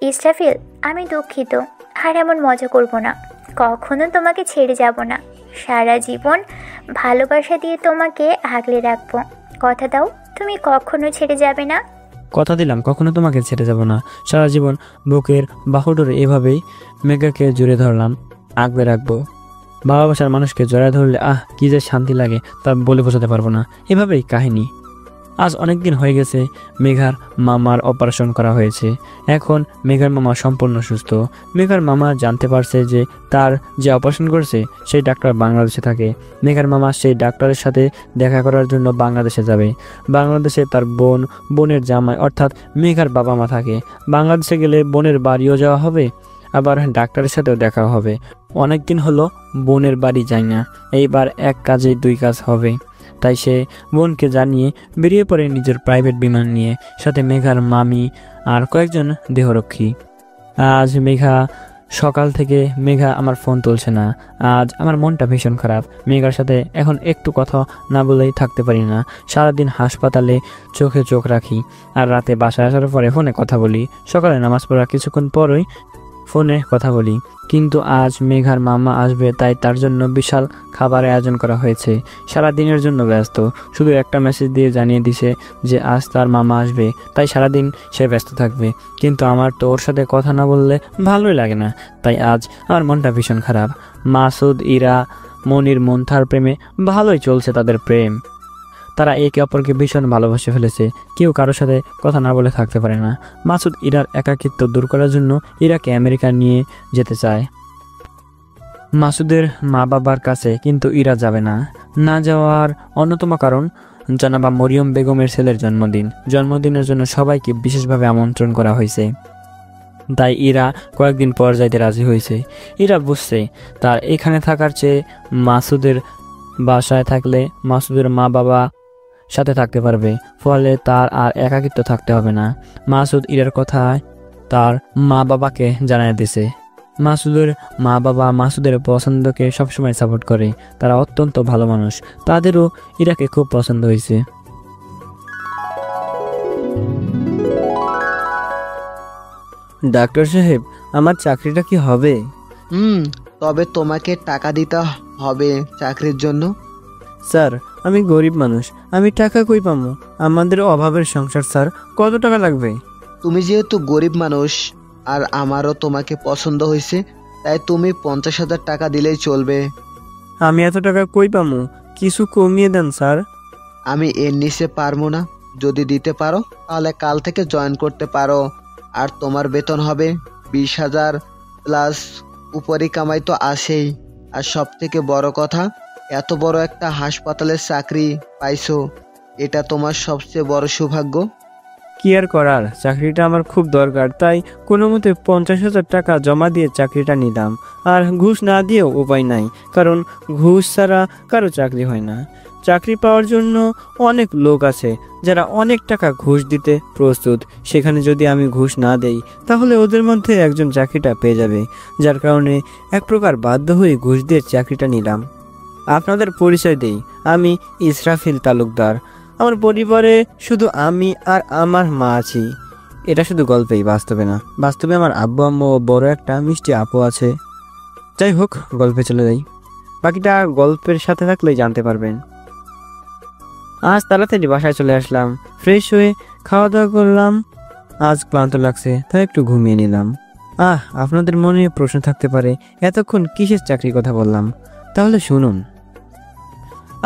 ইসরাফিল, আমি দুঃখিত, আর এমন মজা করব না। কখনো তোমাকে ছেড়ে যাব না। সারা জীবন ভালোবাসা দিয়ে তোমাকে আগলে রাখবো। কথা দাও, তুমি কখনো ছেড়ে যাবে না। কথা দিলাম কখনো তোমাকে ছেড়ে যাব না। সারা জীবন বুকের বাহুডোরে এভাবেই মেঘাকে জুড়ে ধরলাম, আগলে রাখবো। ভালোবাসার মানুষকে জড়ায় ধরলে কি যে শান্তি লাগে তা বলে বোঝাতে পারবো না। এভাবেই কাহিনী। আজ অনেক দিন হয়ে গেছে মেঘার মামার অপারেশন করা হয়েছে। এখন মেঘার মামা সম্পূর্ণ সুস্থ। মেঘার মামা জানতে পারছে যে তার যে অপারেশন করেছে সেই ডাক্তার বাংলাদেশে থাকে। মেঘার মামা সেই ডাক্তারের সাথে দেখা করার জন্য বাংলাদেশে যাবে। বাংলাদেশে তার বোনের জামাই অর্থাৎ মেঘার বাবা মা থাকে। বাংলাদেশে গেলে বোনের বাড়িও যাওয়া হবে, আবার ডাক্তারের সাথেও দেখা হবে। অনেক দিন হলো বোনের বাড়ি যায় না। এইবার এক কাজে দুই কাজ হবে। তাই সে বোনকে জানিয়ে বেরিয়ে পড়ে নিজের প্রাইভেট বিমান নিয়ে, সাথে মেঘার মামি আর কয়েকজন দেহরক্ষী। আজ সকাল থেকে মেঘা আমার ফোন তুলছে না। আজ আমার মনটা ভীষণ খারাপ। মেঘার সাথে এখন একটু কথা না বলেই থাকতে পারি না। সারাদিন হাসপাতালে চোখে চোখ রাখি, আর রাতে বাসায় আসার পরে ফোনে কথা বলি। সকালে নামাজ পড়ার কিছুক্ষণ পরই ফোনে কথা বলি। কিন্তু আজ মেঘার মামা আসবে, তাই তার জন্য বিশাল খাবারের আয়োজন করা হয়েছে। সারা দিনের জন্য ব্যস্ত। শুধু একটা মেসেজ দিয়ে জানিয়ে দিছে যে আজ তার মামা আসবে, তাই সারাদিন সে ব্যস্ত থাকবে। কিন্তু আমার তো ওর সাথে কথা না বললে ভালোই লাগে না। তাই আজ আমার মনটা ভীষণ খারাপ। মাসুদ, ইরা, মনির, মন্থার প্রেমে ভালোই চলছে তাদের প্রেম। তারা একে অপরকে ভীষণ ভালোবাসে ফেলেছে। কেউ কারোর সাথে কথা না বলে থাকতে পারে না। মাসুদ ইরার একাকিত্ব দূর করার জন্য ইরাকে আমেরিকা নিয়ে যেতে চায় মাসুদের মা বাবার কাছে, কিন্তু ইরা যাবে না। না যাওয়ার অন্যতম কারণ জনাবা মরিয়ম বেগমের ছেলের জন্মদিন। জন্মদিনের জন্য সবাইকে বিশেষভাবে আমন্ত্রণ করা হয়েছে। তাই ইরা কয়েকদিন পর যাইতে রাজি হয়েছে। ইরা বুঝছে তার এখানে থাকার চেয়ে মাসুদের বাসায় থাকলে মাসুদের মা বাবা সাথে থাকতে পারবে, ফলে তার আর একাকিত্ব থাকতে হবে না। মাসুদ ইরার কথা তার মা বাবাকে জানায় দিছে। মাসুদের মা বাবা মাসুদের পছন্দকে সবসময় সাপোর্ট করে। তারা অত্যন্ত ভালো মানুষ। তাদেরও ইরাকে খুব পছন্দ হয়েছে। ডাক্তার সাহেব, আমার চাকরিটা কি হবে? তবে তোমাকে টাকা দিতে হবে চাকরির জন্য। স্যার, আমি গরিব মানুষ, আমি টাকা কই পাবো? আমাদের অভাবের সংসার স্যার, কত টাকা লাগবে? তুমি যেহেতু গরিব মানুষ আর আমারও তোমাকে পছন্দ হয়েছে, তাই তুমি 50,000 টাকা দিলেই চলবে। আমি এত টাকা কই পাবো? কিছু কমিয়ে দেন স্যার। আমি এর নিচে পারবো না। যদি দিতে পারো তাহলে কাল থেকে জয়েন করতে পারো। আর তোমার বেতন হবে 20,000 প্লাস উপরি কামাই তো আসেই। আর সব থেকে বড় কথা, এত বড় একটা হাসপাতালের চাকরি পাইছো, এটা তোমার সবচেয়ে বড় সৌভাগ্য। কি আর করার, চাকরিটা আমার খুব দরকার, তাই কোনো মতে 50,000 টাকা জমা দিয়ে চাকরিটা নিলাম। আর ঘুষ না দিয়েও উপায় নাই, কারণ ঘুষ ছাড়া কারো চাকরি হয় না। চাকরি পাওয়ার জন্য অনেক লোক আছে যারা অনেক টাকা ঘুষ দিতে প্রস্তুত। সেখানে যদি আমি ঘুষ না দেই তাহলে ওদের মধ্যে একজন চাকরিটা পেয়ে যাবে। যার কারণে এক প্রকার বাধ্য হয়ে ঘুষ দিয়ে চাকরিটা নিলাম। আপনাদের পরিচয় দেই, আমি ইসরাফিল তালুকদার। আমার পরিবারে শুধু আমি আর আমার মা আছি। এটা শুধু গল্পেই, বাস্তবে না। বাস্তবে আমার আব্বু আম্মু ও বড় একটা মিষ্টি আপু আছে। যাই হোক, গল্পে চলে যাই। বাকিটা গল্পের সাথে থাকলেই জানতে পারবেন। আজ তাড়াতাড়ি বাসায় চলে আসলাম। ফ্রেশ হয়ে খাওয়া দাওয়া করলাম। আজ ক্লান্ত লাগছে, তাই একটু ঘুমিয়ে নিলাম। আপনাদের মনে প্রশ্ন থাকতে পারে এতক্ষণ কিসের চাকরির কথা বললাম। তাহলে শুনুন।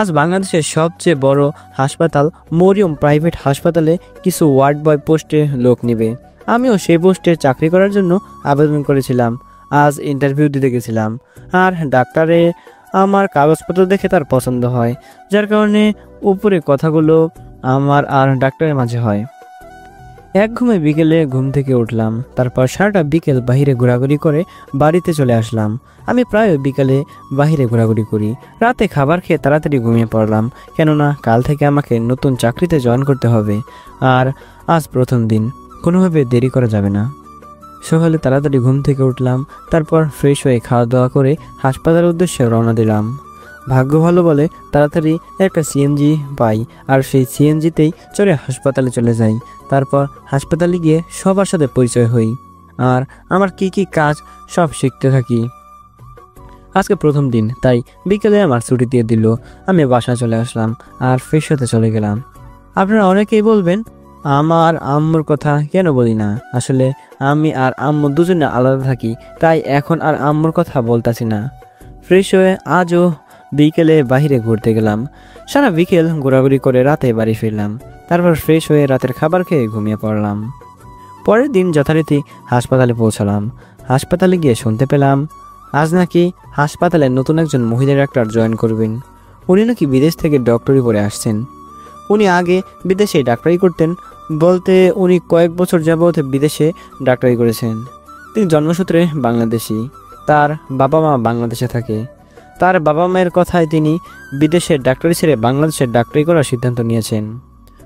আজ বাংলাদেশের সবচেয়ে বড় হাসপাতাল মরিয়ম প্রাইভেট হাসপাতালে কিছু ওয়ার্ড বয় পোস্টে লোক নেবে। আমিও সেই পোস্টে চাকরি করার জন্য আবেদন করেছিলাম। আজ ইন্টারভিউ দিতে গেছিলাম, আর ডাক্তারে আমার কাগজপত্র দেখে তার পছন্দ হয়, যার কারণে উপরে কথাগুলো আমার আর ডাক্তারের মাঝে হয়। এক ঘুমে বিকেলে ঘুম থেকে উঠলাম। তারপর সারাটা বিকেল বাহিরে ঘোরাঘুরি করে বাড়িতে চলে আসলাম। আমি প্রায় বিকালে বাহিরে ঘোরাঘুরি করি। রাতে খাবার খেয়ে তাড়াতাড়ি ঘুমিয়ে পড়লাম, কেননা কাল থেকে আমাকে নতুন চাকরিতে জয়েন করতে হবে। আর আজ প্রথম দিন, কোনোভাবে দেরি করা যাবে না। সকালে তাড়াতাড়ি ঘুম থেকে উঠলাম। তারপর ফ্রেশ হয়ে খাওয়া দাওয়া করে হাসপাতালের উদ্দেশ্যে রওনা দিলাম। ভাগ্য ভালো বলে তাড়াতাড়ি একটা সিএনজি পাই, আর সেই সিএনজিতেই চড়ে হাসপাতালে চলে যাই। তারপর হাসপাতালে গিয়ে সবার সাথে পরিচয় হই। আর আমার কি কি কাজ সব শিখতে থাকি। আজকে প্রথম দিন, তাই বিকেলে আমার ছুটি দিয়ে দিল। আমি বাসায় চলে আসলাম আর ফ্রেশ হতে চলে গেলাম। আপনারা অনেকেই বলবেন আমার আম্মুর কথা কেন বলি না। আসলে আমি আর আম্মু দুজনে আলাদা থাকি, তাই এখন আর আম্মুর কথা বলতাছি না। ফ্রেশ হয়ে আজও বিকেলে বাইরে ঘুরতে গেলাম। সারা বিকেল ঘোরাঘুরি করে রাতে বাড়ি ফিরলাম। তারপর ফ্রেশ হয়ে রাতের খাবার খেয়ে ঘুমিয়ে পড়লাম। পরের দিন যথারীতি হাসপাতালে পৌঁছালাম। হাসপাতালে গিয়ে শুনতে পেলাম আজ নাকি হাসপাতালে নতুন একজন মহিলা ডাক্তার জয়েন করবেন। উনি নাকি বিদেশ থেকে ডক্টরি পড়ে আসছেন। উনি আগে বিদেশে ডাক্তারি করতেন, বলতে উনি কয়েক বছর যাবৎ বিদেশে ডাক্তারি করেছেন। তিনি জন্মসূত্রে বাংলাদেশি, তার বাবা মা বাংলাদেশে থাকে। তার বাবা মায়ের কথায় তিনি বিদেশের ডাক্তারি ছেড়ে বাংলাদেশের ডাক্তারি করার সিদ্ধান্ত নিয়েছেন।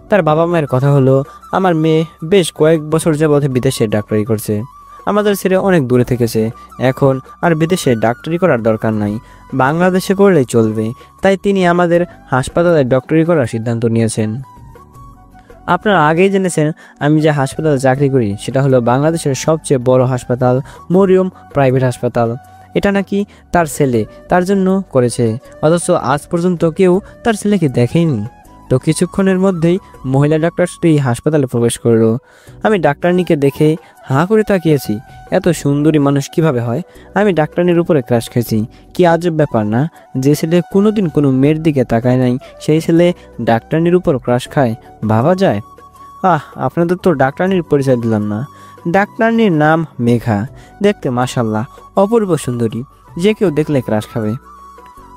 তার বাবা মায়ের কথা হলো, আমার মেয়ে বেশ কয়েক বছর যাবৎ বিদেশে ডাক্তারি করছে, আমাদের ছেড়ে অনেক দূরে থেকেছে, এখন আর বিদেশে ডাক্তারি করার দরকার নাই, বাংলাদেশে করলেই চলবে। তাই তিনি আমাদের হাসপাতালে ডক্টরি করার সিদ্ধান্ত নিয়েছেন। আপনারা আগেই জেনেছেন আমি যে হাসপাতালে চাকরি করি সেটা হলো বাংলাদেশের সবচেয়ে বড় হাসপাতাল, মরিয়ম প্রাইভেট হাসপাতাল। এটা নাকি তার ছেলে তার জন্য করেছে, অথচ আজ পর্যন্ত কেউ তার ছেলেকে দেখেনি। তো কিছুক্ষণের মধ্যেই মহিলা ডাক্তারটি হাসপাতালে প্রবেশ করলো। আমি ডাক্তারনিকে দেখে হাঁ করে তাকিয়েছি। এত সুন্দরী মানুষ কিভাবে হয়? আমি ডাক্তারনির উপরে ক্রাশ খেয়েছি। কি আজব ব্যাপার না, যে ছেলে কোনোদিন কোনো মেয়ের দিকে তাকায় নাই সেই ছেলে ডাক্তারনির উপর ক্রাশ খায়, ভাবা যায়? আপনাদের তো ডাক্তারনির পরিচয় দিলাম না। ডাক্তারনির নাম মেঘা, দেখতে মাশাল্লাহ অপূর্ব সুন্দরী, যে কেউ দেখলে ক্রাশ খাবে।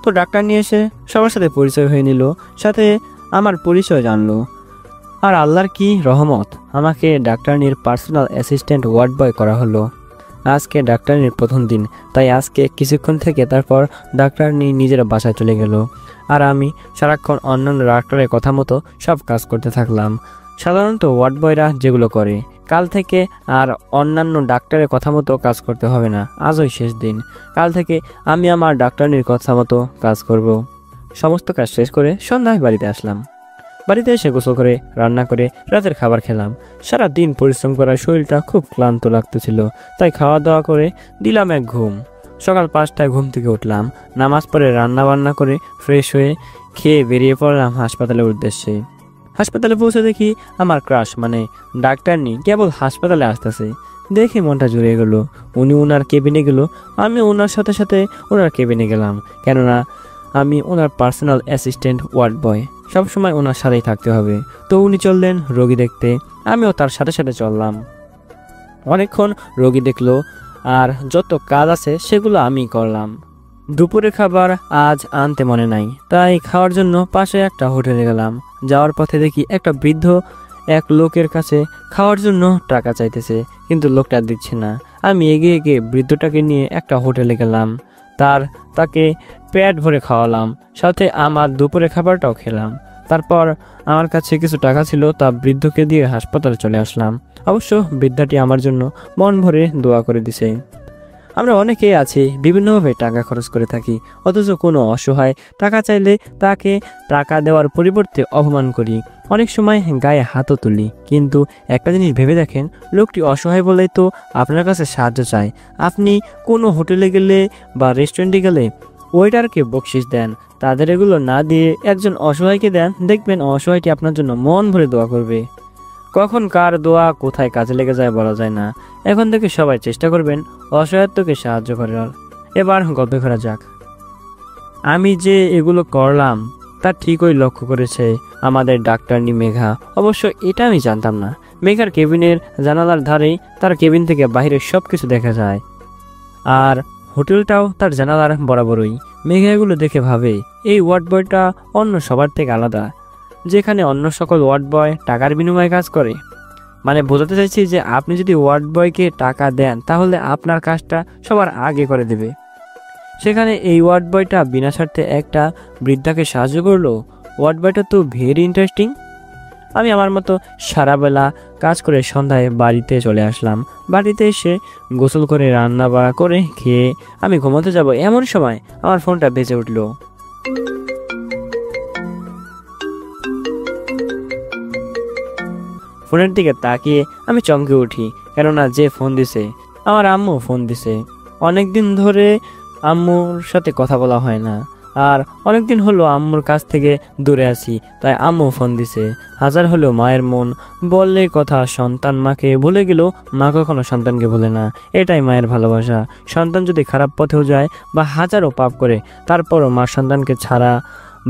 তো ডাক্তারনি এসে সবার সাথে পরিচয় হয়ে নিল, সাথে আমার পরিচয় জানলো। আর আল্লাহর কি রহমত, আমাকে ডাক্তারনির পার্সোনাল অ্যাসিস্ট্যান্ট ওয়ার্ড বয় করা হলো। আজকে ডাক্তারনির প্রথম দিন, তাই আজকে কিছুক্ষণ থেকে তারপর ডাক্তারনি নিজের বাসায় চলে গেল। আর আমি সারাক্ষণ অন্যান্য ডাক্তারের কথা মতো সব কাজ করতে থাকলাম, সাধারণত ওয়ার্ড বয়রা যেগুলো করে। কাল থেকে আর অন্যান্য ডাক্তারের কথা মতো কাজ করতে হবে না, আজই শেষ দিন। কাল থেকে আমি আমার ডাক্তারনির কথা মতো কাজ করব। সমস্ত কাজ শেষ করে সন্ধ্যায় বাড়িতে আসলাম। বাড়িতে এসে গোসল করে রান্না করে রাতের খাবার খেলাম। সারা দিন পরিশ্রম করার শরীরটা খুব ক্লান্ত লাগতেছিল, তাই খাওয়া দাওয়া করে দিলাম এক ঘুম। সকাল 5টায় ঘুম থেকে উঠলাম, নামাজ পড়ে রান্না বান্না করে ফ্রেশ হয়ে খেয়ে বেরিয়ে পড়লাম হাসপাতালের উদ্দেশ্যে। হাসপাতালে পৌঁছে দেখি আমার ক্রাশ মানে ডাক্তারনি কেবল হাসপাতালে আসতেছে। দেখে মনটা জুড়িয়ে গেল। উনি ওনার কেবিনে গেল, আমি ওনার সাথে সাথে ওনার কেবিনে গেলাম, কেননা আমি ওনার পার্সোনাল অ্যাসিস্ট্যান্ট ওয়ার্ড বয়, সবসময় ওনার সাথেই থাকতে হবে। তো উনি চললেন রোগী দেখতে, আমিও তার সাথে সাথে চললাম। অনেকক্ষণ রোগী দেখলো, আর যত কাজ আছে সেগুলো আমি করলাম। দুপুরের খাবার আজ আনতে মনে নাই, তাই খাওয়ার জন্য পাশে একটা হোটেলে গেলাম। যাওয়ার পথে দেখি একটা বৃদ্ধ এক লোকের কাছে খাওয়ার জন্য টাকা চাইতেছে, কিন্তু লোকটা দিচ্ছে না। আমি এগিয়ে গিয়ে বৃদ্ধটাকে নিয়ে একটা হোটেলে গেলাম, তাকে পেট ভরে খাওয়ালাম, সাথে আমার দুপুরের খাবারটাও খেলাম। তারপর আমার কাছে কিছু টাকা ছিল, তা বৃদ্ধকে দিয়ে হাসপাতালে চলে আসলাম। অবশ্য বৃদ্ধাটি আমার জন্য মন ভরে দোয়া করে দিছে। আমরা অনেকেই আছি বিভিন্নভাবে টাকা খরচ করে থাকি, অথচ কোনো অসহায় টাকা চাইলে তাকে টাকা দেওয়ার পরিবর্তে অপমান করি, অনেক সময় গায়ে হাতও তুলি। কিন্তু একটা জিনিস ভেবে দেখেন, লোকটি অসহায় বলেই তো আপনার কাছে সাহায্য চায়। আপনি কোনো হোটেলে গেলে বা রেস্টুরেন্টে গেলে ওয়েটারকে বকশিস দেন, তাদের এগুলো না দিয়ে একজন অসহায়কে দেন, দেখবেন অসহায়টি আপনার জন্য মন ভরে দোয়া করবে। কখন কার দোয়া কোথায় কাজে লেগে যায় বলা যায় না। এখন থেকে সবাই চেষ্টা করবেন অসহায়ত্বকে সাহায্য করার। এবার গল্পে ফেরা যাক। আমি যে এগুলো করলাম তা ঠিকই লক্ষ্য করেছে আমাদের ডাক্তারনি মেঘা। অবশ্য এটা আমি জানতাম না, মেঘার কেবিনের জানালার ধারেই তার কেবিন থেকে বাইরের সব কিছু দেখা যায়, আর হোটেলটাও তার জানালার বরাবরই। মেঘা এগুলো দেখে ভাবে এই ওয়ার্ড বয়টা অন্য সবার থেকে আলাদা, যেখানে অন্য সকল ওয়ার্ড বয় টাকার বিনিময়ে কাজ করে। মানে বোঝাতে চাইছি যে আপনি যদি ওয়ার্ড বয়কে টাকা দেন তাহলে আপনার কাজটা সবার আগে করে দেবে। সেখানে এই ওয়ার্ড বয়টা বিনা স্বার্থে একটা বৃদ্ধাকে সাহায্য করলো। ওয়ার্ড বয়টা তো ভেরি ইন্টারেস্টিং। আমি আমার মতো সারাবেলা কাজ করে সন্ধ্যায় বাড়িতে চলে আসলাম। বাড়িতে এসে গোসল করে রান্না বাড়া করে খেয়ে আমি ঘুমাতে যাব, এমন সময় আমার ফোনটা বেজে উঠলো। ফোনের দিকে তাকিয়ে আমি চমকে উঠি, কেননা যে ফোন দিছে আমার আম্মু ফোন দিছে। অনেকদিন ধরে আম্মুর সাথে কথা বলা হয় না, আর অনেকদিন হলো আম্মুর কাছ থেকে দূরে আছি, তাই আম্মু ফোন দিছে। হাজার হলো মায়ের মন বললে কথা, সন্তান মাকে ভুলে গেলেও মা কখনো সন্তানকে ভুলে না। এটাই মায়ের ভালোবাসা। সন্তান যদি খারাপ পথেও যায় বা হাজারও পাপ করে, তারপরও মা সন্তানকে ছাড়া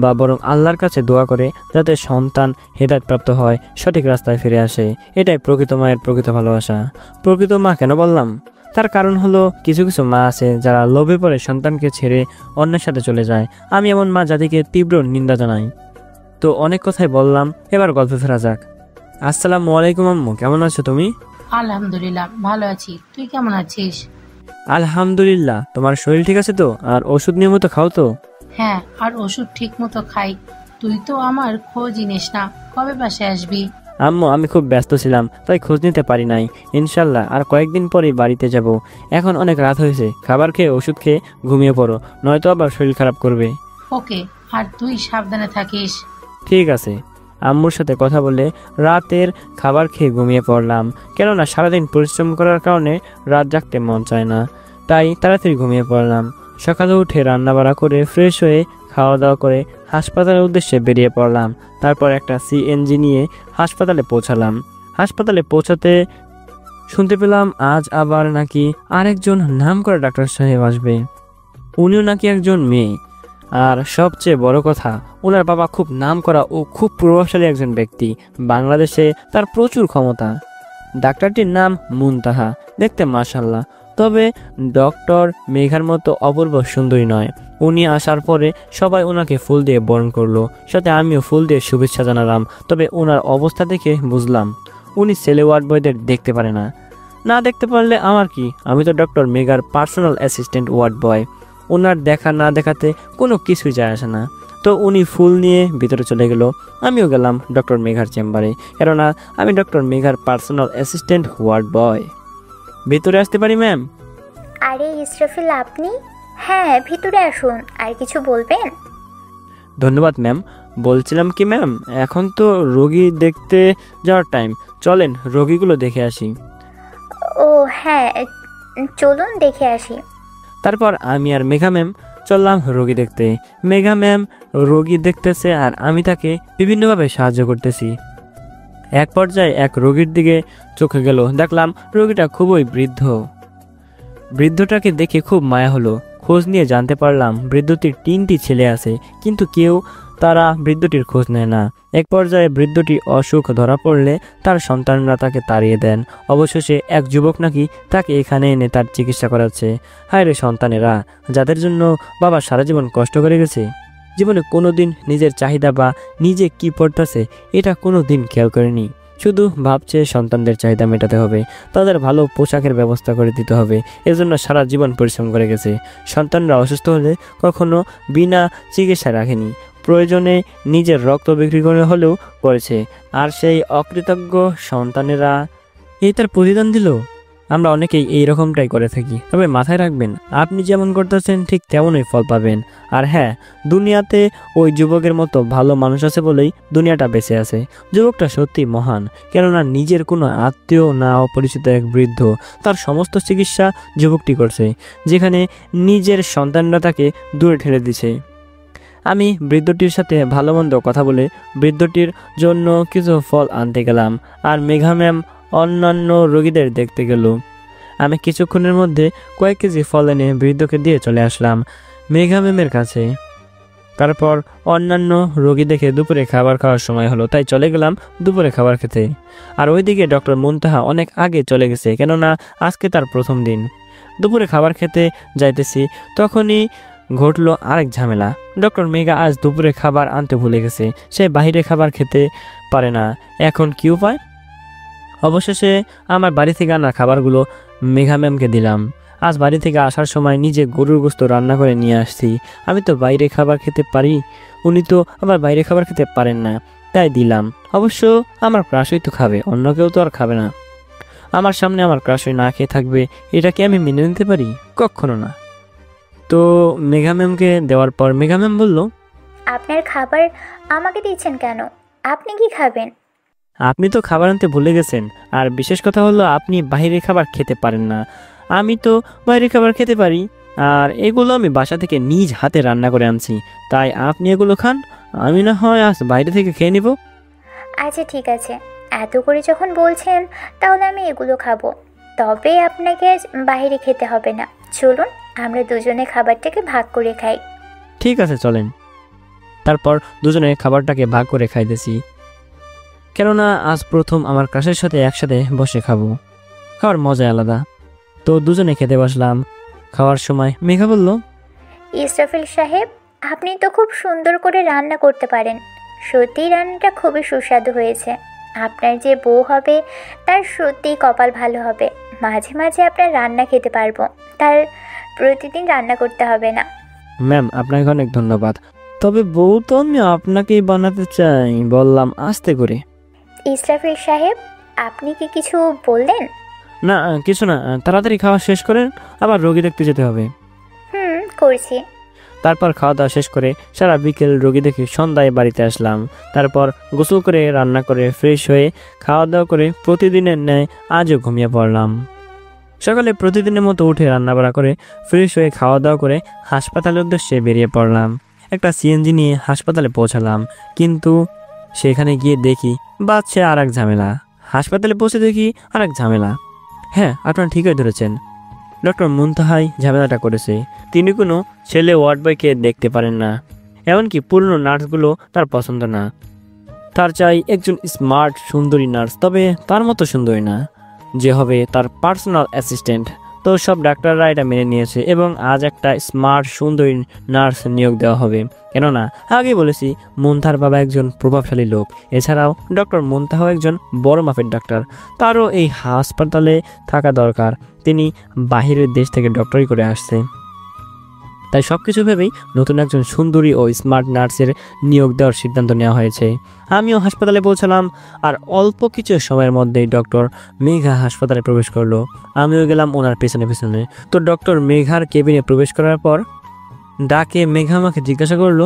বা বরং আল্লাহর কাছে দোয়া করে যাতে সন্তান হেদায়েতপ্রাপ্ত হয়, সঠিক রাস্তায় ফিরে আসে। এটাই প্রকৃত মায়ের প্রকৃত ভালোবাসা। প্রকৃত মা কেন বললাম? তার কারণ হলো কিছু কিছু মা আছে যারা লোভে পড়ে সন্তানকে ছেড়ে অন্যের সাথে চলে যায়। আমি এমন মা জাতিকে তীব্র নিন্দা জানাই। তো অনেক কথাই বললাম, এবার গল্পে ফেরা যাক। আসসালামু আলাইকুম আম্মু, কেমন আছো তুমি? আলহামদুলিল্লাহ ভালো আছি, তুই কেমন আছিস? আলহামদুলিল্লাহ। তোমার শরীর ঠিক আছে তো? আর ওষুধ নিয়মিত খাও তো? হ্যাঁ, আর ওষুধ ঠিক মতো খাই। তুই তো আমার খোঁজই নিস না, কবে বাসায় আসবি? আম্মু আমি খুব ব্যস্ত ছিলাম, তাই খোঁজ নিতে পারি নাই। ইনশাল্লাহ আর কয়েকদিন পরেই বাড়িতে যাব। এখন অনেক রাত হয়েছে, খাবার খেয়ে ওষুধ খেয়ে ঘুমিয়ে পড়ো, নয়তো আবার শরীর খারাপ করবে। ওকে, আর তুই সাবধানে থাকিস। ঠিক আছে। আম্মুর সাথে কথা বলে রাতের খাবার খেয়ে ঘুমিয়ে পড়লাম, কেননা সারাদিন পরিশ্রম করার কারণে রাত জাগতে মন চায় না, তাই তাড়াতাড়ি ঘুমিয়ে পড়লাম। সকালে উঠে রান্নাবাড়া করে ফ্রেশ হয়ে খাওয়া দাওয়া করে হাসপাতালের উদ্দেশ্যে বেরিয়ে পড়লাম। তারপর একটা সিএনজি নিয়ে হাসপাতালে পৌঁছালাম। হাসপাতালে পৌঁছাতে শুনতে পেলাম আজ আবার নাকি আরেকজন নামকরা ডাক্তার সাহেব আসবে। উনিও নাকি একজন মেয়ে, আর সবচেয়ে বড় কথা ওনার বাবা খুব নামকরা ও খুব প্রভাবশালী একজন ব্যক্তি। বাংলাদেশে তার প্রচুর ক্ষমতা। ডাক্তারটির নাম মুনতাহা, দেখতে মাশাআল্লাহ, তবে ডক্টর মেঘার মতো অপূর্ব সুন্দরী নয়। উনি আসার পরে সবাই ওনাকে ফুল দিয়ে বরণ করলো, সাথে আমিও ফুল দিয়ে শুভেচ্ছা জানালাম। তবে ওনার অবস্থা দেখে বুঝলাম উনি ছেলে ওয়ার্ড বয়দের দেখতে পারে না। না দেখতে পারলে আমার কি, আমি তো ডক্টর মেঘার পার্সোনাল অ্যাসিস্ট্যান্ট ওয়ার্ড বয়। ওনার দেখা না দেখাতে কোনো কিছুই যায় আসে না। তো উনি ফুল নিয়ে ভিতরে চলে গেল, আমিও গেলাম ডক্টর মেঘার চেম্বারে, কেননা আমি ডক্টর মেঘার পার্সোনাল অ্যাসিস্ট্যান্ট ওয়ার্ড বয়। ভিতরে আসতে পারি ম্যাম? আরে ইসরাফিল, আপনি? হ্যাঁ, ভিতরে আসুন। আর কিছু বলবেন? ধন্যবাদ ম্যাম। বলছিলাম কি ম্যাম, এখন তো রোগী দেখতে যাওয়ার টাইম, চলেন রোগীগুলো দেখে আসি। ও হ্যাঁ, চলুন দেখে আসি। তারপর আমি আর মেঘা ম্যাম চললাম রোগী দেখতে। মেঘা ম্যাম রোগী দেখতেছে আর আমি তাকে বিভিন্নভাবে সাহায্য করতেছি। এক পর্যায়ে এক রোগীর দিকে চোখে গেল, দেখলাম রোগীটা খুবই বৃদ্ধ। বৃদ্ধটাকে দেখে খুব মায়া হলো। খোঁজ নিয়ে জানতে পারলাম বৃদ্ধটির 3টি ছেলে আছে, কিন্তু কেউ তারা বৃদ্ধটির খোঁজ নেয় না। এক পর্যায়ে বৃদ্ধটি অসুখ ধরা পড়লে তার সন্তানরা তাকে তাড়িয়ে দেন। অবশেষে এক যুবক নাকি তাকে এখানে এনে তার চিকিৎসা করাচ্ছে। হায় রে সন্তানেরা, যাদের জন্য বাবা সারা জীবন কষ্ট করে গেছে, জীবনে কোনোদিন নিজের চাহিদা বা নিজে কি পড়তেছে এটা কোনো দিন খেয়াল করেনি। শুধু ভাবছে সন্তানদের চাহিদা মেটাতে হবে, তাদের ভালো পোশাকের ব্যবস্থা করে দিতে হবে, এজন্য সারা জীবন পরিশ্রম করে গেছে। সন্তানরা অসুস্থ হলে কখনো বিনা চিকিৎসায় রাখেনি, প্রয়োজনে নিজের রক্ত বিক্রি করে হলেও করেছে। আর সেই অকৃতজ্ঞ সন্তানেরা এই তার প্রতিদান দিল। আমরা অনেকেই এই রকমটাই করে থাকি। তবে মাথায় রাখবেন, আপনি যেমন করতেছেন ঠিক তেমনই ফল পাবেন। আর হ্যাঁ, দুনিয়াতে ওই যুবকের মতো ভালো মানুষ আছে বলেই দুনিয়াটা বেঁচে আছে। যুবকটা সত্যি মহান, কেননা নিজের কোনো আত্মীয় না অপরিচিত এক বৃদ্ধ তার সমস্ত চিকিৎসা যুবকটি করছে, যেখানে নিজের সন্তানরা তাকে দূরে ঠেলে দিছে। আমি বৃদ্ধটির সাথে ভালো মন্দ কথা বলে বৃদ্ধটির জন্য কিছু ফল আনতে গেলাম, আর মেঘা ম্যাম অন্যান্য রোগীদের দেখতে গেল। আমি কিছুক্ষণের মধ্যে কয়েক কেজি ফল এনে বৃদ্ধকে দিয়ে চলে আসলাম মেঘা ম্যামের কাছে। তারপর অন্যান্য রোগী দেখে দুপুরে খাবার খাওয়ার সময় হলো, তাই চলে গেলাম দুপুরে খাবার খেতে। আর ওইদিকে ডক্টর মুনতাহা অনেক আগে চলে গেছে, কেননা আজকে তার প্রথম দিন। দুপুরে খাবার খেতে যাইতেছি, তখনই ঘটলো আরেক ঝামেলা। ডক্টর মেঘা আজ দুপুরে খাবার আনতে ভুলে গেছে। সে বাইরে খাবার খেতে পারে না। এখন কি উপায়? অবশেষে আমার বাড়ি থেকে আনা খাবারগুলো মেঘা ম্যামকে দিলাম। আজ বাড়ি থেকে আসার সময় নিজে গরুর গোশত রান্না করে নিয়ে আসছি। আমি তো বাইরে খাবার খেতে পারি, উনি তো আবার বাইরে খাবার খেতে পারেন না, তাই দিলাম। অবশ্য আমার ক্রাশই তো খাবে, অন্য কেউ তো আর খাবে না। আমার সামনে আমার ক্রাশই না খেয়ে থাকবে, এটা কি আমি মেনে নিতে পারি? কখনো না। তো মেঘা ম্যামকে দেওয়ার পর মেঘা ম্যাম বলল, আপনার খাবার আমাকে দিচ্ছেন কেন? আপনি কি খাবেন? আপনি তো খাবার আনতে ভুলে গেছেন, আর বিশেষ কথা হলো আপনি বাইরের খাবার খেতে পারেন না। আমি তো বাইরের খাবার খেতে পারি, আর এগুলো আমি বাসা থেকে নিজ হাতে রান্না করে আনছি। তাই আপনি এগুলো খান, আমি না হয় আজ বাইরে থেকে খেয়ে নিব। আচ্ছা ঠিক আছে, এত করে যখন বলছেন তাহলে আমি এগুলো খাবো। তবে আপনাকে আজ বাইরে খেতে হবে না, চলুন আমরা দুজনে খাবারটাকে ভাগ করে খাই। ঠিক আছে চলেন। তারপর দুজনে খাবারটাকে ভাগ করে খাইতেছি, কেননা আজ প্রথম আমার ক্রাশের সাথে একসাথে বসে খাবো, খাওয়ার মজা আলাদা। তো দুজনে খেতে বসলাম। খাওয়ার সময় মেঘা বলল, ইসরাফিল সাহেব, আপনি তো খুব সুন্দর করে রান্না করতে পারেন। সত্যিই রান্নাটা খুবই সুস্বাদু হয়েছে। আপনার যে বউ হবে তার সত্যিই কপাল ভালো হবে। মাঝে মাঝে আপনার রান্না খেতে পারবো, তার প্রতিদিন রান্না করতে হবে না। ম্যাম আপনাকে অনেক ধন্যবাদ, তবে বউ তো আমি আপনাকেই বানাতে চাই। বললাম আস্তে করে। ইসরাফিল সাহেব, আপনি কি কিছু বললেন? না কিছু না, তাড়াতাড়ি খাওয়া শেষ করেন, আবার রোগী দেখতে যেতে হবে। করছি। তারপর খাওয়া দাওয়া শেষ করে সারা বিকেল রোগী দেখে সন্ধ্যায় বাড়িতে আসলাম। তারপর গোসল করে রান্না করে ফ্রেশ হয়ে খাওয়া দাওয়া করে প্রতিদিনের ন্যায় আজও ঘুমিয়ে পড়লাম। সকালে প্রতিদিনের মতো উঠে রান্নাবাড়া করে ফ্রেশ হয়ে খাওয়া দাওয়া করে হাসপাতালের উদ্দেশ্যে বেরিয়ে পড়লাম। একটা সিএনজি নিয়ে হাসপাতালে পৌঁছালাম, কিন্তু সেখানে গিয়ে দেখি বাচ্চা আর এক ঝামেলা। হাসপাতালে পৌঁছে দেখি আর এক ঝামেলা। হ্যাঁ, আপনারা ঠিকই ধরেছেন, ডক্টর মুনতাহাই ঝামেলাটা করেছে। তিনি কোনো ছেলে ওয়ার্ড বয়কে দেখতে পারেন না, এমনকি পুরনো নার্সগুলো তার পছন্দ না। তার চাই একজন স্মার্ট সুন্দরী নার্স, তবে তার মতো সুন্দরী না, যে হবে তার পার্সোনাল অ্যাসিস্ট্যান্ট। তো সব ডাক্তাররা এটা মেনে নিয়েছে এবং আজ একটা স্মার্ট সুন্দরী নার্স নিয়োগ দেওয়া হবে। কেননা আগেই বলেছি, মুনতাহার বাবা একজন প্রভাবশালী লোক। এছাড়াও ডক্টর মুনতাহাও একজন বড় মাপের ডাক্তার, তারও এই হাসপাতালে থাকা দরকার। তিনি বাহিরের দেশ থেকে ডক্টরি করে আসছে। তাই সব কিছু ভেবেই নতুন একজন সুন্দরী ও স্মার্ট নার্সের নিয়োগ দেওয়ার সিদ্ধান্ত নেওয়া হয়েছে। আমিও হাসপাতালে পৌঁছালাম, আর অল্প কিছু সময়ের মধ্যেই ডক্টর মেঘা হাসপাতালে প্রবেশ করলো। আমিও গেলাম ওনার পেছনে পেছনে। তো ডক্টর মেঘার কেবিনে প্রবেশ করার পর ডাকে মেঘা আমাকে জিজ্ঞাসা করলো,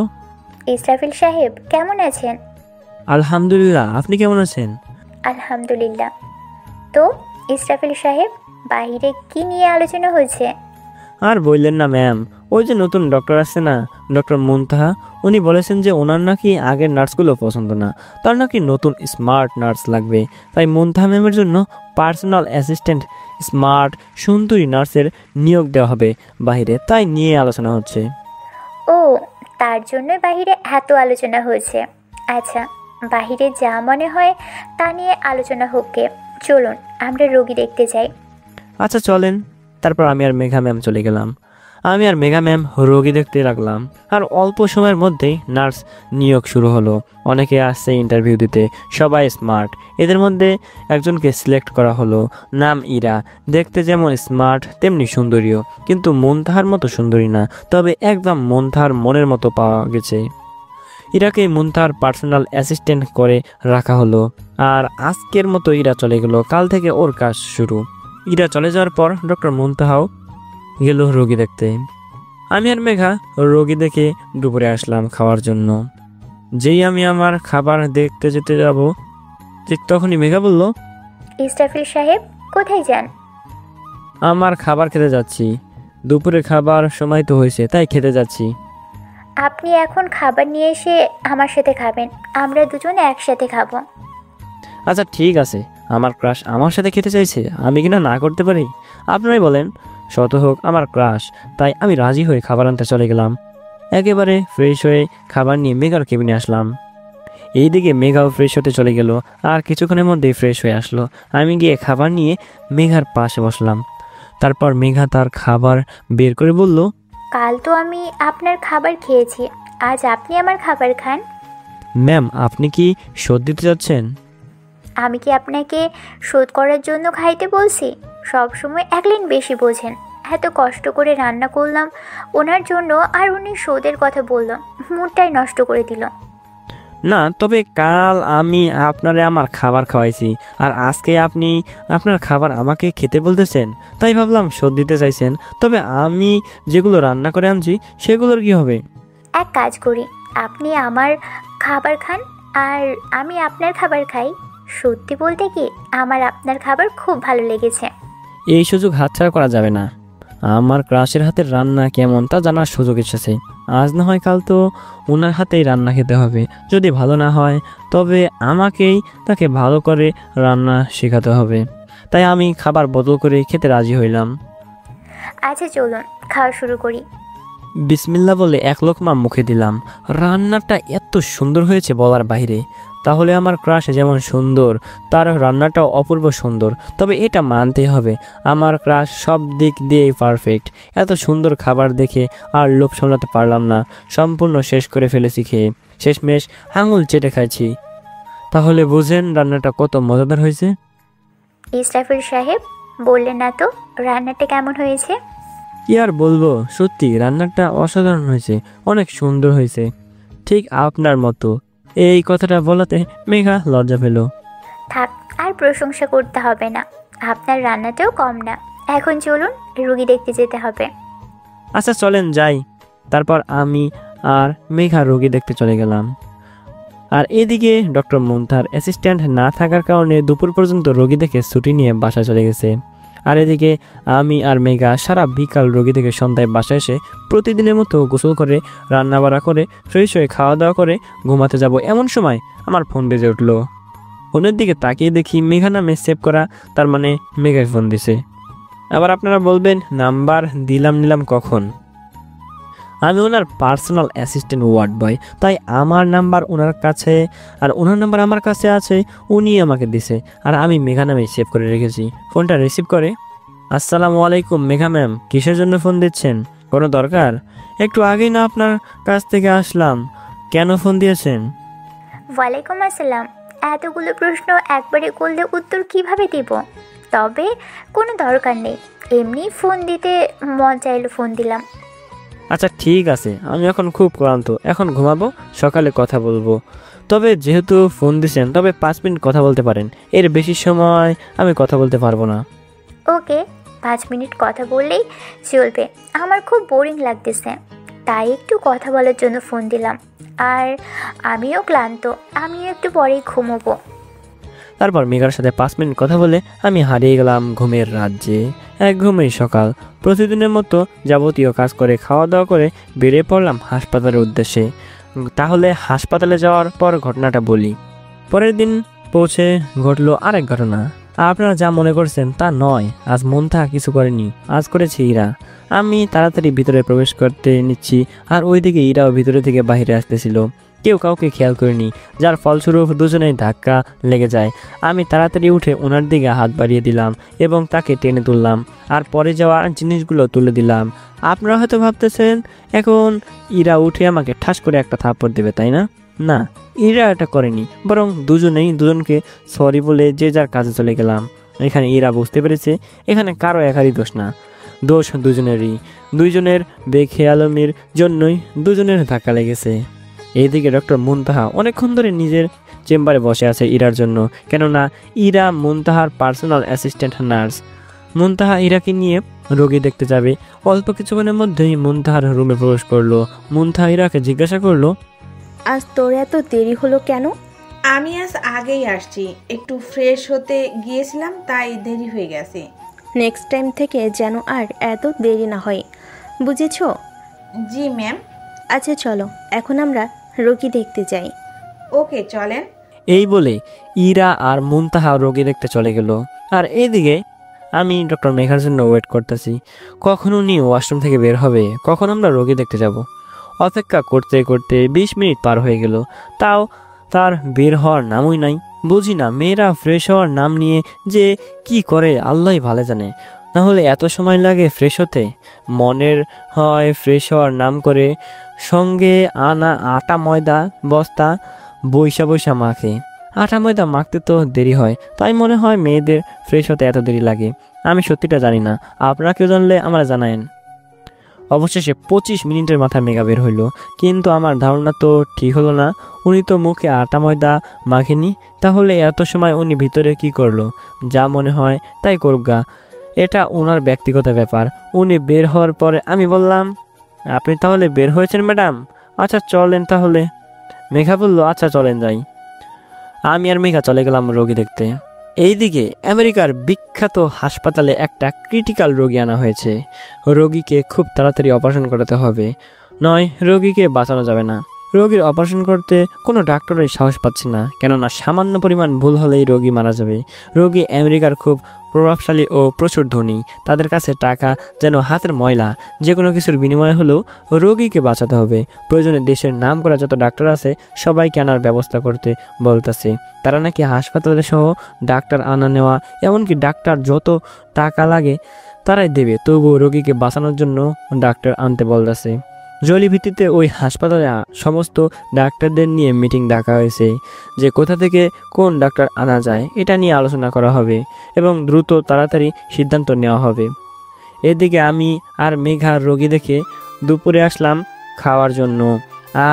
ইসরাফিল সাহেব কেমন আছেন? আলহামদুলিল্লাহ, আপনি কেমন আছেন? আলহামদুলিল্লাহ। তো ইসরাফিল সাহেব, বাইরে কি নিয়ে আলোচনা হয়েছে? আর বললেন না ম্যাম, ওই যে নতুন ডক্টর আসছে না, ডক্টর মুনতাহা, উনি বলেছেন যে ওনার নাকি আগের নার্সগুলো পছন্দ না, তার নাকি নতুন স্মার্ট নার্স লাগবে। তাই মুনতাহা ম্যামের জন্য পার্সোনাল অ্যাসিস্ট্যান্ট স্মার্ট সুন্দরী নার্সের নিয়োগ দেওয়া হবে বাইরে, তাই নিয়ে আলোচনা হচ্ছে। ও, তার জন্য বাইরে এত আলোচনা হয়েছে। আচ্ছা, বাইরে যা মনে হয় তা নিয়ে আলোচনা হোক গে। চলুন আমরা রোগী দেখতে যাই। আচ্ছা চলেন। তারপর আমি আর মেঘা ম্যাম চলে গেলাম। আমি আর মেঘা ম্যাম রোগী দেখতে লাগলাম, আর অল্প সময়ের মধ্যেই নার্স নিয়োগ শুরু হলো। অনেকে আসছে ইন্টারভিউ দিতে, সবাই স্মার্ট। এদের মধ্যে একজনকে সিলেক্ট করা হলো, নাম ইরা। দেখতে যেমন স্মার্ট তেমনি সুন্দরীও, কিন্তু মুনতাহার মতো সুন্দরী না, তবে একদম মুনতাহার মনের মতো পাওয়া গেছে। ইরাকে মুনতাহার পার্সোনাল অ্যাসিস্ট্যান্ট করে রাখা হলো, আর আজকের মতো ইরা চলে গেল। কাল থেকে ওর কাজ শুরু। ইরা চলে যাওয়ার পর ডক্টর মুনতাহাও গেল রোগী দেখতে। আমি আর মেঘা রোগী দেখে দুপুরে আসলাম খাওয়ার জন্য। যেই আমি আমার খাবার দেখতে যেতে যাব, ঠিক তখনই মেঘা বলল, ইসরাফিল সাহেব কোথায় যান? আমার খাবার খেতে যাচ্ছি। দুপুরে খাবার সময় তো হয়েছে, তাই খেতে যাচ্ছি। আপনি এখন খাবার নিয়ে এসে আমার সাথে খাবেন, আমরা দুজনে একসাথে খাবো। আচ্ছা ঠিক আছে, আমার ক্রাশ আমার সাথে খেতে চাইছে, আমি কিনা না করতে পারি? আপনারাই বলেন। শত হোক আমার ক্রাশ, তাই আমি রাজি হয়ে খাবার আনতে চলে গেলাম। একেবারে ফ্রেশ হয়ে খাবার নিয়ে মেঘার কেবিনে আসলাম। এইদিকে মেঘাও ফ্রেশ হতে চলে গেল, আর কিছুক্ষণের মধ্যেই ফ্রেশ হয়ে আসলো। আমি গিয়ে খাবার নিয়ে মেঘার পাশে বসলাম। তারপর মেঘা তার খাবার বের করে বলল, কাল তো আমি আপনার খাবার খেয়েছি, আজ আপনি আমার খাবার খান। ম্যাম আপনি কি শোধ দিতে যাচ্ছেন? আমি কি আপনাকে শোধ করার জন্য খাইতে বলছি? সব সময় এক লাইন বেশি বোঝেন। এত কষ্ট করে রান্না করলাম ওনার জন্য, আর উনি শোধের কথা বলল, মুডটাই নষ্ট করে দিল। না, তবে কাল আমি আপনারে আমার খাবার খাওয়াইছি, আর আজকে আপনি আপনার খাবার আমাকে খেতে বলতেছেন, তাই ভাবলাম শোধ দিতে চাইছেন। তবে আমি যেগুলো রান্না করে আনছি সেগুলোর কি হবে? এক কাজ করি, আপনি আমার খাবার খান আর আমি আপনার খাবার খাই। সত্যি বলতে কি, আমার আপনার খাবার খুব ভালো লেগেছে। এই সুযোগ হাতছাড়া করা যাবে না। আমার ক্রাশের হাতের রান্না কেমন তা জানার সুযোগ এসেছে। আজ না হয় কাল তো ওনার হাতেই রান্না খেতে হবে। যদি ভালো না হয় তবে আমাকেই তাকে ভালো করে রান্না শেখাতে হবে। তাই আমি খাবার বদল করে খেতে রাজি হইলাম। আচ্ছা চলুন, খাওয়া শুরু করি। বিসমিল্লা বলে এক লোকমা মুখে দিলাম। রান্নাটা এত সুন্দর হয়েছে বলার বাইরে। তাহলে আমার ক্রাশ যেমন সুন্দর, তার রান্নাটাও অপূর্ব সুন্দর। তবে এটা মানতেই হবে, আমার ক্রাশ সব দিক দিয়েই পারফেক্ট। এত সুন্দর খাবার দেখে আর লোভ সামলাতে পারলাম না, সম্পূর্ণ শেষ করে ফেলেছি খেয়ে। শেষমেশ আঙুল চেটে খাইছি। তাহলে বুঝেন রান্নাটা কত মজাদার হয়েছে। ইসরাফিল সাহেব, বললেন না তো রান্নাটা কেমন হয়েছে? কি আর বলবো, সত্যি রান্নাটা অসাধারণ হয়েছে, অনেক সুন্দর হয়েছে, ঠিক আপনার মতো। এই কথাটা বলাতে মেঘা লজ্জা পেল। থাক, আর প্রশংসা করতে হবে না, আপনার রান্নাটাও কম না। এখন চলুন, রুগী দেখতে যেতে হবে। আচ্ছা চলেন যাই। তারপর আমি আর মেঘা রোগী দেখতে চলে গেলাম। আর এদিকে ডক্টর মুনতাহার অ্যাসিস্ট্যান্ট না থাকার কারণে দুপুর পর্যন্ত রোগী দেখে ছুটি নিয়ে বাসায় চলে গেছে। আর এদিকে আমি আর মেঘা সারা বিকাল রোগী থেকে সন্ধ্যায় বাসায় এসে প্রতিদিনের মতো গোসল করে রান্না বাড়া করে ফ্রেশ হয়ে খাওয়া দাওয়া করে ঘুমাতে যাব। এমন সময় আমার ফোন বেজে উঠলো। ফোনের দিকে তাকিয়ে দেখি মেঘা নামে সেভ করা, তার মানে মেঘায় ফোন দিছে। আবার আপনারা বলবেন নাম্বার নিলাম কখন? আমি ওনার পার্সোনাল অ্যাসিস্ট্যান্ট ওয়ার্ড বয়, তাই আমার নাম্বার ওনার কাছে আর ওনার নাম্বার আমার কাছে আছে, উনি আমাকে দিছে। আর আমি মেঘা নামে সেভ করে রেখেছি। ফোনটা রিসিভ করে, আসসালামু আলাইকুম মেঘা ম্যাম, কিসের জন্য ফোন দিচ্ছেন? কোনো দরকার? একটু আগেই না আপনার কাছ থেকে আসলাম, কেন ফোন দিয়েছেন? ওয়ালাইকুম আসসালাম। এতগুলো প্রশ্ন একবারে করলে উত্তর কিভাবে দিব? তবে কোনো দরকার নেই, এমনি ফোন দিতে মন চাইলো ফোন দিলাম। আচ্ছা ঠিক আছে, আমি এখন খুব ক্লান্ত, এখন ঘুমাবো, সকালে কথা বলবো। তবে যেহেতু ফোন দিছেন তবে 5 মিনিট কথা বলতে পারেন, এর বেশি সময় আমি কথা বলতে পারবো না। ওকে, 5 মিনিট কথা বললেই চলবে। আমার খুব বোরিং লাগতেছে, তাই একটু কথা বলার জন্য ফোন দিলাম। আর আমিও ক্লান্ত, আমিও একটু পরেই ঘুমোবো। তারপর মেঘার সাথে 5 মিনিট কথা বলে আমি হারিয়ে গেলাম ঘুমের রাজ্যে। এক ঘুমেই সকাল। প্রতিদিনের মতো যাবতীয় কাজ করে খাওয়া দাওয়া করে বেরিয়ে পড়লাম হাসপাতালের উদ্দেশ্যে। তাহলে হাসপাতালে যাওয়ার পর ঘটনাটা বলি। পরের দিন পৌঁছে ঘটলো আরেক ঘটনা। আপনারা যা মনে করছেন তা নয়, আজ মুনতাহা কিছু করেনি, আজ করেছে ইরা। আমি তাড়াতাড়ি ভিতরে প্রবেশ করতে নিচ্ছি, আর ওইদিকে ইরাও ভিতরে থেকে বাইরে আসতেছিল। কেউ কাউকে খেয়াল করেনি, যার ফলস্বরূপ দুজনেই ধাক্কা লেগে যায়। আমি তাড়াতাড়ি উঠে ওনার দিকে হাত বাড়িয়ে দিলাম এবং তাকে টেনে তুললাম, আর পরে যাওয়া জিনিসগুলো তুলে দিলাম। আপনারা হয়তো ভাবতেছেন এখন ইরা উঠে আমাকে ঠাস করে একটা থাপ্পড় দেবে, তাই না? না, ইরা এটা করেনি, বরং দুজনকে সরি বলে যে যার কাজে চলে গেলাম। এখানে ইরা বুঝতে পেরেছে এখানে কারো একারই দোষ না, দোষ দুজনেরই। দুইজনের বেখেয়ালমির জন্যই দুজনের ধাক্কা লেগেছে। এইদিকে ডক্টর মুনতাহা অনেকক্ষণ ধরে নিজের চেম্বারে বসে আছে ইরার জন্য, কেননা ইরা মুনতাহার পার্সোনাল অ্যাসিস্ট্যান্ট নার্স। মুনতাহা ইরাকে নিয়ে রোগী দেখতে যাবে। অল্প কিছুক্ষণের মধ্যেই মুনতাহার রুমে প্রবেশ করলো। মুনতাহা ইরাকে জিজ্ঞাসা করলো, আজ তোর এত দেরি হলো কেন? আমি আজ আগেই আসছি, একটু ফ্রেশ হতে গিয়েছিলাম তাই দেরি হয়ে গেছে। নেক্সট টাইম থেকে যেন আর এত দেরি না হয়, বুঝেছো? জি ম্যাম। আচ্ছা চলো এখন আমরা রোগী দেখতে যাই। ওকে চলেন। এই বলে ইরা আর মুনতাহা রোগী দেখতে চলে গেল। আর এইদিকে আমি ডক্টর মেঘার জন্য ওয়েট করতেছি, কখন উনি ওয়াশরুম থেকে বের হবে, কখন আমরা রোগী দেখতে যাব। অপেক্ষা করতে করতে 20 মিনিট পার হয়ে গেল, তাও তার বের হওয়ার নামই নাই। বুঝি না মেয়েরা ফ্রেশ হওয়ার নাম নিয়ে যে কি করে আল্লাহই ভালো জানে। না হলে এত সময় লাগে ফ্রেশ হতে? মনের হয় ফ্রেশ হওয়ার নাম করে সঙ্গে আনা আটা ময়দা বস্তা বৈশা মাখে। আটা ময়দা মাখতে তো দেরি হয়, তাই মনে হয় মেয়েদের ফ্রেশ হতে এত দেরি লাগে। আমি সত্যিটা জানি না, আপনারা কেউ জানলে আমার জানায়েন। অবশেষে 25 মিনিটের মাথায় মেঘা বের হইল, কিন্তু আমার ধারণা তো ঠিক হলো না। উনি তো মুখে আটা ময়দা মাখেনি, তাহলে এত সময় উনি ভিতরে কি করলো? যা মনে হয় তাই করুক গা, এটা ওনার ব্যক্তিগত ব্যাপার। উনি বের হওয়ার পরে আমি বললাম, আপনি তাহলে বের হয়েছেন ম্যাডাম? আচ্ছা চলেন তাহলে। মেঘা বলল, আচ্ছা চলেন যাই। আমি আর মেঘা চলে গেলাম রোগী দেখতে। এইদিকে আমেরিকার বিখ্যাত হাসপাতালে একটা ক্রিটিক্যাল রোগী আনা হয়েছে। রোগীকে খুব তাড়াতাড়ি অপারেশন করাতে হবে, নয় রোগীকে বাঁচানো যাবে না। রোগীর অপারেশন করতে কোনো ডাক্তারই সাহস পাচ্ছে না, কেননা সামান্য পরিমাণ ভুল হলেই রোগী মারা যাবে। রোগী আমেরিকার খুব প্রভাবশালী ও প্রচুর ধনী, তাদের কাছে টাকা যেন হাতের ময়লা। যে কোনো কিছুর বিনিময়ে হলেও রোগীকে বাঁচাতে হবে। প্রয়োজনে দেশের নাম করা যত ডাক্তার আছে সবাইকে আনার ব্যবস্থা করতে বলতেছে। তারা নাকি হাসপাতালে সহ ডাক্তার আনা নেওয়া, এমনকি ডাক্তার যত টাকা লাগে তারাই দেবে, তবুও রোগীকে বাঁচানোর জন্য ডাক্তার আনতে বলতেছে। জরুরি ভিত্তিতে ওই হাসপাতালে সমস্ত ডাক্তারদের নিয়ে মিটিং ডাকা হয়েছে যে কোথা থেকে কোন ডাক্তার আনা যায় এটা নিয়ে আলোচনা করা হবে এবং দ্রুত তাড়াতাড়ি সিদ্ধান্ত নেওয়া হবে। এদিকে আমি আর মেঘা রোগী দেখে দুপুরে আসলাম খাওয়ার জন্য।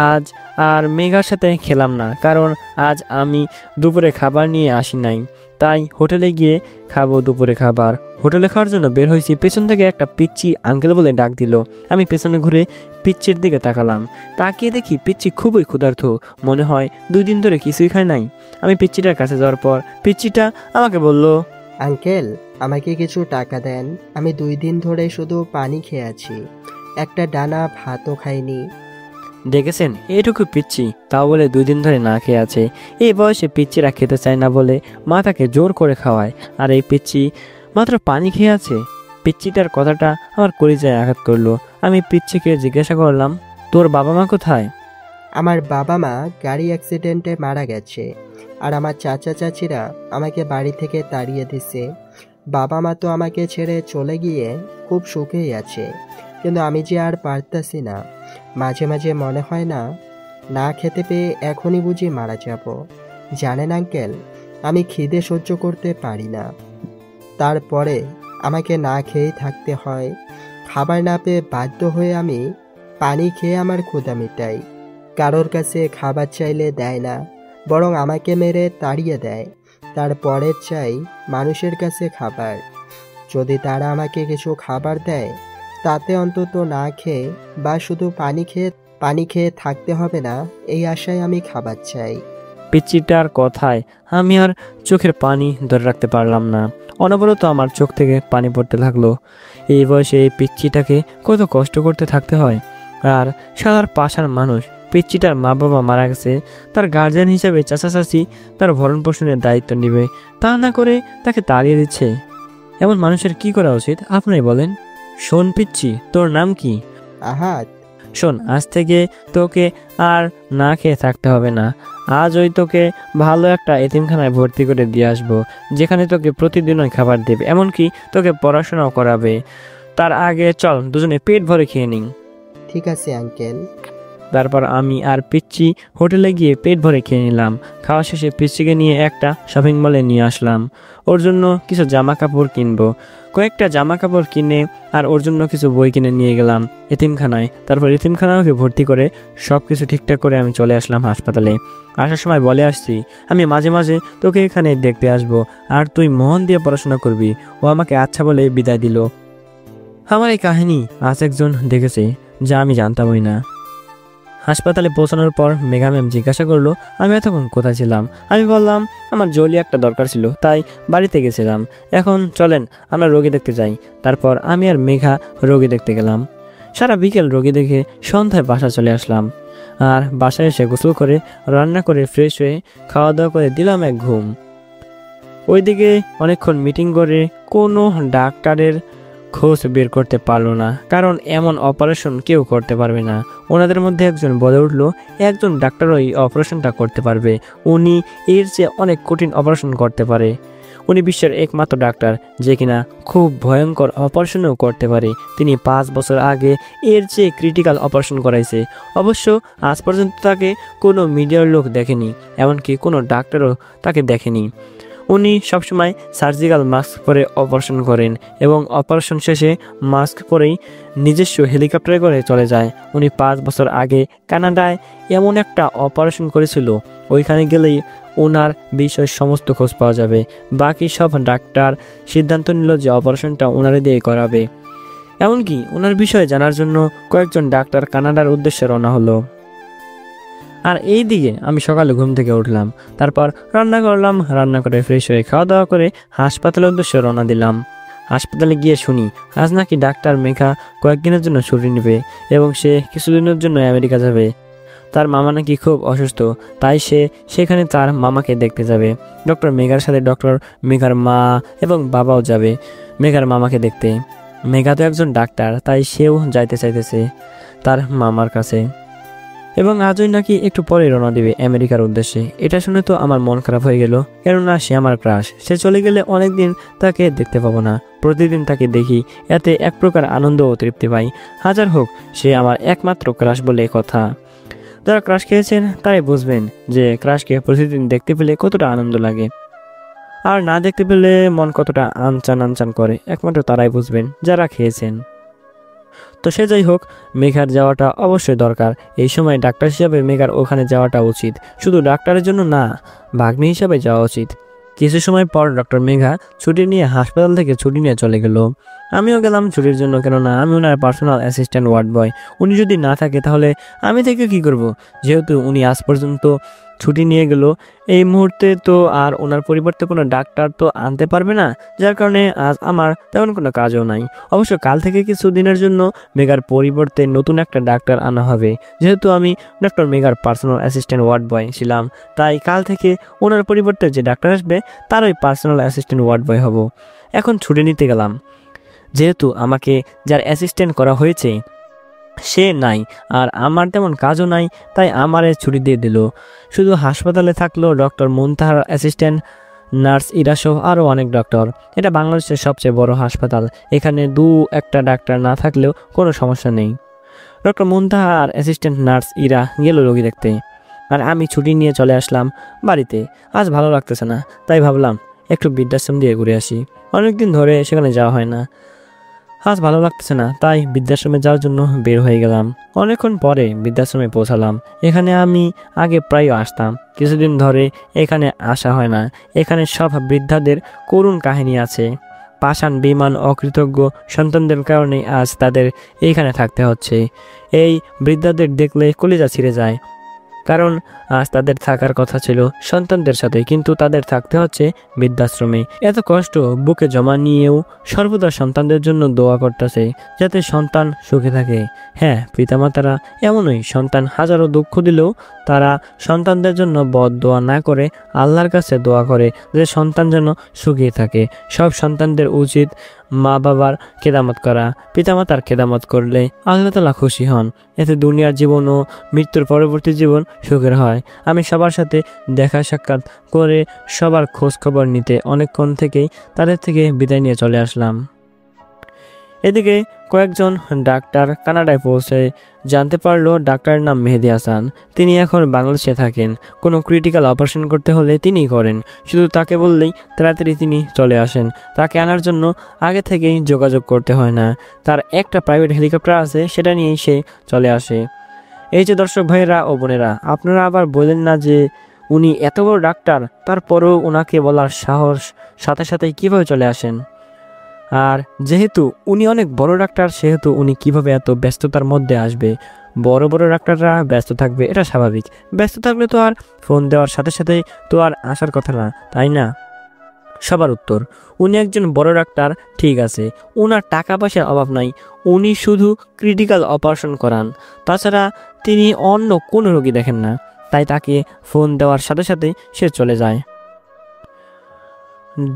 আজ আর মেঘার সাথে খেলাম না, কারণ আজ আমি দুপুরে খাবার নিয়ে আসি নাই, তাই হোটেলে গিয়ে খাবো দুপুরে খাবার। হোটেলে খাওয়ার জন্য বের হয়েছি, পেছন থেকে একটা পিচ্চি আঙ্কেল বলে ডাক দিল। আমি পেছনে ঘুরে পিচ্চির দিকে তাকালাম, তাকিয়ে দেখি পিচ্চি খুবই ক্ষুধার্ত, মনে হয় 2 দিন ধরে কিছুই খায় নাই। আমি পিচ্চিটার কাছে যাওয়ার পর পিচ্চিটা আমাকে বলল, আঙ্কেল, আমাকে কিছু টাকা দেন। আমি 2 দিন ধরে শুধু পানি খেয়ে আছি, একটা ডানা ভাতও খাইনি। দেখেছেন এটুকু পিচ্চি, তাও বলে 2 দিন ধরে না খেয়ে আছে। এই বয়সে পিচ্চিরা খেতে চায় না বলে মা তাকে জোর করে খাওয়ায়, আর এই পিচ্চি মাত্র পানি খেয়ে আছে। পিচ্চিটার কথাটা আমার কলিজায় আঘাত করলো। আমি পিচ্চিকে জিজ্ঞাসা করলাম, তোর বাবা মা কোথায়? আমার বাবা মা গাড়ি অ্যাক্সিডেন্টে মারা গেছে, আর আমার চাচা চাচিরা আমাকে বাড়ি থেকে তাড়িয়ে দিছে। বাবা মা তো আমাকে ছেড়ে চলে গিয়ে খুব সুখেই আছে, কিন্তু আমি যে আর পারতাছি না। মাঝে মাঝে মনে হয় না খেতে পেয়ে এখনই বুঝি মারা যাব। জানেন আঙ্কেল, আমি খিদে সহ্য করতে পারি না, তারপরে আমাকে না খেয়েই থাকতে হয়। খাবার না পেয়ে বাধ্য হয়ে আমি পানি খেয়ে আমার ক্ষুধা মিটাই। কারোর কাছে খাবার চাইলে দেয় না, বরং আমাকে মেরে তাড়িয়ে দেয়। তারপরে চাই মানুষের কাছে খাবার। যদি তারা আমাকে কিছু খাবার দেয়, তাতে অন্তত না খেয়ে বা শুধু পানি খেয়ে থাকতে হবে না, এই আশায় আমি খাবার চাই। পিচ্চিটার কথায় আমি আর চোখের পানি ধরে রাখতে পারলাম না, অনবরত আমার চোখ থেকে পানি পড়তে লাগলো। এই বয়সে এই পিচ্চিটাকে কত কষ্ট করতে থাকতে হয়। আর সাদার পাশার মানুষ, পিচ্চিটার মা বাবা মারা গেছে, তার গার্জিয়ান হিসেবে চাচা চাচি তার ভরণ পোষণের দায়িত্ব নেবে, তা না করে তাকে তাড়িয়ে দিচ্ছে। এমন মানুষের কি করা উচিত আপনাই বলেন? শোন পিচ্চি, তোর নাম কি? আহাত। শোন, আজ থেকে তোকে আর না খেয়ে থাকতে হবে না। আজ ওই তোকে ভালো একটা এতিমখানায় ভর্তি করে দিয়ে আসবো, যেখানে তোকে প্রতিদিনই খাবার দেবে, এমনকি তোকে পড়াশোনাও করাবে। তার আগে চল দুজনে পেট ভরে খেয়ে নিই। ঠিক আছে আঙ্কেল। তারপর আমি আর পিচ্চি হোটেলে গিয়ে পেট ভরে খেয়ে নিলাম। খাওয়া শেষে পিচ্চিকে নিয়ে একটা শপিং মলে নিয়ে আসলাম। ওর জন্য কিছু জামা কাপড় কিনবো। কয়েকটা জামা কাপড় কিনে আর ওর জন্য কিছু বই কিনে নিয়ে গেলাম এতিমখানায়। তারপর এতিমখানাকে ভর্তি করে সব কিছু ঠিকঠাক করে আমি চলে আসলাম হাসপাতালে। আসার সময় বলে আসছি, আমি মাঝে মাঝে তোকে এখানে দেখতে আসবো, আর তুই মন দিয়ে পড়াশোনা করবি। ও আমাকে আচ্ছা বলে বিদায় দিল। আমার এই কাহিনী আজ একজন দেখেছে, যা আমি জানতামই না। হাসপাতালে পৌঁছানোর পর মেঘা ম্যাম জিজ্ঞাসা করলো আমি এতক্ষণ কোথায় ছিলাম। আমি বললাম আমার জরুরি একটা দরকার ছিল, তাই বাড়িতে গেছিলাম। এখন চলেন আমরা রোগী দেখতে যাই। তারপর আমি আর মেঘা রোগী দেখতে গেলাম। সারা বিকেল রোগী দেখে সন্ধ্যায় বাসা চলে আসলাম। আর বাসায় এসে গোসল করে রান্না করে ফ্রেশ হয়ে খাওয়া দাওয়া করে দিলাম এক ঘুম। ওইদিকে অনেকক্ষণ মিটিং করে কোনো ডাক্তারের খোঁজ বের করতে পারলো না, কারণ এমন অপারেশন কেউ করতে পারবে না। ওনাদের মধ্যে একজন বলে উঠলো একজন ডাক্তার ওই অপারেশনটা করতে পারবে, উনি এর চেয়ে অনেক কঠিন অপারেশন করতে পারে। উনি বিশ্বের একমাত্র ডাক্তার যে কিনা খুব ভয়ঙ্কর অপারেশনও করতে পারে। তিনি 5 বছর আগে এর চেয়ে ক্রিটিক্যাল অপারেশন করাইছে। অবশ্য আজ পর্যন্ত তাকে কোনো মিডিয়ার লোক দেখেনি, এমনকি কোনো ডাক্তারও তাকে দেখেনি। উনি সবসময় সার্জিক্যাল মাস্ক পরে অপারেশন করেন এবং অপারেশন শেষে মাস্ক পরেই নিজস্ব হেলিকপ্টারে করে চলে যায়। উনি 5 বছর আগে কানাডায় এমন একটা অপারেশন করেছিল, ওইখানে গেলেই ওনার বিষয়ে সমস্ত খোঁজ পাওয়া যাবে। বাকি সব ডাক্তার সিদ্ধান্ত নিল যে অপারেশনটা ওনারে দিয়ে করাবে। এমনকি ওনার বিষয়ে জানার জন্য কয়েকজন ডাক্তার কানাডার উদ্দেশ্যে রওনা হলো। আর এই দিকে আমি সকালে ঘুম থেকে উঠলাম, তারপর রান্না করলাম, রান্না করে ফ্রেশ হয়ে খাওয়া দাওয়া করে হাসপাতালের উদ্দেশ্যে রওনা দিলাম। হাসপাতালে গিয়ে শুনি আজ নাকি ডাক্তার মেঘা কয়েকদিনের জন্য ছুটি নেবে এবং সে কিছুদিনের জন্য আমেরিকা যাবে। তার মামা নাকি খুব অসুস্থ, তাই সে সেখানে তার মামাকে দেখতে যাবে। ডক্টর মেঘার সাথে ডক্টর মেঘার মা এবং বাবাও যাবে মেঘার মামাকে দেখতে। মেঘা তো একজন ডাক্তার, তাই সেও যাইতে চাইতেছে তার মামার কাছে। এবং আজই নাকি একটু পরে রওনা দেবে আমেরিকার উদ্দেশ্যে। এটা শুনে তো আমার মন খারাপ হয়ে গেল, কেননা সে আমার ক্রাশ। সে চলে গেলে অনেকদিন তাকে দেখতে পাবো না। প্রতিদিন তাকে দেখি, এতে এক প্রকার আনন্দ ও তৃপ্তি পাই। হাজার হোক সে আমার একমাত্র ক্রাশ বলে কথা। যারা ক্রাশ খেয়েছেন তারাই বুঝবেন যে ক্রাশকে প্রতিদিন দেখতে পেলে কতটা আনন্দ লাগে, আর না দেখতে পেলে মন কতটা আনচান আনচান করে একমাত্র তারাই বুঝবেন যারা খেয়েছেন। তো সে যাই হোক, মেঘার যাওয়াটা অবশ্যই দরকার। এই সময় ডাক্তার হিসাবে মেঘার ওখানে যাওয়াটা উচিত, শুধু ডাক্তারের জন্য না, ভাগ্নি হিসাবে যাওয়া উচিত। কিছু সময় পর ডক্টর মেঘা ছুটি নিয়ে হাসপাতাল থেকে ছুটি নিয়ে চলে গেল। আমিও গেলাম ছুটির জন্য, কেননা আমি ওনার পার্সোনাল অ্যাসিস্ট্যান্ট ওয়ার্ড বয়। উনি যদি না থাকে তাহলে আমি থেকে কি করব, যেহেতু উনি আজ পর্যন্ত ছুটি নিয়ে গেল। এই মুহূর্তে তো আর ওনার পরিবর্তে কোনো ডাক্তার তো আনতে পারবে না, যার কারণে আজ আমার তেমন কোনো কাজও নাই। অবশ্য কাল থেকে কিছু দিনের জন্য মেঘার পরিবর্তে নতুন একটা ডাক্তার আনা হবে। যেহেতু আমি ডক্টর মেঘার পার্সোনাল অ্যাসিস্ট্যান্ট ওয়ার্ড বয় ছিলাম, তাই কাল থেকে ওনার পরিবর্তে যে ডাক্তার আসবে তার ওই পার্সোনাল অ্যাসিস্ট্যান্ট ওয়ার্ড বয় হব। এখন ছুটি নিতে গেলাম, যেহেতু আমাকে যার অ্যাসিস্ট্যান্ট করা হয়েছে সে নাই, আর আমার তেমন কাজও নাই, তাই আমারে ছুটি দিয়ে দিল। শুধু হাসপাতালে থাকলো ডক্টর মুনতাহার অ্যাসিস্ট্যান্ট, নার্স ইরাসহ আরও অনেক ডক্টর। এটা বাংলাদেশের সবচেয়ে বড় হাসপাতাল, এখানে একটা ডাক্তার না থাকলেও কোনো সমস্যা নেই। ডক্টর মুনতাহা আর অ্যাসিস্ট্যান্ট নার্স ইরা গেল রোগী দেখতে, আর আমি ছুটি নিয়ে চলে আসলাম বাড়িতে। আজ ভালো লাগতেছে না, তাই ভাবলাম একটু বৃদ্ধাশ্রম দিয়ে ঘুরে আসি। অনেকদিন ধরে সেখানে যাওয়া হয় না, আজ ভালো লাগতেছে না, তাই বৃদ্ধাশ্রমে যাওয়ার জন্য বের হয়ে গেলাম। অনেকক্ষণ পরে বৃদ্ধাশ্রমে পৌঁছালাম। এখানে আমি আগে প্রায় আসতাম, কিছুদিন ধরে এখানে আসা হয় না। এখানে সব বৃদ্ধাদের করুণ কাহিনী আছে। পাষাণ বেঈমান অকৃতজ্ঞ সন্তানদের কারণে আজ তাদের এইখানে থাকতে হচ্ছে। এই বৃদ্ধাদের দেখলে কলিজা ছিঁড়ে যায়, কারণ আজ তাদের থাকার কথা ছিল সন্তানদের সাথে, কিন্তু তাদের থাকতে হচ্ছে বৃদ্ধাশ্রমে। এত কষ্ট বুকে জমা নিয়েও সর্বদা সন্তানদের জন্য দোয়া করতেছে যাতে সন্তান সুখে থাকে। হ্যাঁ, পিতামাতারা এমনই, সন্তান হাজারো দুঃখ দিলেও তারা সন্তানদের জন্য বদদোয়া না করে আল্লাহর কাছে দোয়া করে যে সন্তান যেন সুখী থাকে। সব সন্তানদের উচিত মা বাবার খেদামত করা। পিতামাতার খেদামত করলে আল্লাহ তাআলা খুশি হন, এতে দুনিয়ার জীবন ও মৃত্যুর পরবর্তী জীবন সুখের হয়। আমি সবার সাথে দেখা সাক্ষাৎ করে সবার খোঁজ খবর নিতে অনেকক্ষণ থেকেই তাদের থেকে বিদায় নিয়ে চলে আসলাম। এদিকে কয়েকজন ডাক্তার কানাডায় পৌঁছে জানতে পারলো ডাক্তারের নাম মেহেদি হাসান। তিনি এখন বাংলাদেশে থাকেন। কোনো ক্রিটিক্যাল অপারেশন করতে হলে তিনিই করেন, শুধু তাকে বললেই তাড়াতাড়ি তিনি চলে আসেন। তাকে আনার জন্য আগে থেকেই যোগাযোগ করতে হয় না, তার একটা প্রাইভেট হেলিকপ্টার আছে, সেটা নিয়েই সে চলে আসে। এই যে দর্শক ভাইয়েরা ও বোনেরা, আপনারা আবার বলেন না যে উনি এত বড় ডাক্তার, তারপরেও ওনাকে বলার সাহস সাথে সাথেই কীভাবে চলে আসেন। আর যেহেতু উনি অনেক বড় ডাক্তার, সেহেতু উনি কিভাবে এত ব্যস্ততার মধ্যে আসবে। বড় বড় ডাক্তাররা ব্যস্ত থাকবে, এটা স্বাভাবিক। ব্যস্ত থাকলে তো আর ফোন দেওয়ার সাথে সাথেই তো আর আসার কথা না, তাই না? সবার উত্তর, উনি একজন বড় ডাক্তার, ঠিক আছে, ওনার টাকা পয়সার অভাব নাই, উনি শুধু ক্রিটিক্যাল অপারেশন করান, তাছাড়া তিনি অন্য কোনো রোগী দেখেন না। তাই তাকে ফোন দেওয়ার সাথে সাথেই সে চলে যায়।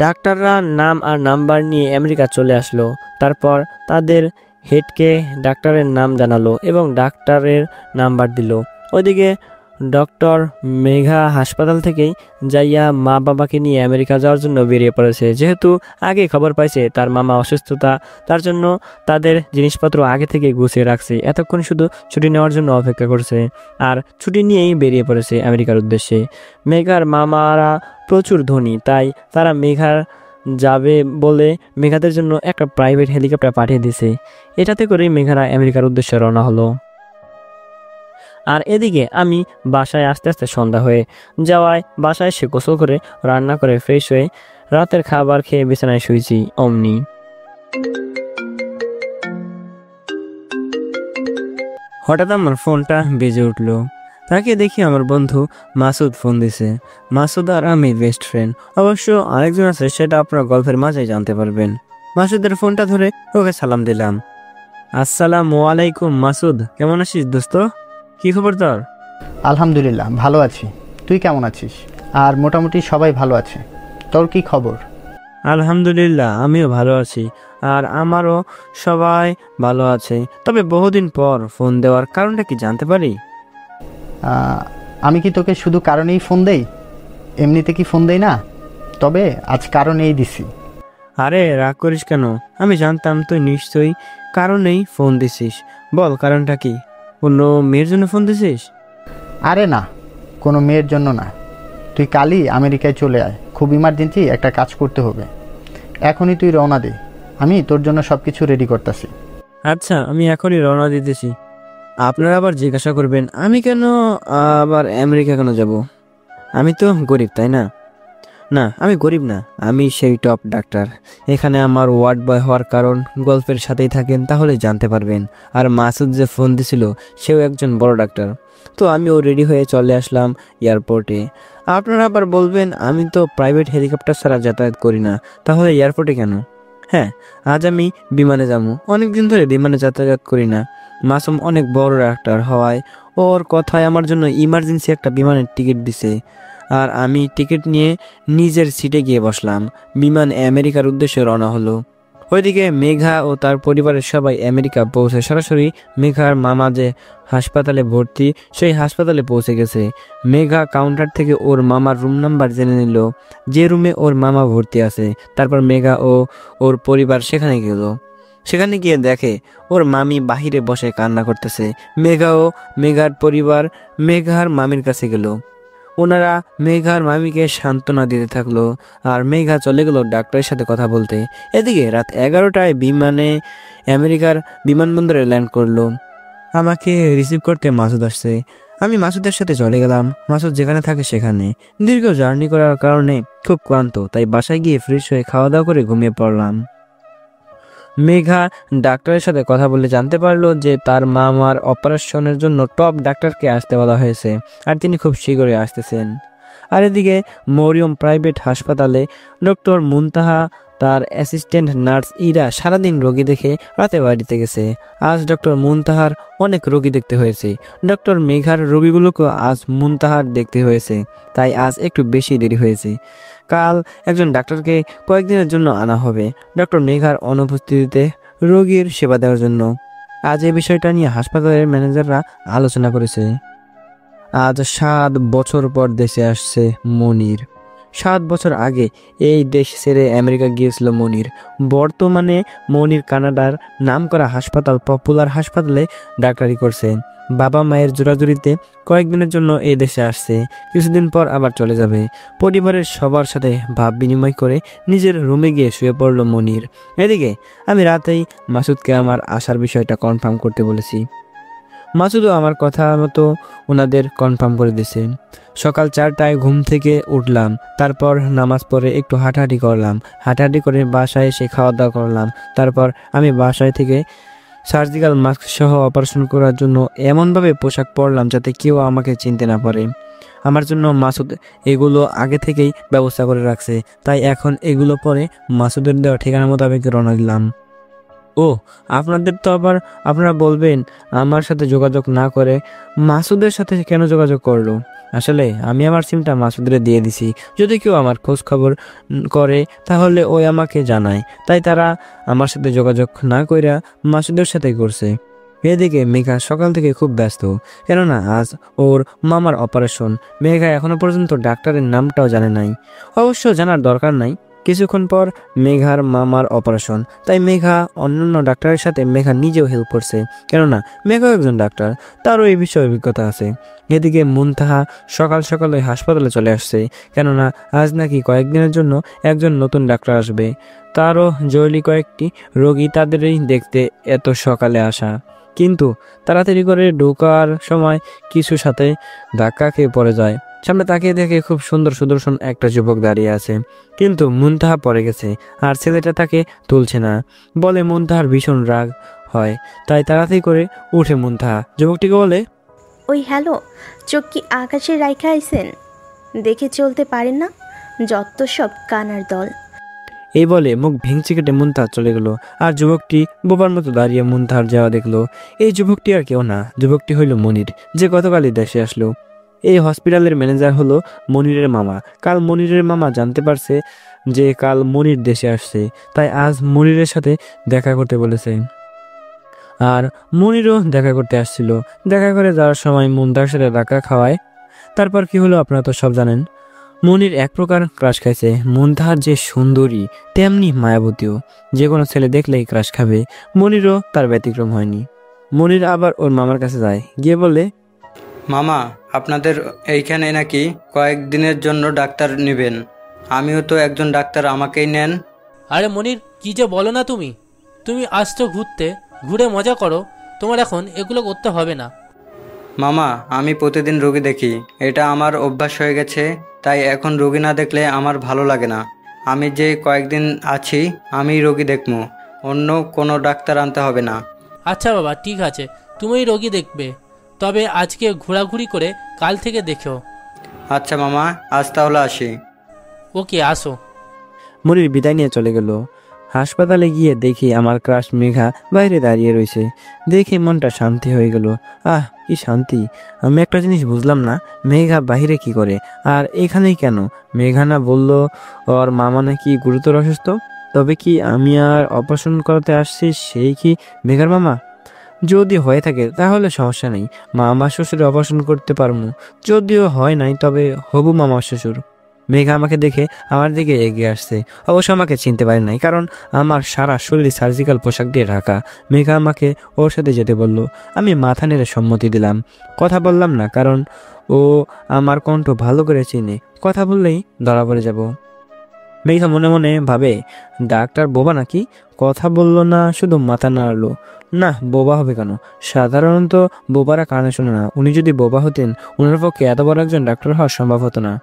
ডাক্তাররা নাম আর নাম্বার নিয়ে আমেরিকা চলে আসলো। তারপর তাদের হেডকে ডাক্তারের নাম জানালো এবং ডাক্তারের নাম্বার দিল। ওইদিকে ডক্টর মেঘা হাসপাতাল থেকেই যাইয়া মা বাবাকে নিয়ে আমেরিকা যাওয়ার জন্য বেরিয়ে পড়েছে। যেহেতু আগে খবর পাইছে তার মামা অসুস্থতা, তার জন্য তাদের জিনিসপত্র আগে থেকে গুছিয়ে রাখছে। এতক্ষণ শুধু ছুটি নেওয়ার জন্য অপেক্ষা করছে, আর ছুটি নিয়েই বেরিয়ে পড়েছে আমেরিকার উদ্দেশ্যে। মেঘার মামারা প্রচুর ধনী, তাই তারা মেঘার যাবে বলে মেঘাদের জন্য একটা প্রাইভেট হেলিকপ্টার পাঠিয়ে দিছে। এটাতে করেই মেঘারা আমেরিকার উদ্দেশ্যে রওনা হলো। আর এদিকে আমি বাসায় আস্তে আস্তে সন্ধ্যা হয়ে যাওয়ায় বাসায় এসে গোসল করে রান্না করে ফ্রেশ হয়ে রাতের খাবার খেয়ে বিছানায় শুয়েছি। অমনি হঠাৎ আমার ফোনটা বেজে উঠলো। তাকে দেখি আমার বন্ধু মাসুদ ফোন দিছে। মাসুদ আর আমি বেস্ট ফ্রেন্ড। অবশ্য আরেকজন আছে, সেটা আপনার গল্পের মাঝেই জানতে পারবেন। মাসুদের ফোনটা ধরে ওকে সালাম দিলাম। আসসালামু আলাইকুম মাসুদ, কেমন আছিস দোস্ত? কি খবর তোর? আলহামদুলিল্লাহ ভালো আছি। তুই কেমন আছিস? আর মোটামুটি সবাই ভালো আছে। তোর কি খবর? আলহামদুলিল্লাহ আমিও ভালো আছি, আর আমারও সবাই ভালো আছে। তবে বহুদিন পর ফোন দেওয়ার কারণটা কি জানতে পারি? আমি কি তোকে শুধু কারণেই ফোন দেই? এমনিতে কি ফোন দেই না? তবে আজ কারণেই দিছি। আরে রাগ করিস কেন? আমি জানতাম তুই নিশ্চয়ই কারণেই ফোন দিছিস। বল কারণটা কি? কোনো মেয়ের জন্য ফোন দিছিস? আরে না, কোনো মেয়ের জন্য না। তুই কালই আমেরিকায় চলে আয়, খুব ইমার্জেন্সি একটা কাজ করতে হবে। এখনই তুই রওনা দে, আমি তোর জন্য সব কিছু রেডি করতেছি। আচ্ছা, আমি এখনই রওনা দিতেছি। আপনারা আবার জিজ্ঞাসা করবেন আমি কেন আবার আমেরিকা কেন যাব? আমি তো গরিব, তাই না? না, আমি গরিব না, আমি সেই টপ ডাক্তার। এখানে আমার ওয়ার্ড বয় হওয়ার কারণ গল্পের সাথেই থাকেন তাহলে জানতে পারবেন। আর মাসুদ যে ফোন দিছিল সেও একজন বড় ডাক্তার। তো আমিও রেডি হয়ে চলে আসলাম এয়ারপোর্টে। আপনারা আবার বলবেন আমি তো প্রাইভেট হেলিকপ্টার ছাড়া যাতায়াত করি না, তাহলে এয়ারপোর্টে কেন? হ্যাঁ, আজ আমি বিমানে যাবো। অনেকদিন ধরে বিমানে যাতায়াত করি না। মাসুম অনেক বড় ডাক্তার হওয়ায় ওর কথায় আমার জন্য ইমার্জেন্সি একটা বিমানের টিকিট দিছে। আর আমি টিকিট নিয়ে নিজের সিটে গিয়ে বসলাম। বিমান আমেরিকার উদ্দেশ্যে রওনা হলো। ওইদিকে মেঘা ও তার পরিবারের সবাই আমেরিকা পৌঁছে সরাসরি মেঘার মামা যে হাসপাতালে ভর্তি সেই হাসপাতালে পৌঁছে গেছে। মেঘা কাউন্টার থেকে ওর মামার রুম নাম্বার জেনে নিল, যে রুমে ওর মামা ভর্তি আছে। তারপর মেঘা ও ওর পরিবার সেখানে গেল। সেখানে গিয়ে দেখে ওর মামি বাহিরে বসে কান্না করতেছে। মেঘা ও মেঘার পরিবার মেঘার মামির কাছে গেল। ওনারা মেঘার মামিকে সান্ত্বনা দিতে থাকলো, আর মেঘা চলে গেল ডাক্তারের সাথে কথা বলতে। এদিকে রাত 11টায় বিমানে আমেরিকার বিমানবন্দরে ল্যান্ড করলো। আমাকে রিসিভ করতে মাসুদ আসছে। আমি মাসুদের সাথে চলে গেলাম। মাসুদ যেখানে থাকে সেখানে। দীর্ঘ জার্নি করার কারণে খুব ক্লান্ত, তাই বাসায় গিয়ে ফ্রেশ হয়ে খাওয়া দাওয়া করে ঘুমিয়ে পড়লাম। মেঘা ডাক্তারের সাথে কথা বলে জানতে পারলো যে তার মামার অপারেশনের জন্য টপ ডাক্তারকে আসতে বলা হয়েছে, আর তিনি খুব শীঘ্রই আসতেছেন। আর এদিকে মরিয়ম প্রাইভেট হাসপাতালে ডক্টর মুনতাহা তার অ্যাসিস্ট্যান্ট নার্স ইরা সারাদিন রোগী দেখে রাতে বাড়িতে গেছে। আজ ডক্টর মুনতাহার অনেক রোগী দেখতে হয়েছে। ডক্টর মেঘার রোগীগুলোকে আজ মুনতাহার দেখতে হয়েছে, তাই আজ একটু বেশি দেরি হয়েছে। কাল একজন ডাক্তারকে কয়েকদিনের জন্য আনা হবে ডক্টর মেঘার অনুপস্থিতিতে রোগীর সেবা দেওয়ার জন্য। আজ এই বিষয়টা নিয়ে হাসপাতালের ম্যানেজাররা আলোচনা করেছে। আজ 7 বছর পর দেশে আসছে মনির। 7 বছর আগে এই দেশ ছেড়ে আমেরিকা গিয়েছিল মনির। বর্তমানে মনির কানাডার নামকরা হাসপাতাল পপুলার হাসপাতালে ডাক্তারি করছে। বাবা মায়ের জোরাজুরিতে কয়েকদিনের জন্য এই দেশে আসছে, কিছুদিন পর আবার চলে যাবে। পরিবারের সবার সাথে ভাব বিনিময় করে নিজের রুমে গিয়ে শুয়ে পড়ল মনির। এদিকে আমি রাতেই মাসুদকে আমার আসার বিষয়টা কনফার্ম করতে বলেছি। মাসুদও আমার কথা মতো ওনাদের কনফার্ম করে দিয়েছে। সকাল 4টায় ঘুম থেকে উঠলাম, তারপর নামাজ পড়ে একটু হাঁটাহাঁটি করলাম। হাঁটাহাঁটি করে বাসায় এসে খাওয়া দাওয়া করলাম। তারপর আমি বাসায় থেকে সার্জিক্যাল মাস্ক সহ অপারেশন করার জন্য এমনভাবে পোশাক পরলাম যাতে কেউ আমাকে চিনতে না পারে। আমার জন্য মাসুদ এগুলো আগে থেকেই ব্যবস্থা করে রাখছে, তাই এখন এগুলো পরে মাসুদের দেওয়া ঠিকানা মোতাবেক রওনা দিলাম। ও, আপনাদের তো আবার আপনারা বলবেন আমার সাথে যোগাযোগ না করে মাসুদের সাথে কেন যোগাযোগ করলো। আসলে আমি আমার সিমটা মাসুদের দিয়ে দিছি, যদি কেউ আমার খোঁজ খবর করে তাহলে ওই আমাকে জানায়, তাই তারা আমার সাথে যোগাযোগ না কইরা মাসুদের সাথে করছে। এদিকে মেঘা সকাল থেকে খুব ব্যস্ত, কেননা আজ ওর মামার অপারেশন। মেঘা এখনো পর্যন্ত ডাক্তারের নামটাও জানে নাই। অবশ্য জানার দরকার নাই, কিছুক্ষণ পর মেঘার মামার অপারেশন, তাই মেঘা অন্যান্য ডাক্তারের সাথে মেঘা নিজেও হেল্প করছে, কেননা মেঘাও একজন ডাক্তার, তারও এই বিষয়ে অভিজ্ঞতা আছে। এদিকে মুনতাহা সকাল সকাল ওই হাসপাতালে চলে আসছে, কেননা আজ নাকি কয়েকদিনের জন্য একজন নতুন ডাক্তার আসবে। তারও জরুরি কয়েকটি রোগী, তাদেরই দেখতে এত সকালে আসা। কিন্তু তাড়াতাড়ি করে ঢোকার সময় কিছু সাথে ধাক্কা খেয়ে পড়ে যায়। সামনে তাকিয়ে দেখে খুব সুন্দর সুদর্শন একটা যুবক দাঁড়িয়ে আছে, কিন্তু মুনতাহা পড়ে গেছে আর ছেলেটা তাকে তুলছে না। বলে মুনতাহার ভীষণ রাগ হয়, তাই তাড়াতাড়ি করে উঠে মুনতাহা যুবকটিকে বলে, ওই হ্যালো, চোখ কি আকাশে রাইখা আইছেন? দেখে চলতে পারেন না? যত সব কানার দল। এই বলে মুখ ভেঙচি কেটে মুনতাহা চলে গেল। আর যুবকটি বোবার মতো দাঁড়িয়ে মুনতাহার যাওয়া দেখলো। এই যুবকটি আর কেউ না, যুবকটি হইল মনির, যে গতকালই দেশে আসলো। এই হসপিটালের ম্যানেজার হলো মনিরের মামা। কাল মনিরের মামা জানতে পারছে যে কাল মনির দেশে আসছে, তাই আজ মনিরের সাথে দেখা করতে বলেছে। আর মনিরও দেখা করতে আসছিল। দেখা করে যাওয়ার সময় মুনতাহার সাথে দেখা খাওয়ায়। তারপর কি হলো আপনারা তো সব জানেন। মনির এক প্রকার ক্রাশ খাইছে। মুনতাহার যে সুন্দরী তেমনি মায়াবতীও, যে কোনো ছেলে দেখলেই ক্রাশ খাবে। মনিরও তার ব্যতিক্রম হয়নি। মনির আবার ওর মামার কাছে যায়, গিয়ে বলে, মামা, আপনাদের এইখানে নাকি কয়েকদিনের জন্য ডাক্তার নেবেন। আমিও তো একজন ডাক্তার, আমাকেই নেন। আরে মনির, কি যে বলো না তুমি। তুমি আসছো ঘুরতে, ঘুরে মজা করো, তোমার এখন এগুলো করতে হবে না। মামা, আমি প্রতিদিন রোগী দেখি, এটা আমার অভ্যাস হয়ে গেছে। তাই এখন রোগী না দেখলে আমার ভালো লাগে না। আমি যে কয়েকদিন আছি আমি রোগী দেখবো, অন্য কোনো ডাক্তার আনতে হবে না। আচ্ছা বাবা, ঠিক আছে, তুমি রোগী দেখবে, তবে আজকে ঘোরাঘুরি করে কাল থেকে দেখো। আচ্ছা মামা, আজ তাহলে আসি। ওকে, আসো। মনির বিদায় নিয়ে চলে গেল। হাসপাতালে গিয়ে দেখি আমার ক্রাশ মেঘা বাইরে দাঁড়িয়ে রয়েছে। দেখে মনটা শান্তি হয়ে গেল। আহ, কি শান্তি! আমি একটা জিনিস বুঝলাম না, মেঘা বাইরে কি করে আর এখানেই কেন? মেঘা না বলল ওর মামা নাকি গুরুতর অসুস্থ? তবে কি আমি আর অপারেশন করাতে আসছি সেই কি মেঘার মামা? যদি হয়ে থাকে তাহলে সমস্যা নেই, মামা শ্বশুরে অপারেশন করতে পারবো। যদিও হয় নাই, তবে হবু মামা শ্বশুর। মেঘা আমাকে দেখে আমার দিকে এগিয়ে আসছে। অবশ্য আমাকে চিনতে পারে নাই, কারণ আমার সারা শরীর সার্জিক্যাল পোশাক দিয়ে ঢাকা। মেঘা আমাকে ওর সাথে যেতে বলল। আমি মাথা নেড়ে সম্মতি দিলাম। কথা বললাম না, কারণ ও আমার কণ্ঠ ভালো করে চিনে। কথা বললেই ধরা পড়ে যাব। মেঘা মনে মনে ভাবে, ডাক্তার বোবা নাকি? কথা বললো না, শুধু মাথা নাড়লো। না, বোবা হবে কেন? সাধারণত বোবারা কানে শোনে না। উনি যদি বোবা হতেন, ওনার পক্ষে এত বড় একজন ডাক্তার হওয়া সম্ভব হতো না।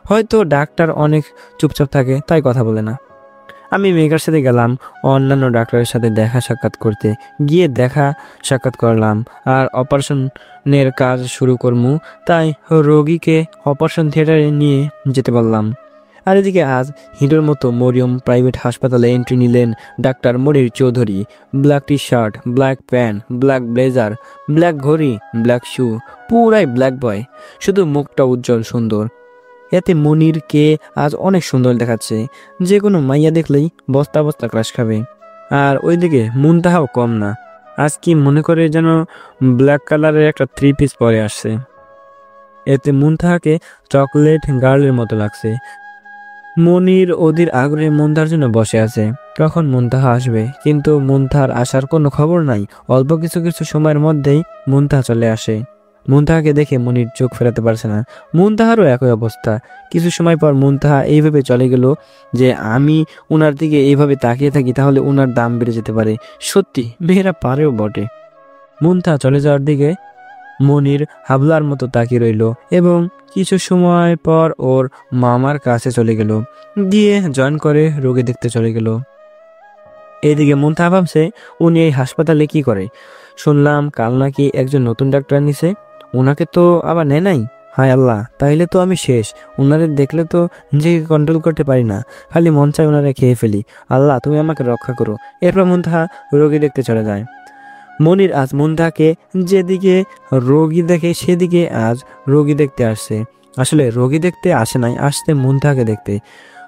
হয়তো ডাক্তার অনেক চুপচাপ থাকে, তাই কথা বলে না। আমি মেঘার সাথে গেলাম অন্যান্য ডাক্তারের সাথে দেখা সাক্ষাৎ করতে। গিয়ে দেখা সাক্ষাৎ করলাম আর অপারেশনের কাজ শুরু করমু, তাই রোগীকে অপারেশন থিয়েটারে নিয়ে যেতে বললাম। আর এদিকে আজ হিরোর মতো মরিয়ম প্রাইভেট হাসপাতালে এন্ট্রি নিলেন ডাক্তার Monir Chowdhury. Black T shirt, black pant, black blazer, black ঘড়ি, ব্ল্যাক শু, পুরাই ব্ল্যাক বয়। শুধু মুখটা উজ্জ্বল সুন্দর। এতে মনিরকে আজ অনেক সুন্দর দেখাচ্ছে। যে কোনো মাইয়া দেখলেই বস্তা বস্তা ক্রাশ খাবে। আর ওইদিকে মুনতাহাও কম না। আজ কি মনে করে যেন ব্ল্যাক কালারের একটা 3 পিস পরে আসছে। এতে মুনতাহাকে চকলেট গার্লের মতো লাগছে। মনির অধীর আগ্রহে মুনতাহার জন্য বসে আছে, কখন মুনতাহা আসবে। কিন্তু মুনতাহার আসার কোনো খবর নাই। অল্প কিছু সময়ের মধ্যেই মুনতাহা চলে আসে। মুনতাহাকে দেখে মনির চোখ ফেরাতে পারছে না। মুনতাহারও একই অবস্থা। কিছু সময় পর মুনতাহা এইভাবে চলে গেল যে আমি উনার দিকে এইভাবে তাকিয়ে থাকি তাহলে উনার দাম বেড়ে যেতে পারে। সত্যি মেয়েরা পারেও বটে। মুনতাহা চলে যাওয়ার দিকে মনির হাবলার মতো তাকিয়ে রইল এবং কিছু সময় পর ওর মামার কাছে চলে গেল। গিয়ে জয়েন করে রোগী দেখতে চলে গেল। এইদিকে মুনতাহা ভাবছে উনি এই হাসপাতালে কি করে। শুনলাম কাল নাকি একজন নতুন ডাক্তার নিছে। ওনাকে তো আবার নেয় নাই। হায় আল্লাহ, তাইলে তো আমি শেষ। ওনারে দেখলে তো নিজেকে কন্ট্রোল করতে পারি না, খালি মন চায় ওনারে খেয়ে ফেলি। আল্লাহ, তুমি আমাকে রক্ষা করো। এরপর মুনতাহা রোগী দেখতে চলে যায়। মনির আজ মুনতাহাকে যেদিকে রোগী দেখে সেদিকে আজ রোগী দেখতে আসছে। আসলে রোগী দেখতে আসে নাই, আসছে মুনতাহাকে দেখতে।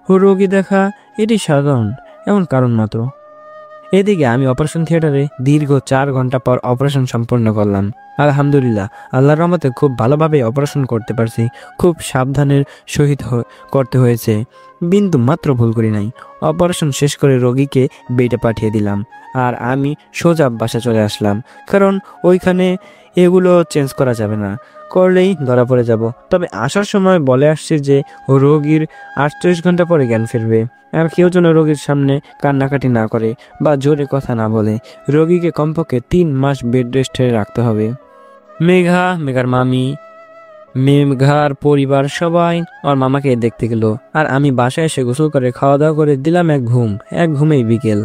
ও রোগী দেখা এটি সাধারণ, এমন কারণ মাত্র। এদিকে আমি অপারেশন থিয়েটারে দীর্ঘ 4 ঘন্টা পর অপারেশন সম্পন্ন করলাম। আলহামদুলিল্লাহ, আল্লাহর রহমতে খুব ভালোভাবে অপারেশন করতে পারছি। খুব সাবধানের সহিত করতে হয়েছে, বিন্দু মাত্র ভুল করি নাই। অপারেশন শেষ করে রোগীকে বেডে পাঠিয়ে দিলাম আর আমি সোজা বাসা চলে আসলাম, কারণ ওইখানে এগুলো চেঞ্জ করা যাবে না, করলেই ধরা পড়ে যাব। তবে আসার সময় বলে আসছে যে রোগীর 48 ঘন্টা পরে জ্ঞান ফিরবে। আর কেউ যেন রোগীর সামনে কান্নাকাটি না করে বা জোরে কথা না বলে। রোগীকে কমপক্ষে 3 মাস বেড রেস্টে রাখতে হবে। মেঘা, মেঘার মামি, মেঘার পরিবার সবাই ওর মামাকে দেখতে গেল। আর আমি বাসায় এসে গোসল করে খাওয়া দাওয়া করে দিলাম এক ঘুমেই বিকেল।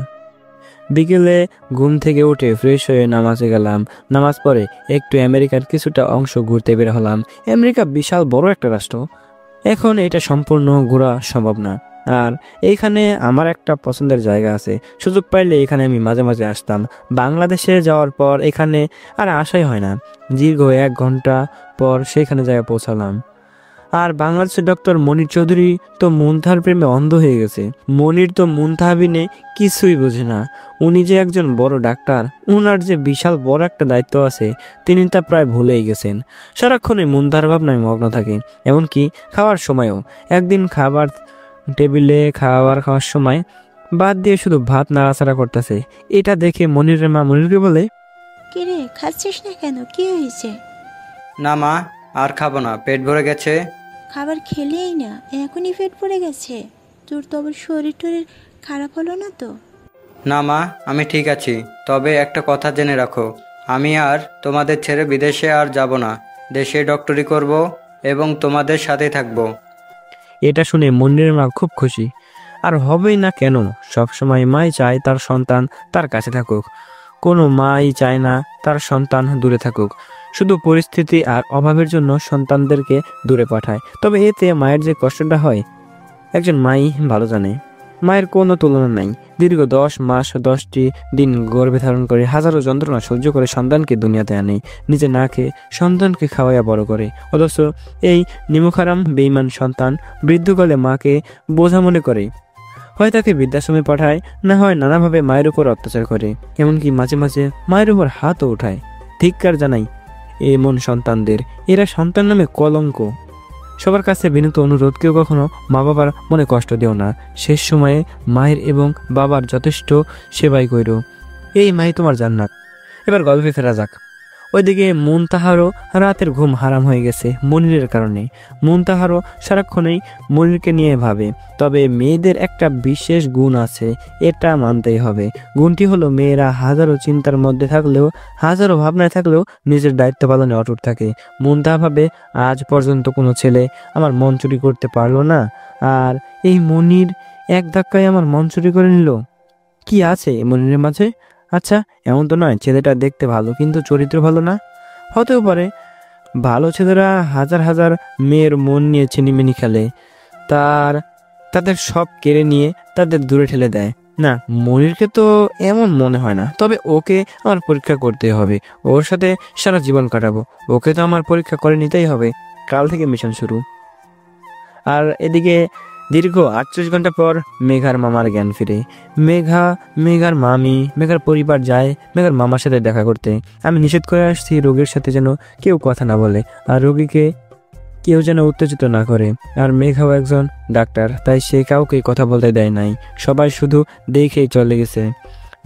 বিকেলে ঘুম থেকে উঠে ফ্রেশ হয়ে নামাজে গেলাম। নামাজ পড়ে একটু আমেরিকার কিছুটা অংশ ঘুরতে বের হলাম। আমেরিকা বিশাল বড় একটা রাষ্ট্র, এখন এটা সম্পূর্ণ ঘোরা সম্ভব না। আর এইখানে আমার একটা পছন্দের জায়গা আছে, সুযোগ পাইলে এখানে আমি মাঝে মাঝে আসতাম। বাংলাদেশে যাওয়ার পর এখানে আর আসাই হয় না। দীর্ঘ 1 ঘন্টা পর সেখানে জায়গায় পৌঁছালাম। আর বাংলাদেশের ডক্টর মনির চৌধুরী তো মুনতাহার প্রেমে অন্ধ হয়ে গেছে। মনির তো মুনতাহা বিনে কিছুই বোঝে না। উনি যে একজন বড় ডাক্তার, উনার যে বিশাল বড় একটা দায়িত্ব আছে, তিনি তা প্রায় ভুলেই গেছেন। সারাক্ষণে মুনতাহার ভাবনায় মগ্ন থাকে, এমনকি খাওয়ার সময়ও। একদিন খাবার টেবিলে খাওয়ার সময় বাদ দিয়ে শুধু ভাত নাড়াচাড়া করতেছে। এটা দেখে মনিরের মা মনিরকে বলে, কি রে, খাচ্ছিস না কেন, কি হয়েছে? না মা, আর খাবো না, পেট ভরে গেছে। খাবার খেলেই না, এখনই পেট ভরে গেছে? তোর তো আবার শরীর টরীর খারাপ হলো না তো? না মা, আমি ঠিক আছি। তবে একটা কথা জেনে রাখো, আমি আর তোমাদের ছেড়ে বিদেশে আর যাব না। দেশে ডক্টরি করব এবং তোমাদের সাথেই থাকবো। এটা শুনে মনিরের মা খুব খুশি। আর হবেই না কেন, সবসময় মাই চায় তার সন্তান তার কাছে থাকুক। কোনো মাই চায় না তার সন্তান দূরে থাকুক। শুধু পরিস্থিতি আর অভাবের জন্য সন্তানদেরকে দূরে পাঠায়। তবে এতে মায়ের যে কষ্টটা হয় একজন মাই ভালো জানে। মায়ের কোনো তুলনা নাই। দীর্ঘ 10 মাস 10টি দিন গর্ভে ধারণ করে হাজারো যন্ত্রণা সহ্য করে সন্তানকে দুনিয়াতে আনে। নিজে না খেয়ে সন্তানকে খাওয়াইয়া বড় করে। অথচ এই নিমুখারাম বেঈমান সন্তান বৃদ্ধকালে মাকে বোঝা মনে করে। হয় তাকে বৃদ্ধাশ্রমে পাঠায়, না হয় নানাভাবে মায়ের উপর অত্যাচার করে, এমনকি মাঝে মাঝে মায়ের উপর হাতও উঠায়। ধিক্কার জানাই এমন সন্তানদের। এরা সন্তান নামে কলঙ্ক। সবার কাছে বিনীত অনুরোধ, কেউ কখনো মা বাবার মনে কষ্ট দিও না। শেষ সময়ে মায়ের এবং বাবার যথেষ্ট সেবাই কইরো, এই মাই তোমার জান্নাত। এবার গল্পে ফেরা যাক। ওইদিকে মুনতাহারও রাতের ঘুম হারাম হয়ে গেছে মনিরের কারণে। মুনতাহারও সারাক্ষণেই মনিরকে নিয়ে ভাবে। তবে মেয়েদের একটা বিশেষ গুণ আছে, এটা মানতেই হবে। গুণটি হলো মেয়েরা হাজারো চিন্তার মধ্যে থাকলেও, হাজারো ভাবনায় থাকলেও নিজের দায়িত্ব পালনে অটুট থাকে। মুনতাহা ভাবে, আজ পর্যন্ত কোনো ছেলে আমার মন চুরি করতে পারলো না, আর এই মনির এক ধাক্কায় আমার মন চুরি করে নিল। কি আছে মনিরের মাঝে? আচ্ছা, এমন তো নয় ছেলেটা দেখতে ভালো কিন্তু চরিত্র ভালো না? হতেও পারে। ভালো ছেলেরা হাজার হাজার মেয়ের মন নিয়ে ছিনিমিনি খেলে, তাদের সব কেড়ে নিয়ে তাদের দূরে ঠেলে দেয়। না, মনিরকে তো এমন মনে হয় না। তবে ওকে আমার পরীক্ষা করতে হবে। ওর সাথে সারা জীবন কাটাবো। ওকে তো আমার পরীক্ষা করে নিতেই হবে। কাল থেকে মিশন শুরু। আর এদিকে দীর্ঘ 38 ঘন্টা পর মেঘার মামার জ্ঞান ফিরে। মেঘার মেঘার পরিবার যায় মেঘার মামার সাথে দেখা করতে। আমি নিষেধ করে আসছি রোগীর সাথে যেন কেউ কথা না বলে, আর রোগীকে কেউ যেন উত্তেজিত না করে। আর মেঘাও একজন ডাক্তার, তাই সে কাউকে কথা বলতে দেয় নাই। সবাই শুধু দেখেই চলে গেছে।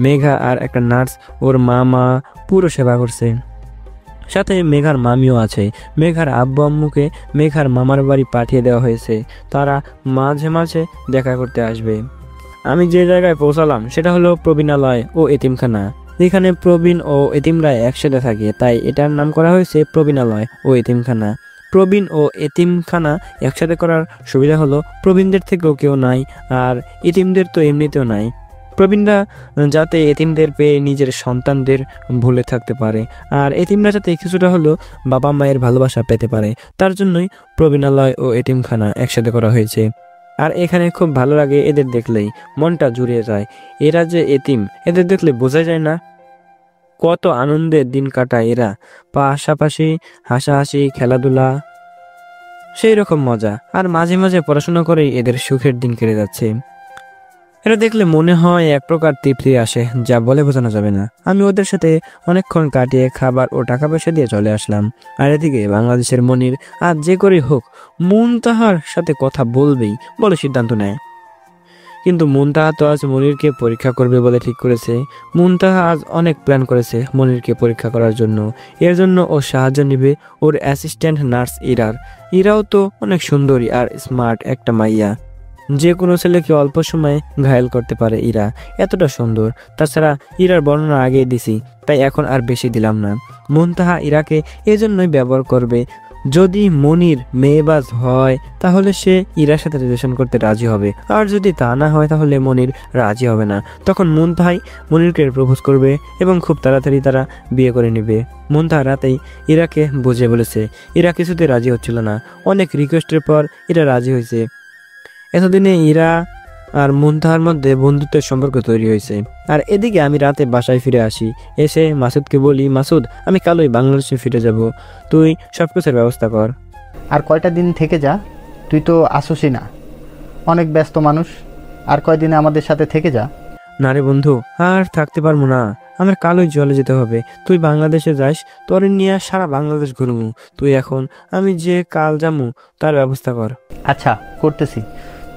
মেঘা আর একটা নার্স ওর মামা পুরো সেবা করছে। সাথে মেঘার মামিও আছে। মেঘার আব্বু আম্মুকে মেঘার মামার বাড়ি পাঠিয়ে দেওয়া হয়েছে, তারা মাঝে মাঝে দেখা করতে আসবে। আমি যে জায়গায় পৌঁছালাম সেটা হলো প্রবীণালয় ও এতিমখানা। এখানে প্রবীণ ও এতিমরা একসাথে থাকে, তাই এটার নাম করা হয়েছে প্রবীণালয় ও এতিমখানা। প্রবীণ ও এতিমখানা একসাথে করার সুবিধা হলো প্রবীণদের থেকেও কেউ নাই, আর এতিমদের তো এমনিতেও নাই। প্রবীণরা যাতে এতিমদের পেয়ে নিজের সন্তানদের ভুলে থাকতে পারে, আর এতিমরা যাতে কিছুটা হলো বাবা মায়ের ভালোবাসা পেতে পারে, তার জন্যই প্রবীণালয় ও এতিমখানা একসাথে করা হয়েছে। আর এখানে খুব ভালো লাগে, এদের দেখলেই মনটা জুড়িয়ে যায়। এরা যে এতিম, এদের দেখলে বোঝা যায় না কত আনন্দের দিন কাটায় এরা। পাশাপাশি হাসাহাসি, খেলাধুলা, সেই রকম মজা। আর মাঝে মাঝে পড়াশোনা করেই এদের সুখের দিন কেটে যাচ্ছে। এটা দেখলে মনে হয় এক প্রকার তৃপ্তি আসে, যা বলে বোঝানো যাবে না। আমি ওদের সাথে অনেকক্ষণ কাটিয়ে খাবার ও টাকা পয়সা দিয়ে চলে আসলাম। আর এদিকে বাংলাদেশের মনির আজ যে করে হোক মুনতাহার সাথে কথা বলবেই বলে সিদ্ধান্ত নেয়। কিন্তু মুনতাহা তো আজ মনিরকে পরীক্ষা করবে বলে ঠিক করেছে। মুনতাহা আজ অনেক প্ল্যান করেছে মনিরকে পরীক্ষা করার জন্য। এর জন্য ও সাহায্য নেবে ওর অ্যাসিস্ট্যান্ট নার্স ইরাও তো অনেক সুন্দরী আর স্মার্ট একটা মাইয়া। যে কোনো ছেলেকে অল্প সময়ে ঘায়েল করতে পারে ইরা, এতটা সুন্দর। তাছাড়া ইরার বর্ণনা আগেই দিছি, তাই এখন আর বেশি দিলাম না। মুনতাহা ইরাকে এজন্যই ব্যবহার করবে যদি মনির মেয়েবাজ হয় তাহলে সে ইরার সাথে রিলেশন করতে রাজি হবে, আর যদি তা না হয় তাহলে মনির রাজি হবে না। তখন মুনতাহাই মনিরকে প্রপোজ করবে এবং খুব তাড়াতাড়ি তারা বিয়ে করে নেবে। মুনতাহা রাতেই ইরাকে বুঝে বলেছে। ইরা কিছুতে রাজি হচ্ছিল না। অনেক রিকোয়েস্টের পর ইরা রাজি হয়েছে। এতদিনে ইরা আর মুনতাহার মধ্যে বন্ধুত্বের সম্পর্ক তৈরি হয়েছে। আর এদিকে আমি রাতে বাসায় ফিরে আসি। এসে মাসুদকে বলি, মাসুদ আমি কালই বাংলাদেশে ফিরে যাব, তুই সব কিছুর ব্যবস্থা কর। আর কয়টা দিন থেকে যা, তুই তো আসোসই না, অনেক ব্যস্ত মানুষ, আর কয়দিনে আমাদের সাথে থেকে যা। না রে বন্ধু, আর থাকতে পারবো না, আমার কালই চলে যেতে হবে। তুই বাংলাদেশে যাস, তোর নিয়ে সারা বাংলাদেশ ঘুরবো। তুই এখন আমি যে কাল যাবো তার ব্যবস্থা কর। আচ্ছা করতেছি,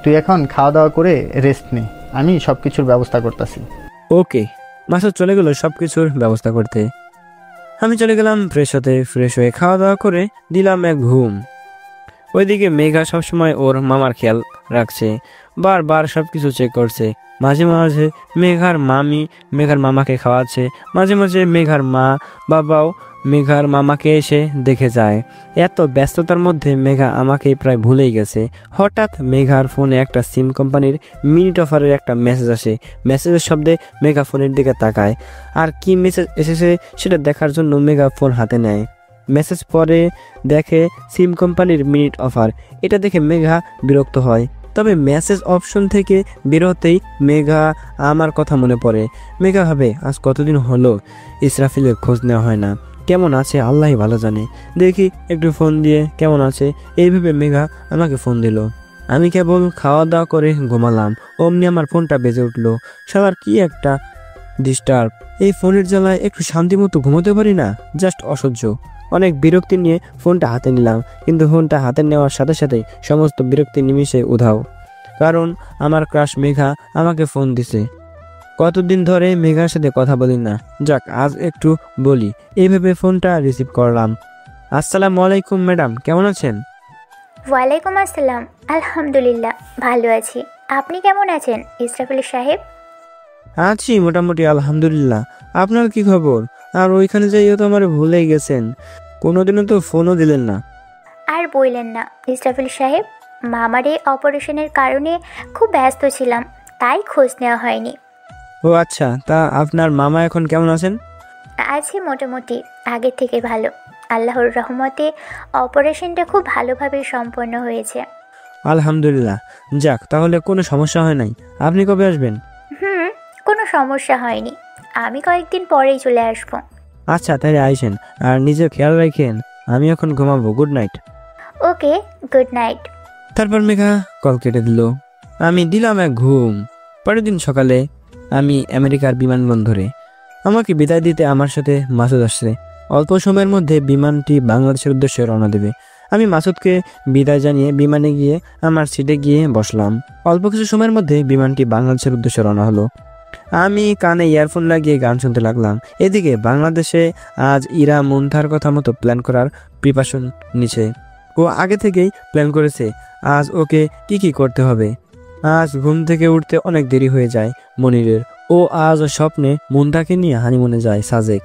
তুই এখন খাওয়া দাওয়া করে রেস্ট নে, আমি সব কিছুর ব্যবস্থা করতেছি। ওকে। মাসুদ চলে গেল সব কিছুর ব্যবস্থা করতে। আমি চলে গেলাম ফ্রেশ হতে। ফ্রেশ হয়ে খাওয়া দাওয়া করে দিলাম এক ঘুম। ওইদিকে মেঘা সবসময় ওর মামার খেয়াল রাখছে, বারবার সব কিছু চেক করছে। মাঝে মাঝে মেঘার মামি মেঘার মামাকে খাওয়াচ্ছে, মাঝে মাঝে মেঘার মা বাবাও মেঘার মামাকে এসে দেখে যায়। এত ব্যস্ততার মধ্যে মেঘা আমাকে প্রায় ভুলেই গেছে। হঠাৎ মেঘার ফোনে একটা সিম কোম্পানির মিনিট অফারের একটা মেসেজ আসে। মেসেজের শব্দে মেঘা ফোনের দিকে তাকায়, আর কি মেসেজ এসেছে সেটা দেখার জন্য মেঘা ফোন হাতে নেয়। মেসেজ পরে দেখে সিম কোম্পানির মিনিট অফার। এটা দেখে মেঘা বিরক্ত হয়, তবে মেসেজ অপশন থেকে বেরোতেই মেঘা আমার কথা মনে পড়ে। মেঘা ভাবে আজ কতদিন হলো ইসরাফিলের খোঁজ নেওয়া হয় না, কেমন আছে আল্লাহই ভালো জানে, দেখি একটু ফোন দিয়ে কেমন আছে। এইভাবে মেঘা আমাকে ফোন দিল। আমি কেবল খাওয়া দাওয়া করে ঘুমালাম, অমনি আমার ফোনটা বেজে উঠলো। সবার কি একটা ডিস্টার্ব, এই ফোনের জ্বালায় একটু শান্তি মতো ঘুমোতে পারি না, জাস্ট অসহ্য। অনেক বিরক্তি নিয়ে ফোনটা হাতে নিলাম, কিন্তু ফোনটা হাতে নেওয়ার সাথে সাথেই সমস্ত বিরক্তি নিমিষে উধাও, কারণ আমার ক্রাশ মেঘা আমাকে ফোন দিছে। কতদিন ধরে মেঘার সাথে কথা বলি না, যাক আজ একটু বলি। এইভাবে ফোনটা রিসিভ করলাম। আসসালামু আলাইকুম ম্যাডাম, কেমন আছেন? ওয়ালাইকুম আসসালাম, আলহামদুলিল্লাহ ভালো আছি। আপনি কেমন আছেন ইসরাফিল সাহেব? আছি মোটামুটি আলহামদুলিল্লাহ। আপনার কি খবর? আর ওইখানে যাইও তো আমার ভুলেই গেছেন, কোনোদিনও তো ফোনও দিলেন না। আর বললেন না ইসরাফিল সাহেব, মামার এই অপারেশনের কারণে খুব ব্যস্ত ছিলাম, তাই খোঁজ নেওয়া হয়নি। ও আচ্ছা, তা আপনার মামা এখন কেমন আছেন? আছে মোটামুটি, আগের থেকে ভালো। আল্লাহর রহমতে অপারেশনটা খুব ভালোভাবে সম্পন্ন হয়েছে। আলহামদুলিল্লাহ। যাক, তাহলে কোনো সমস্যা হয় নাই। আপনি কবে আসবেন? কোনো সমস্যা হয়নি, আমি কয়েকদিন পরেই চলে আসবো। আচ্ছা তাহলে আইসেন, আর নিজের খেয়াল রাখেন। আমি এখন ঘুমাবো, গুড নাইট। ওকে, গুড নাইট। তারপর মেঘা কল কেটে দিল। আমি দিলাম এক ঘুম। পরের দিন সকালে আমি আমেরিকার বিমানবন্দরে। আমাকে বিদায় দিতে আমার সাথে মাসুদ আসছে। অল্প সময়ের মধ্যে বিমানটি বাংলাদেশের উদ্দেশ্যে রওনা দেবে। আমি মাসুদকে বিদায় জানিয়ে বিমানে গিয়ে আমার সিটে গিয়ে বসলাম। অল্প কিছু সময়ের মধ্যে বিমানটি বাংলাদেশের উদ্দেশ্যে রওনা হলো। আমি কানে ইয়ারফোন লাগিয়ে গান শুনতে লাগলাম। এদিকে বাংলাদেশে আজ ইরা মুনতাহার কথা মতো প্ল্যান করার প্রিপারেশন নিচ্ছে। ও আগে থেকেই প্ল্যান করেছে আজ ওকে কি করতে হবে। আজ ঘুম থেকে উঠতে অনেক দেরি হয়ে যায় মনিরের। ও আজ স্বপ্নে মুনতাহাকে নিয়ে হানিমুনে যায় সাজেক।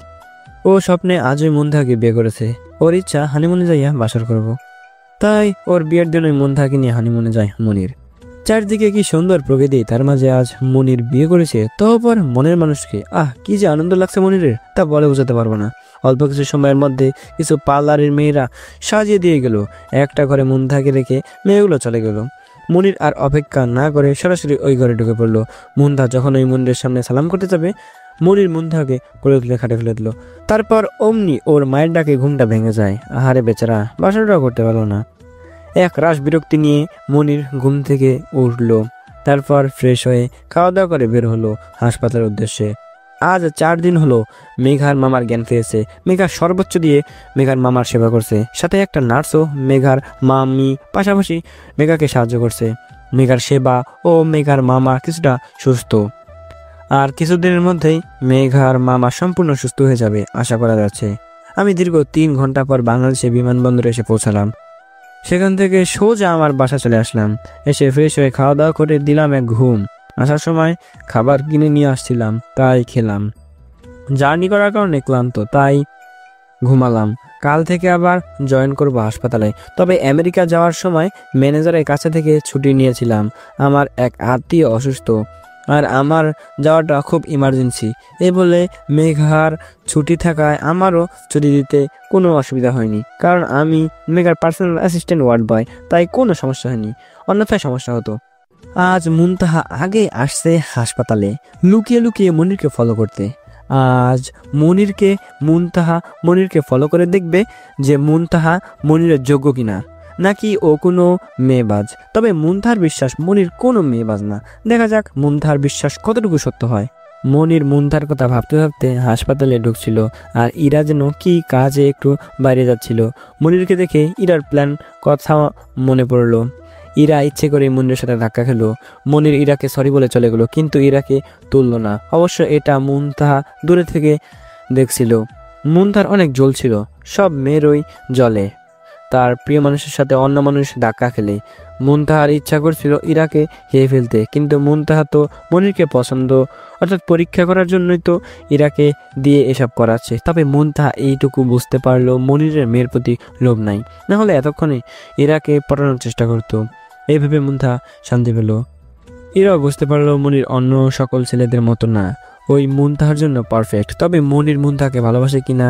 ও স্বপ্নে আজই মুনতাহাকে বিয়ে করেছে। ওর ইচ্ছা হানিমুনে যাইয়া বাসর করব। তাই ওর বিয়ের দিনই মুনতাহাকে নিয়ে হানিমুনে যায় মনির। চারদিকে কি সুন্দর প্রকৃতি, তার মাঝে আজ মনির বিয়ে করেছে। তারপর মনের মানুষকে কি যে আনন্দ লাগছে মনিরের, তা বলে বোঝাতে পারবো না। অল্প কিছু সময়ের মধ্যে কিছু পার্লারের মেয়েরা সাজিয়ে দিয়ে গেল। একটা ঘরে মুনতাহাকে রেখে মেয়েগুলো চলে গেল। মনির আর অপেক্ষা না করে সরাসরি ওই ঘরে ঢুকে পড়লো। মুনতাহা যখন ওই মনিরের সামনে সালাম করতে যাবে, মনির মুনতাহাকে কোলে তুলে খাটে ফেলে দিল। তারপর অমনি ওর মায়ের ডাকে ঘুমটা ভেঙে যায়। আহারে বেচারা, বাসনটাও করতে পারলো না। এক রাশ বিরক্তি নিয়ে মনির ঘুম থেকে উঠল। তারপর ফ্রেশ হয়ে খাওয়া দাওয়া করে বের হলো হাসপাতালের উদ্দেশ্যে। আজ 4 দিন হলো মেঘার মামার জ্ঞান ফিরেছে। মেঘার সর্বোচ্চ দিয়ে মেঘার মামার সেবা করছে। সাথে একটা নার্সও মেঘার মামি পাশাপাশি মেঘাকে সাহায্য করছে। মেঘার সেবা ও মেঘার মামা কিছুটা সুস্থ। আর কিছুদিনের মধ্যেই মেঘার মামা সম্পূর্ণ সুস্থ হয়ে যাবে আশা করা যাচ্ছে। আমি দীর্ঘ 3 ঘন্টা পর বাংলাদেশে বিমানবন্দরে এসে পৌঁছালাম। সেখান থেকে সোজা আমার বাসা চলে আসলাম। এসে ফ্রেশ হয়ে খাওয়া দাওয়া করে দিলাম এক ঘুম। আসার সময় খাবার কিনে নিয়ে আসছিলাম, তাই খেলাম। জার্নি করার কারণে ক্লান্ত, তাই ঘুমালাম। কাল থেকে আবার জয়েন করব হাসপাতালে। তবে আমেরিকা যাওয়ার সময় ম্যানেজারের কাছে থেকে ছুটি নিয়েছিলাম। আমার এক আত্মীয় অসুস্থ আর আমার যাওয়াটা খুব ইমার্জেন্সি। এই বলে মেঘার ছুটি থাকায় আমারও ছুটি দিতে কোনো অসুবিধা হয়নি, কারণ আমি মেঘার পার্সোনাল অ্যাসিস্ট্যান্ট ওয়ার্ড বয়, তাই কোনো সমস্যা হয়নি। অন্যথায় সমস্যা হতো। আজ মুনতাহা আগে আসছে হাসপাতালে লুকিয়ে লুকিয়ে মনিরকে ফলো করতে। আজ মনিরকে ফলো করে দেখবে যে মুনতাহা মনিরের যোগ্য কিনা, নাকি ও কোনো মেয়েবাজ। তবে মুনতাহার বিশ্বাস মনির কোনো মেয়েবাজ না। দেখা যাক মুনতাহার বিশ্বাস কতটুকু সত্য হয়। মনির মুনতাহার কথা ভাবতে ভাবতে হাসপাতালে ঢুকছিল, আর ইরা যেন কি কাজে একটু বাইরে যাচ্ছিল। মনিরকে দেখে ইরার প্ল্যান কথা মনে পড়লো। ইরা ইচ্ছে করে মনিরের সাথে ধাক্কা খেলো। মনির ইরাকে সরি বলে চলে গেল, কিন্তু ইরাকে তুলল না। অবশ্য এটা মুনতাহা দূরে থেকে দেখছিল। মুনতাহার অনেক জ্বলছিল। সব মেয়েরই জ্বলে তার প্রিয় মানুষের সাথে অন্য মানুষ ধাক্কা খেলে। মুনতাহার ইচ্ছা করছিল ইরাকে খেয়ে ফেলতে, কিন্তু মুনতাহা তো মনিরকে পছন্দ, অর্থাৎ পরীক্ষা করার জন্যই তো ইরাকে দিয়ে এসব করাচ্ছে। তবে মুনতাহা এইটুকু বুঝতে পারলো মনিরের মেয়ের প্রতি লোভ নাই, না হলে এতক্ষণে ইরাকে পটানোর চেষ্টা করতো। এইভাবে মুনতাহা শান্তি পেল। ইরাও বুঝতে পারলো মনির অন্য সকল ছেলেদের মতো না, ওই মুনতাহার জন্য পারফেক্ট। তবে মনির মুনতাহাকে ভালোবাসে কিনা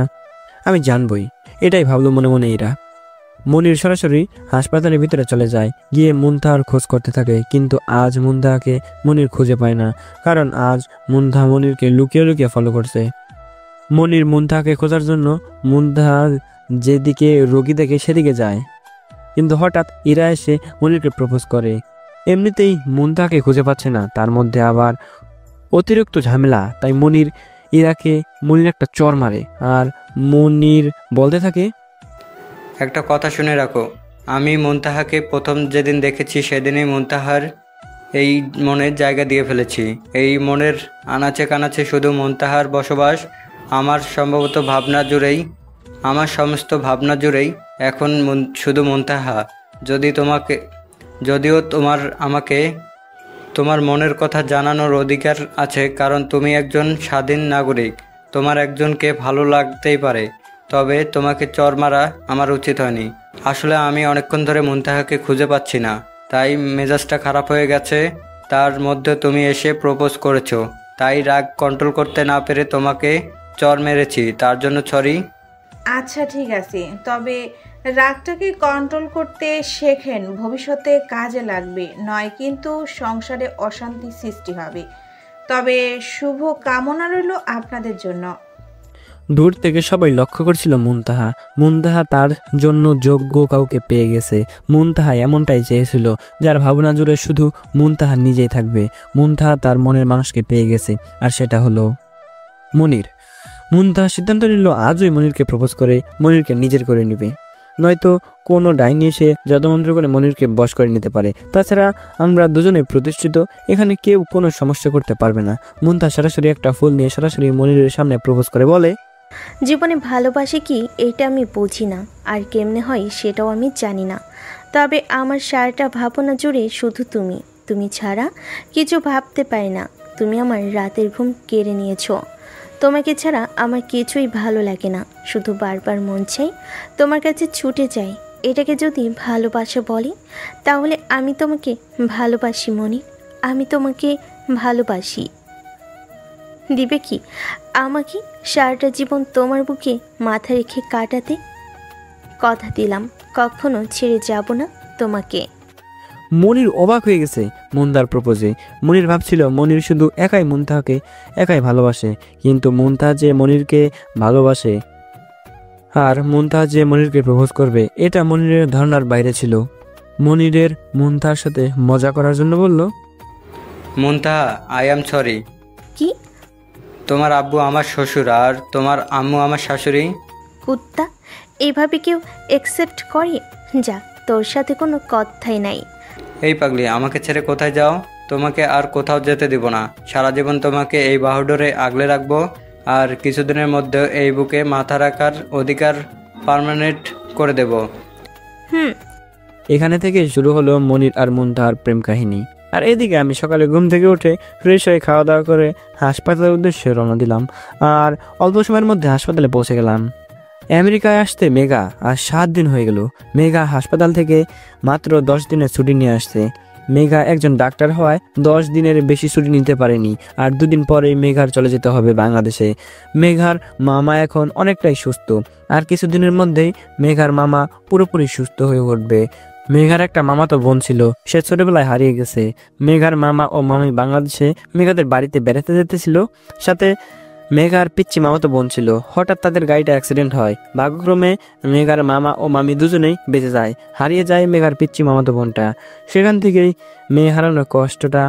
আমি জানবই, এটাই ভাবলো মনে মনে ইরা। মনির সরাসরি হাসপাতালের ভিতরে চলে যায়, গিয়ে মুনতাহার খোঁজ করতে থাকে। কিন্তু আজ মুনতাহাকে মনির খুঁজে পায় না, কারণ আজ মুনতাহা মনিরকে লুকিয়ে লুকিয়ে ফলো করছে। মনির মুনতাহাকে খোঁজার জন্য মুনতাহা যেদিকে রোগী দেখে সেদিকে যায়, কিন্তু হঠাৎ ইরা এসে মনিরকে প্রপোজ করে। এমনিতেই মুনতাহাকে খুঁজে পাচ্ছে না, তার মধ্যে আবার অতিরিক্ত ঝামেলা। তাই মনির একটা চর মারে, আর মনির বলতে থাকে, একটা কথা শুনে রাখো, আমি মুনতাহাকে প্রথম যেদিন দেখেছি সেদিনই মুনতাহার এই মনের জায়গা দিয়ে ফেলেছি। এই মনের আনাচে কানাচে শুধু মুনতাহার বসবাস। আমার সমস্ত ভাবনা জুড়েই এখন শুধু মুনতাহা। যদিও আমাকে তোমার মনের কথা জানানোর অধিকার আছে, কারণ তুমি একজন স্বাধীন নাগরিক। তোমার একজনকে ভালো লাগতেই পারে, তবে তোমাকে চর মারা আমার উচিত হয়নি। আসলে আমি অনেকক্ষণ ধরে মুনতাহাকে খুঁজে পাচ্ছি না, তাই মেজাজটা খারাপ হয়ে গেছে। তার মধ্যে তুমি এসে প্রপোজ করেছো, তাই রাগ কন্ট্রোল করতে না পেরে তোমাকে চর মেরেছি, তার জন্য সরি। আচ্ছা ঠিক আছে, তবে রাগটাকে কন্ট্রোল করতে শেখেন, ভবিষ্যতে কাজে লাগবে, নয় কিন্তু সংসারে অশান্তি সৃষ্টি হবে। তবে শুভ কামনা রইল আপনাদের জন্য। দূর থেকে সবাই লক্ষ্য করছিল মুনতাহা তার জন্য যোগ্য কাউকে পেয়ে গেছে। মুনতাহা এমনটাই চেয়েছিল, যার ভাবনা জুড়ে শুধু মুনতাহা নিজেই থাকবে। মুনতাহা তার মনের মানুষকে পেয়ে গেছে, আর সেটা হলো মনির। মুনতাহা সিদ্ধান্ত নিল আজই মনিরকে প্রপোজ করে মনিরকে নিজের করে নেবে, নয়তো কোনো ডাইনি এসে জাদুমন্ত্র করে মনিরকে বশ করে নিতে পারে। তাছাড়া আমরা দুজনে প্রতিষ্ঠিত, এখানে কেউ কোনো সমস্যা করতে পারবে না। মুনতাহা সরাসরি একটা ফুল নিয়ে সরাসরি মনিরের সামনে প্রপোজ করে বলে, জীবনে ভালোবাসে কি এটা আমি বুঝি না, আর কেমনে হয় সেটাও আমি জানি না। তবে আমার সারাটা ভাবনা জুড়ে শুধু তুমি ছাড়া কিছু ভাবতে পারি না। তুমি আমার রাতের ঘুম কেড়ে নিয়েছো। তোমাকে ছাড়া আমার কিছুই ভালো লাগে না, শুধু বারবার মন চাই তোমার কাছে ছুটে যাই। এটাকে যদি ভালোবাসা বলি, তাহলে আমি তোমাকে ভালোবাসি মনি, আমি তোমাকে ভালোবাসি। দিবে কি আমাকে সারাটা জীবন তোমার বুকে মাথা রেখে কাটাতে? কথা দিলাম কখনো ছেড়ে যাব না তোমাকে। মনির অবাক হয়ে গেছে মুনতাহার প্রপোজে। মনির ভাবছিল মনির শুধু মুনতাহাকে একাই ভালোবাসে, কিন্তু মুনতাহা যে মনিরকে ভালোবাসে আর মুনতাহা যে মনিরকে প্রপোজ করবে, এটা মনিরের ধারণার বাইরে ছিল। মনিরের মুনতাহার সাথে মজা করার জন্য বলল, মুনতাহা, আই এম সরি। কি? তোমার আব্বু আমার শ্বশুর আর তোমার আম্মু আমার শাশুড়ি। কুত্তা, এইভাবে কেউ অ্যাকসেপ্ট করে? যা, তোর সাথে কোনো কথাই নাই। এই পাগলি, আমাকে ছেড়ে কোথায় যাও? তোমাকে আর কোথাও যেতে দিব না। সারা জীবন তোমাকে এই বাহুডোরে আগলে রাখবো, আর কিছুদিনের মধ্যে এই বুকে মাথা রাখার অধিকার পার্মানেন্ট করে দেব। এখানে থেকে শুরু হলো মনির আর মুনতাহার প্রেম কাহিনী। আর এদিকে আমি সকালে ঘুম থেকে উঠে ফ্রেশ হয়ে খাওয়া দাওয়া করে হাসপাতালের উদ্দেশ্যে রওনা দিলাম, আর অল্প সময়ের মধ্যে হাসপাতালে পৌঁছে গেলাম। আমেরিকায় আসতে মেঘা আর 7 দিন হয়ে গেল। মেঘা হাসপাতাল থেকে মাত্র 10 দিনের ছুটি নিয়ে আসছে। মেঘা একজন ডাক্তার হওয়ায় 10 দিনের বেশি ছুটি নিতে পারেনি, আর 2 দিন পরেই মেঘার চলে যেতে হবে বাংলাদেশে। মেঘার মামা এখন অনেকটাই সুস্থ, আর কিছুদিনের মধ্যেই মেঘার মামা পুরোপুরি সুস্থ হয়ে উঠবে। মেঘার একটা মামাতো বোন ছিল, সে ছোটবেলায় হারিয়ে গেছে। মেঘার মামা ও মামি বাংলাদেশে মেঘাদের বাড়িতে বেড়াতে যেতেছিল, সাথে মেঘার পিচ্চি মামাতো বোন ছিল। হঠাৎ তাদের গাড়িটা অ্যাক্সিডেন্ট হয়। ভাগ্যক্রমে মেঘার মামা ও মামি দুজনেই বেঁচে যায়। হারিয়ে যায় মেঘার পিচ্চি মামাতো বোনটা। সেখান থেকেই মেয়ে হারানোর কষ্টটা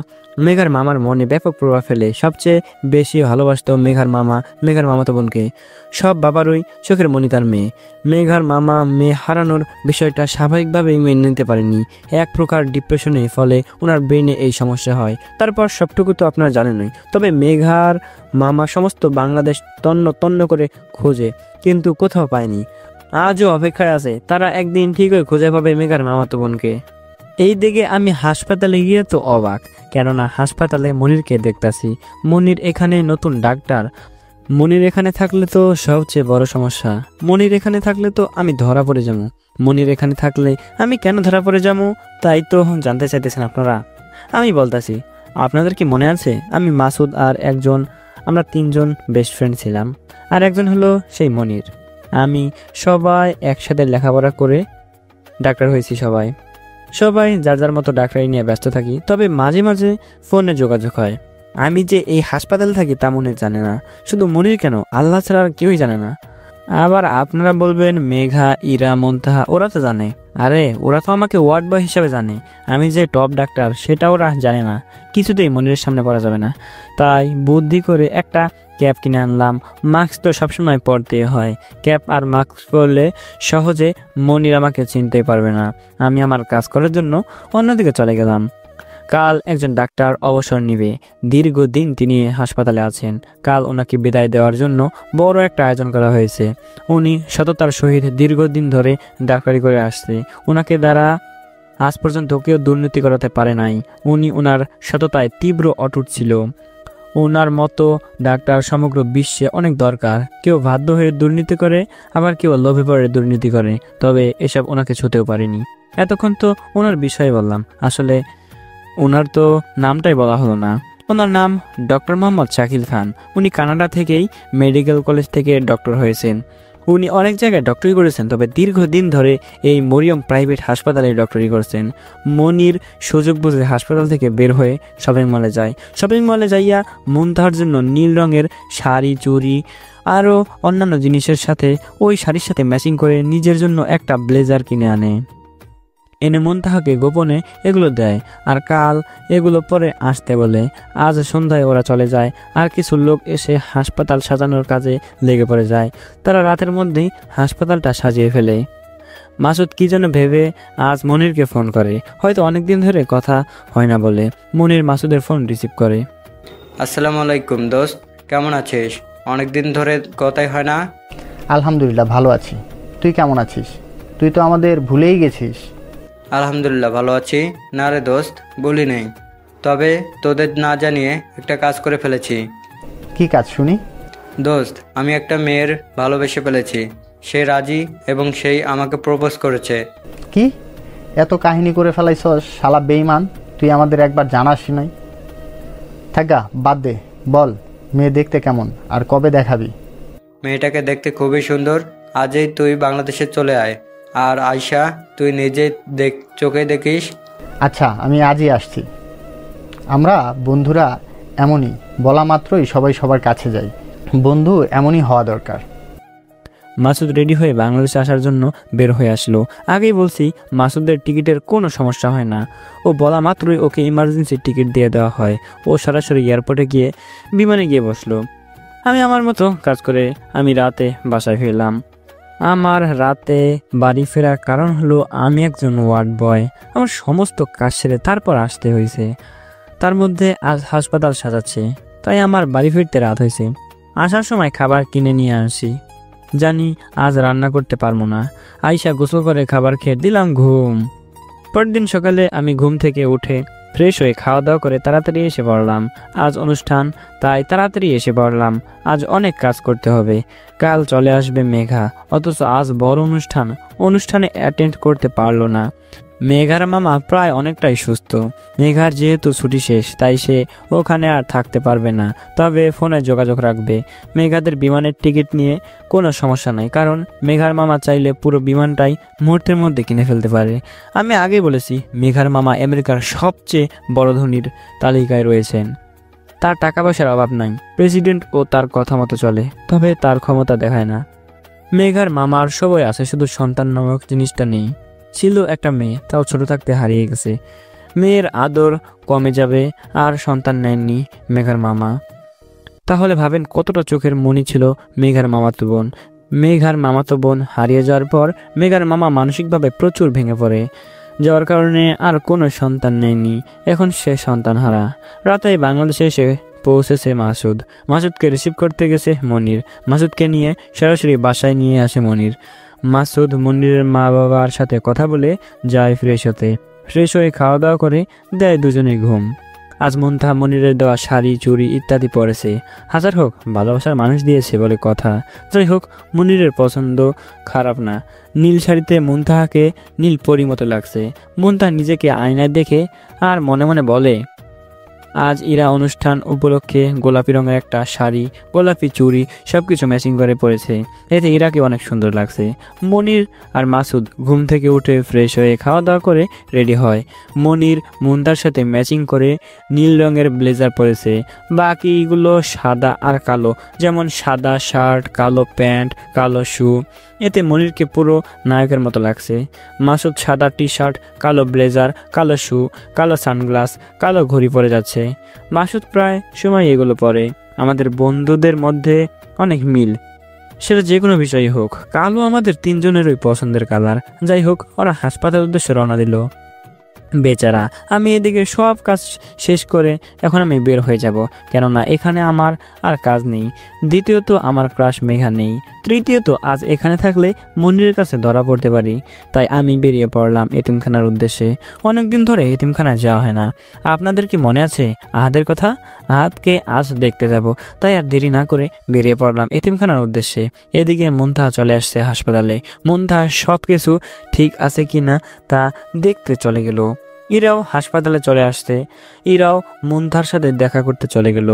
মেঘার মামার মনে ব্যাপক প্রভাব ফেলে। সবচেয়ে বেশি ভালোবাসত মেঘার মামা মেঘার মামাতো বোনকে। সব বাবারই চোখের মনি তার মেয়ে। মেঘার মামা মেয়ে হারানোর বিষয়টা স্বাভাবিকভাবেই মেনে নিতে পারেনি। এক প্রকার ডিপ্রেশনে, ফলে ওনার ব্রেনে এই সমস্যা হয়। তারপর সবটুকু তো আপনারা জানেনই। তবে মেঘার মামা সমস্ত বাংলাদেশ তন্ন তন্ন করে খোঁজে, কিন্তু কোথাও পায়নি। আজও অপেক্ষায় আছে তারা একদিন ঠিকই খুঁজে পাবে মেঘার মামাতো বোনকে। এই দিকে আমি হাসপাতালে গিয়ে তো অবাক, কেননা হাসপাতালে মনিরকে দেখতাছি। মনির এখানে নতুন ডাক্তার। মনির এখানে থাকলে তো সবচেয়ে বড় সমস্যা। মনির এখানে থাকলে তো আমি ধরা পড়ে যাবো। মনির এখানে থাকলে আমি কেন ধরা পড়ে যাবো তাই তো জানতে চাইতেছেন আপনারা। আমি বলতাছি, আপনাদের কি মনে আছে আমি মাসুদ আর একজন, আমরা 3 জন বেস্ট ফ্রেন্ড ছিলাম, আর একজন হলো সেই মনির। আমি সবাই একসাথে লেখাপড়া করে ডাক্তার হয়েছি। সবাই যার যার মতো ডাক্তারি নিয়ে ব্যস্ত থাকি, তবে মাঝে মাঝে ফোনে যোগাযোগ হয়। আমি যে এই হাসপাতালে থাকি তা মনে জানে না, শুধু মনির কেন, আল্লাহ ছাড়া আর কেউই জানে না। আবার আপনারা বলবেন মেঘা, ইরা, মন্তাহা ওরা তো জানে। আরে ওরা তো আমাকে ওয়ার্ড বয় হিসাবে জানে, আমি যে টপ ডাক্তার সেটা ওরা জানে না। কিছুতেই মনিরের সামনে পড়া যাবে না। তাই বুদ্ধি করে একটা ক্যাপ কিনে আনলাম। মাস্ক তো সবসময় পরতে হয়, ক্যাপ আর মাস্ক পরলে সহজে মনির আমাকে চিনতে পারবে না। আমি আমার কাজ করার জন্য অন্যদিকে চলে গেলাম। কাল একজন ডাক্তার অবসর নিবে, দীর্ঘদিন তিনি হাসপাতালে আছেন। কাল ওনাকে বিদায় দেওয়ার জন্য বড় একটা আয়োজন করা হয়েছে। উনি সততার সহিত দীর্ঘদিন ধরে ডাক্তারি করে আসছে। ওনাকে দ্বারা আজ পর্যন্ত কেউ দুর্নীতি করাতে পারে নাই। উনি ওনার সততায় তীব্র অটুট ছিল। ওনার মতো ডাক্তার সমগ্র বিশ্বে অনেক দরকার। কেউ বাধ্য হয়ে দুর্নীতি করে, আবার কেউ লোভে পড়ে দুর্নীতি করে, তবে এসব ওনাকে ছুঁতেও পারেনি। এতক্ষণ তো ওনার বিষয়ে বললাম, আসলে ওনার তো নামটাই বলা হলো না। ওনার নাম ডক্টর মোহাম্মদ শাকিল খান। উনি কানাডা থেকেই মেডিকেল কলেজ থেকে ডক্টর হয়েছেন। উনি অনেক জায়গায় ডক্টরি করেছেন, তবে দীর্ঘদিন ধরে এই মরিয়ম প্রাইভেট হাসপাতালে ডক্টরি করছেন। মনির সুযোগ বুঝে হাসপাতাল থেকে বের হয়ে শপিং মলে যায়। শপিং মলে যাইয়া মুনতাহার জন্য নীল রঙের শাড়ি, চুড়ি আরও অন্যান্য জিনিসের সাথে ওই শাড়ির সাথে ম্যাচিং করে নিজের জন্য একটা ব্লেজার কিনে আনে। এনে মুনতাহাকে গোপনে এগুলো দেয়, আর কাল এগুলো পরে আসতে বলে। আজ সন্ধ্যায় ওরা চলে যায়, আর কিছু লোক এসে হাসপাতাল সাজানোর কাজে লেগে পড়ে যায়। তারা রাতের মধ্যেই হাসপাতালটা সাজিয়ে ফেলে। মাসুদ কি যেন ভেবে আজ মনিরকে ফোন করে, হয়তো অনেকদিন ধরে কথা হয় না বলে। মনির মাসুদের ফোন রিসিভ করে। আসসালামু আলাইকুম দোস্ত, কেমন আছিস? অনেকদিন ধরে কথাই হয় না। আলহামদুলিল্লাহ ভালো আছি, তুই কেমন আছিস? তুই তো আমাদের ভুলেই গেছিস। আলহামদুলিল্লাহ ভালো আছি। না রে দোস্ত, বলি নেই, তবে তোদের না জানিয়ে একটা কাজ করে ফেলেছি। কি কাজ শুনি? দোস্ত, আমি একটা মেয়ের ভালোবেসে ফেলেছি। সে রাজি এবং সেই আমাকে প্রপোজ করেছে। কি এত কাহিনী করে ফেলাইছস শালা বেঈমান, তুই আমাদের একবার জানাস নাই? থাকা বাদ দে, বল মেয়ে দেখতে কেমন আর কবে দেখাবি? মেয়েটাকে দেখতে খুবই সুন্দর। আজই তুই বাংলাদেশে চলে আয়, আর আয়শা তুই নিজে চোখে দেখিস। আচ্ছা, আমি আজই আসছি। আমরা বন্ধুরা এমনই, বলা মাত্রই সবাই সবার কাছে যাই। বন্ধু এমনই হওয়া দরকার। মাসুদ রেডি হয়ে বাংলাদেশে আসার জন্য বের হয়ে আসলো। আগেই বলছি মাসুদের টিকিটের কোনো সমস্যা হয় না। ও বলা মাত্রই ওকে ইমার্জেন্সি টিকিট দিয়ে দেওয়া হয়। ও সরাসরি এয়ারপোর্টে গিয়ে বিমানে গিয়ে বসলো। আমি আমার মতো কাজ করে আমি রাতে বাসায় ফিরলাম। আমার রাতে বাড়ি ফেরার কারণ হলো আমি একজন ওয়ার্ড বয়। আমার সমস্ত কাজ সেরে তারপর আসতে হয়েছে। তার মধ্যে আজ হাসপাতাল সাজাচ্ছে, তাই আমার বাড়ি ফিরতে রাত হয়েছে। আসার সময় খাবার কিনে নিয়ে আসি, জানি আজ রান্না করতে পারবো না। আয়শা গোসল করে খাবার খেয়ে দিলাম ঘুম। পরদিন সকালে আমি ঘুম থেকে উঠে ফ্রেশ হয়ে খাওয়া দাওয়া করে তাড়াতাড়ি এসে পড়লাম। আজ অনুষ্ঠান, তাই তাড়াতাড়ি এসে পড়লাম। আজ অনেক কাজ করতে হবে। কাল চলে আসবে মেঘা, অথচ আজ বড় অনুষ্ঠানে অ্যাটেন্ড করতে পারলো না। মেঘার মামা প্রায় অনেকটাই সুস্থ। মেঘার যেহেতু ছুটি শেষ, তাই সে ওখানে আর থাকতে পারবে না, তবে ফোনে যোগাযোগ রাখবে। মেঘাদের বিমানের টিকিট নিয়ে কোনো সমস্যা নাই, কারণ মেঘার মামা চাইলে পুরো বিমানটাই মুহূর্তের মধ্যে কিনে ফেলতে পারে। আমি আগেই বলেছি, মেঘার মামা আমেরিকার সবচেয়ে বড় ধনীর তালিকায় রয়েছেন। তার টাকা পয়সার অভাব নাই, প্রেসিডেন্ট ও তার কথা মতো চলে, তবে তার ক্ষমতা দেখায় না। মেঘার মামার সবই আছে, শুধু সন্তান নামক জিনিসটা নেই। ছিল একটা মেয়ে, তাও ছোট থাকতে হারিয়ে গেছে। মেয়ের আদর কমে যাবে, আর সন্তান নেননি মেঘার মামা। তাহলে ভাবেন কতটা চোখের মনি ছিল মেঘার মামাতো বোন। মেঘার মামাতো বোন হারিয়ে যাওয়ার পর মেঘার মামা মানসিকভাবে প্রচুর ভেঙে পড়ে যাওয়ার কারণে আর কোনো সন্তান নেয়নি। এখন সে সন্তান হারা। রাতে বাংলাদেশে এসে পৌঁছেছে মাসুদকে রিসিভ করতে গেছে মনির। মাসুদকে নিয়ে সরাসরি বাসায় নিয়ে আসে মনির। মাসুদ মনিরের মা বাবার সাথে কথা বলে যায় ফ্রেশ হতে। ফ্রেশ হয়ে খাওয়া দাওয়া করে দেয় দুজনে ঘুম। আজ মুনতাহা মনিরের দেওয়া শাড়ি, চুড়ি ইত্যাদি পরেছে। হাজার হোক, ভালোবাসার মানুষ দিয়েছে বলে কথা। যাই হোক, মনিরের পছন্দ খারাপ না। নীল শাড়িতে মুনতাহাকে নীল পরী মতো লাগছে। মুনতাহা নিজেকে আয়নায় দেখে আর মনে মনে বলে, আজ ইরা অনুষ্ঠান উপলক্ষে গোলাপি রঙের একটা শাড়ি, গোলাপি চুড়ি সবকিছু ম্যাচিং করে পরেছে। এতে ইরাকে অনেক সুন্দর লাগছে। মনির আর মাসুদ ঘুম থেকে উঠে ফ্রেশ হয়ে খাওয়া দাওয়া করে রেডি হয়। মনির মুনতার সাথে ম্যাচিং করে নীল রঙের ব্লেজার পরেছে, বাকিগুলো সাদা আর কালো, যেমন সাদা শার্ট, কালো প্যান্ট, কালো শু। এতে মনিরকে পুরো নায়কের মতো লাগছে। মাসুদ সাদা টি শার্ট, কালো ব্লেজার, কালো শু, কালো সানগ্লাস, কালো ঘড়ি পরে যাচ্ছে। মাসুদ প্রায় সময় এগুলো পরে। আমাদের বন্ধুদের মধ্যে অনেক মিল, সেটা যে কোনো বিষয়ই হোক। কালো আমাদের তিনজনেরই পছন্দের কালার। যাই হোক, ওরা হাসপাতালের উদ্দেশ্যে রওনা দিল। বেচারা, আমি এদিকে সব কাজ শেষ করে এখন আমি বের হয়ে যাব, কেননা এখানে আমার আর কাজ নেই। দ্বিতীয়ত, আমার ক্রাশ মেঘা নেই। তৃতীয়ত, আজ এখানে থাকলে মনিরের কাছে ধরা পড়তে পারি। তাই আমি বেরিয়ে পড়লাম এতিমখানার উদ্দেশ্যে। অনেকদিন ধরে এতিমখানায় যাওয়া হয় না। আপনাদের কি মনে আছে আহাদের কথা? আহাদকে আজ দেখতে যাব, তাই আর দেরি না করে বেরিয়ে পড়লাম এতিমখানার উদ্দেশ্যে। এদিকে মুনতাহা চলে আসছে হাসপাতালে। মুনতাহা সব কিছু ঠিক আছে কিনা তা দেখতে চলে গেল। ইরাও হাসপাতালে চলে আসছে। ইরাও মুনতাহার সাথে দেখা করতে চলে গেল।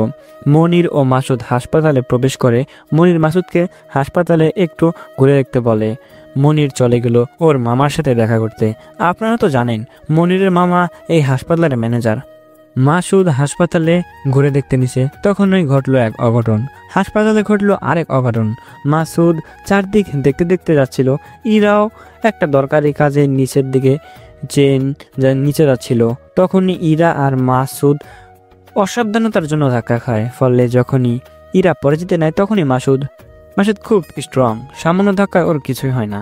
মনির ও মাসুদ হাসপাতালে প্রবেশ করে। মনির মাসুদকে হাসপাতালে একটু ঘুরে দেখতে বলে। মনির চলে গেল ওর মামার সাথে দেখা করতে। আপনারা তো জানেন, মনিরের মামা এই হাসপাতালের ম্যানেজার। মাসুদ হাসপাতালে ঘুরে দেখতে নিছে, তখনই ঘটলো এক অঘটন। হাসপাতালে ঘটলো আরেক অঘটন। মাসুদ চারদিক দেখতে দেখতে যাচ্ছিল। ইরাও একটা দরকারি কাজে নিচের দিকে নিচে যাচ্ছিল। তখনই ইরা আর মাসুদ অসাবধানতার জন্য ধাক্কা খায়। ফলে যখনই ইরা পরে যেতে নেয়, তখনই মাসুদ খুব স্ট্রং, সামান্য ধাক্কায় ওর কিছুই হয় না।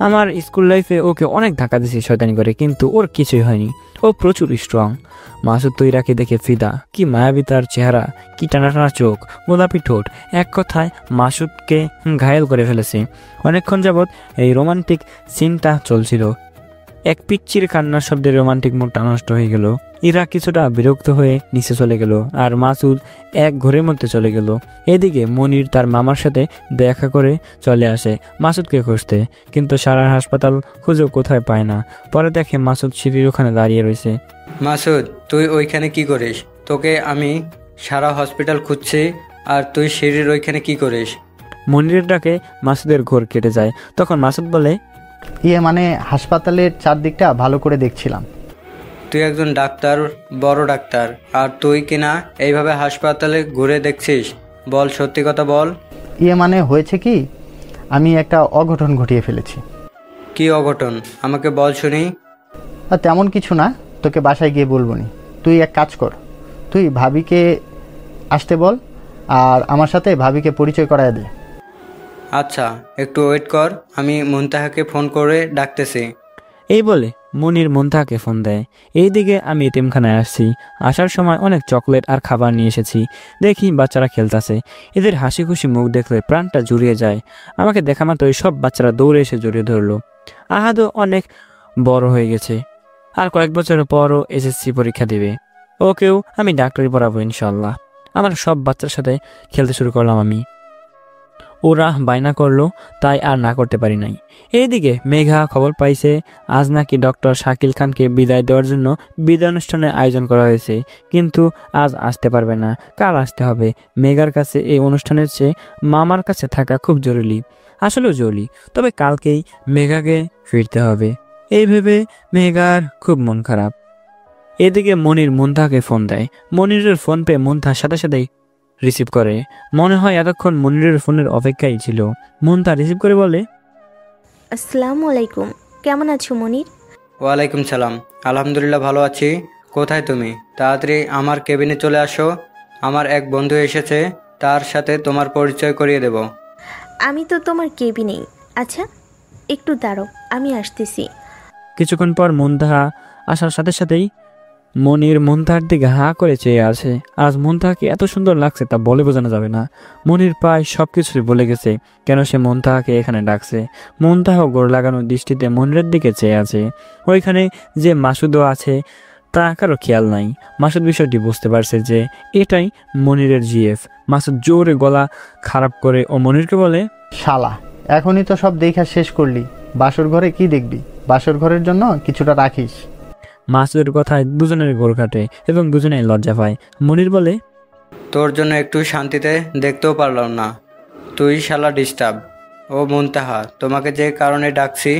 আমার স্কুল লাইফে ওকে অনেক ধাক্কা দিয়েছি শয়তানি করে, কিন্তু ওর কিছুই হয়নি। ও প্রচুর স্ট্রং। মাসুদ তো ইরাকে দেখে ফিদা। কি মায়াবী তার চেহারা, কি টানা টানা চোখ, গোলাপি ঠোঁট, এক কথায় মাসুদকে ঘায়েল করে ফেলেছে। অনেকক্ষণ যাবৎ এই রোমান্টিক সিনটা চলছিল। এক পিচ্চির কান্নার শব্দে রোমান্টিক মুডটা নষ্ট হয়ে গেল। ইরা কিছুটা বিরক্ত হয়ে নিচে চলে গেল, আর মাসুদ এক ঘরের মধ্যে চলে গেল। এদিকে মনির তার মামার সাথে দেখা করে চলে আসে মাসুদকে খুঁজতে, কিন্তু সারা হাসপাতাল খুঁজেও কোথায় পায় না। পরে দেখে মাসুদ সিঁড়ির ওখানে দাঁড়িয়ে রয়েছে। মাসুদ, তুই ওইখানে কি করিস? তোকে আমি সারা হসপিটাল খুঁজছি, আর তুই সিঁড়ির ওইখানে কি করিস? মনিরের ডাকে মাসুদের ঘোর কেটে যায়। তখন মাসুদ বলে, মানে হাসপাতালের চারদিকটা ভালো করে দেখছিলাম। তুই একজন ডাক্তার, বড় ডাক্তার, আর তুই কিনা এইভাবে হাসপাতালে ঘুরে দেখছিস? বল, সত্যি কথা বল। মানে হয়েছে কি, আমি একটা অঘটন ঘটিয়ে ফেলেছি। কি অঘটন? আমাকে বল শুনি। তেমন কিছু না, তোকে বাসায় গিয়ে বলবো নি। তুই এক কাজ কর, তুই ভাবিকে আসতে বল, আর আমার সাথে ভাবিকে পরিচয় করায় দে। আচ্ছা, একটু ওয়েট কর, আমি মুনতাহাকে ফোন করে ডাকতেছি। এই বলে মনির মুনতাহাকে ফোন দেয়। এইদিকে আমি এতিমখানায় আসছি। আসার সময় অনেক চকলেট আর খাবার নিয়ে এসেছি। দেখি বাচ্চারা খেলতেছে। এদের হাসি খুশি মুখ দেখলে প্রাণটা জুড়িয়ে যায়। আমাকে দেখা মাত্রই সব বাচ্চারা দৌড়ে এসে জড়িয়ে ধরলো। আহাদও অনেক বড় হয়ে গেছে। আর কয়েক বছর পরও এসএসসি পরীক্ষা দিবে। ওকেও আমি ডাক্তারি পড়াবো ইনশাল্লাহ। আমার সব বাচ্চার সাথে খেলতে শুরু করলাম আমি। ওরা বায়না করলো, তাই আর না করতে পারি নাই। এইদিকে মেঘা খবর পাইছে আজ নাকি ডক্টর শাকিল খানকে বিদায় দেওয়ার জন্য বিদায় অনুষ্ঠানের আয়োজন করা হয়েছে, কিন্তু আজ আসতে পারবে না, কাল আসতে হবে। মেঘার কাছে এই অনুষ্ঠানের চেয়ে মামার কাছে থাকা খুব জরুরি, আসলেও জরুরি। তবে কালকেই মেঘাকে ফিরতে হবে। এই ভেবে মেঘার খুব মন খারাপ। এদিকে মনির মুনতাহাকে ফোন দেয়। মনিরের ফোন পেয়ে মুনতাহা সাথে সাথেই রিসিভ করে। মনে হয় এতক্ষণ মনিরের ফোনের অপেক্ষাই ছিল। মুনতাহা রিসিভ করে বলে, আসসালামু আলাইকুম, কেমন আছো মনির? ওয়ালাইকুম সালাম, আলহামদুলিল্লাহ ভালো আছি। কোথায় তুমি? তাড়াতাড়ি আমার কেবিনে চলে আসো, আমার এক বন্ধু এসেছে, তার সাথে তোমার পরিচয় করিয়ে দেব। আমি তো তোমার কেবিনেই। আচ্ছা একটু দাঁড়ো, আমি আসতেছি। কিছুক্ষণ পর মুনতাহা আসার সাথে সাথেই মনির মুনতাহার দিকে হা করে চেয়ে আছে। আজ মুনতাহাকে এত সুন্দর লাগছে তা বলে বোঝানো যাবে না। মনির প্রায় সব কিছুই বলে গেছে কেন সে মুনতাহাকে এখানে ডাকছে। মুনতাহাও গোড় লাগানোর দৃষ্টিতে মনিরের দিকে চেয়ে আছে। ওইখানে যে মাসুদও আছে তা কারো খেয়াল নাই। মাসুদ বিষয়টি বুঝতে পারছে যে এটাই মনিরের জিএফ। মাসুদ জোরে গলা খারাপ করে ও মনিরকে বলে, শালা, এখনই তো সব দেখা শেষ করলি, বাসর ঘরে কি দেখবি? বাসর ঘরের জন্য কিছুটা রাখিস। মাসুদের কথায় দুজনের গোল কাটে এবং দুজনেই লজ্জা পায়। মনির বলে, তোর জন্য একটু শান্তিতে দেখতেও পারলাম না, তুই শালা ডিস্টার্ব। ও মুনতাহা, তোমাকে যে কারণে ডাকছি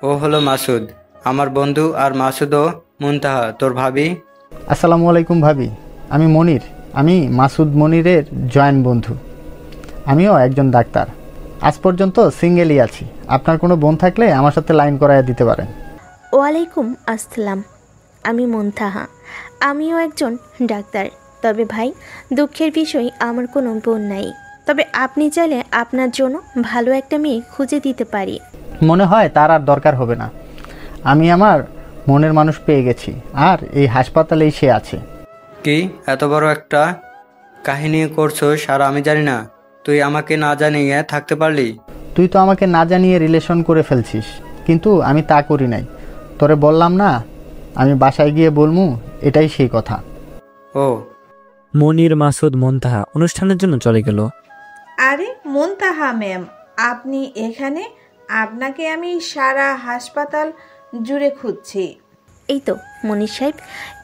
ও হলো মাসুদ, আমার বন্ধু। আর মাসুদও মুনতাহা তোর ভাবি। আসসালামু আলাইকুম ভাবি, আমি মনির। আমি মাসুদ মনিরের জয়েন্ট বন্ধু। আমিও একজন ডাক্তার। আজ পর্যন্ত সিঙ্গেলই আছি। আপনার কোনো বোন থাকলে আমার সাথে লাইন করাইয়া দিতে পারেন। ওয়ালাইকুম আসসালাম, আমি মুনতাহা, আমিও একজন ডাক্তার। তবে ভাই, দুঃখের বিষয় আমার কোনো বোন নাই। তবে আপনি চাইলে আপনার জন্য ভালো একটা মেয়ে খুঁজে দিতে পারি। মনে হয় তার আর দরকার হবে না। আমি আমার মনের মানুষ পেয়ে গেছি, আর এই হাসপাতালেই সে আছে। কি এত বড় একটা কাহিনী করছোস আর আমি জানি না? তুই আমাকে না জানিয়ে থাকতে পারলি? তুই তো আমাকে না জানিয়ে রিলেশন করে ফেলছিস, কিন্তু আমি তা করি নাই। তোরে বললাম না আমি বাসায় গিয়ে বলমু, এটাই সেই কথা। ও। মনির, মাসুদ, মুনতাহা অনুষ্ঠানের জন্য চলে গেল। আরে মুনতাহা ম্যাম, আপনি এখানে? আপনাকে আমি সারা হাসপাতাল জুড়ে খুঁজছি। এই তো মনির সাহেব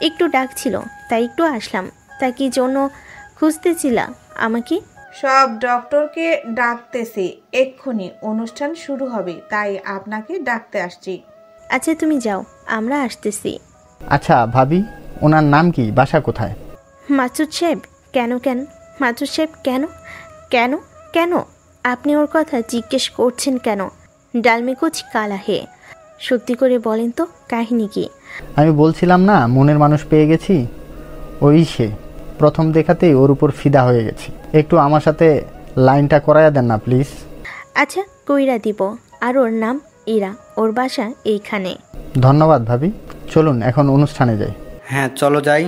একটু ডাকছিল, তাই একটু আসলাম। তা কি জন্য খুঁজতেছিলা আমাকে? সব ডক্টরকে ডাকতেছি, এক্ষুনি অনুষ্ঠান শুরু হবে, তাই আপনাকে ডাকতে আসছি। আচ্ছা তুমি যাও, আমরা আসতেছি। আচ্ছা ভাবি, ওনার নাম কি, বাসা কোথায়? মাসুদ সাহেব? কেন কেন মাসুদ সাহেব কেন কেন কেন আপনি ওর কথা জিজ্ঞেস করছেন কেন? ডালমে কুচ কালা হে। সত্যি করে বলেন তো, কাহিনী কি? আমি বলছিলাম না মনের মানুষ পেয়ে গেছি, ওই সে। প্রথম দেখাতেই ওর উপর ফিদা হয়ে গেছি। একটু আমার সাথে লাইনটা করাইয়া দেন না প্লিজ। আচ্ছা কইরা দিব। আর ওর নাম ইরা, ওর বাসা এইখানে। ধন্যবাদ ভাবি, চলুন এখন অনুষ্ঠানে যাই। হ্যাঁ চলো যাই।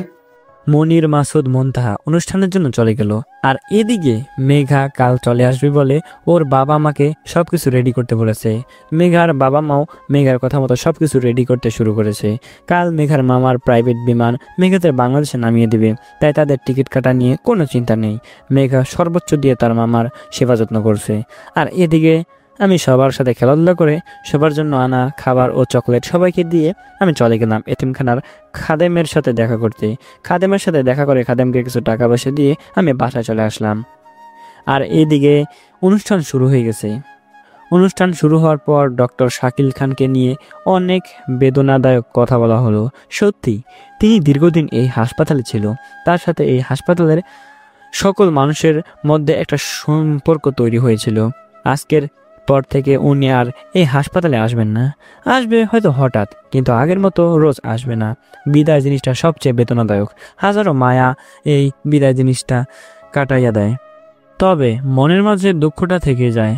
মনির, মাসুদ, মুনতাহা অনুষ্ঠানের জন্য চলে গেল। আর এদিকে মেঘা কাল চলে আসবে বলে ওর বাবা মাকে সবকিছু রেডি করতে বলেছে। মেঘার বাবা মাও মেঘার কথা মতো সবকিছু রেডি করতে শুরু করেছে। কাল মেঘার মামার প্রাইভেট বিমান মেঘাদের বাংলাদেশে নামিয়ে দেবে, তাই তাদের টিকিট কাটা নিয়ে কোনো চিন্তা নেই। মেঘা সর্বোচ্চ দিয়ে তার মামার সেবা যত্ন করছে। আর এদিকে আমি সবার সাথে খেলাধুলা করে সবার জন্য আনা খাবার ও চকলেট সবাইকে দিয়ে আমি চলে গেলাম এতিমখানার খাদেমের সাথে দেখা করতে। খাদেমের সাথে দেখা করে খাদেমকে কিছু টাকা পয়সা দিয়ে আমি বাসায় চলে আসলাম। আর এইদিকে অনুষ্ঠান শুরু হয়ে গেছে। অনুষ্ঠান শুরু হওয়ার পর ডক্টর শাকিল খানকে নিয়ে অনেক বেদনাদায়ক কথা বলা হলো। সত্যি তিনি দীর্ঘদিন এই হাসপাতালে ছিল, তার সাথে এই হাসপাতালের সকল মানুষের মধ্যে একটা সম্পর্ক তৈরি হয়েছিল। আজকের পর থেকে উনি আর এই হাসপাতালে আসবেন না। আসবে হয়তো হঠাৎ, কিন্তু আগের মতো রোজ আসবে না। বিদায় জিনিসটা সবচেয়ে বেদনাদায়ক। হাজারো মায়া এই বিদায় জিনিসটা কাটাইয়া দেয়, তবে মনের মাঝে দুঃখটা থেকে যায়।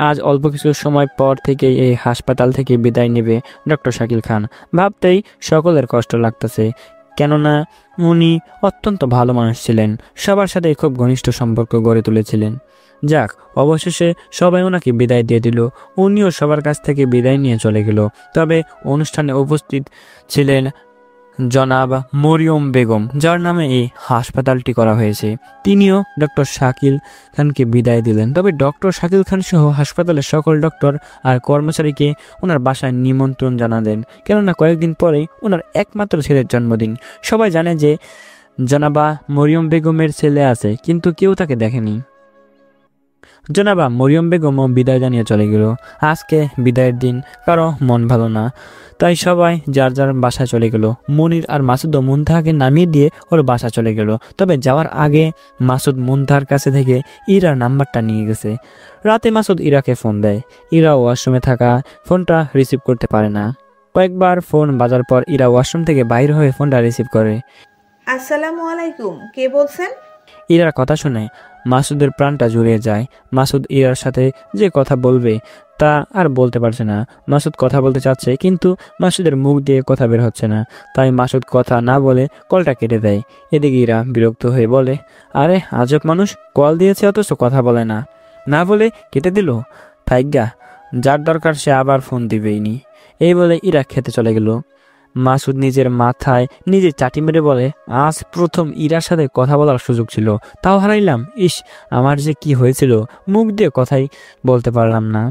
আজ অল্প কিছু সময় পর থেকেই এই হাসপাতাল থেকে বিদায় নেবে ডক্টর শাকিল খান। ভাবতেই সকলের কষ্ট লাগতেছে, কেননা উনি অত্যন্ত ভালো মানুষ ছিলেন, সবার সাথে খুব ঘনিষ্ঠ সম্পর্ক গড়ে তুলেছিলেন। যাক, অবশেষে সবাই ওনাকে বিদায় দিয়ে দিল। উনিও সবার কাছ থেকে বিদায় নিয়ে চলে গেল। তবে অনুষ্ঠানে উপস্থিত ছিলেন জনাব মরিয়ম বেগম, যার নামে এই হাসপাতালটি করা হয়েছে। তিনিও ডক্টর শাকিল খানকে বিদায় দিলেন। তবে ডক্টর শাকিল খান সহ হাসপাতালের সকল ডক্টর আর কর্মচারীকে ওনার বাসায় নিমন্ত্রণ জানালেন, কেননা কয়েকদিন পরেই ওনার একমাত্র ছেলের জন্মদিন। সবাই জানে যে জনাবা মরিয়ম বেগমের ছেলে আছে, কিন্তু কেউ তাকে দেখেনি। জনাবা মরিয়ম বেগমও বিদায় জানিয়ে চলে গেল। আজকে বিদায়ের দিন, কারো মন ভালো না, তাই সবাই যার যার বাসায় চলে গেল। মনির আর মাসুদ মুনতাহাকে নামিয়ে দিয়ে ওর বাসা চলে গেল। তবে যাওয়ার আগে মাসুদ মুনতাহার কাছে থেকে ইরার নাম্বারটা নিয়ে গেছে। রাতে মাসুদ ইরাকে ফোন দেয়। ইরা ওয়াশরুমে থাকা ফোনটা রিসিভ করতে পারে না। কয়েকবার ফোন বাজার পর ইরা ওয়াশরুম থেকে বাইরে হয়ে ফোনটা রিসিভ করে। আসসালামু আলাইকুম, কে বলছেন? ইরার কথা শুনে মাসুদের প্রাণটা জুড়িয়ে যায়। মাসুদ ইরার সাথে যে কথা বলবে তা আর বলতে পারছে না। মাসুদ কথা বলতে চাচ্ছে, কিন্তু মাসুদের মুখ দিয়ে কথা বের হচ্ছে না। তাই মাসুদ কথা না বলে কলটা কেটে দেয়। এদিকে ইরা বিরক্ত হয়ে বলে, আরে আজব মানুষ, কল দিয়েছে অথচ কথা বলে না, না বলে কেটে দিল। ভাগ্যা, যার দরকার সে আবার ফোন দিবেই নি। এই বলে ইরা খেতে চলে গেল। মাসুদ নিজের মাথায় নিজে চাটি মেরে বলে, আজ প্রথম ইরার সাথে কথা বলার সুযোগ ছিল, তাও হারাইলাম। ইস, আমার যে কি হয়েছিল, মুখ দিয়ে কথাই বলতে পারলাম না।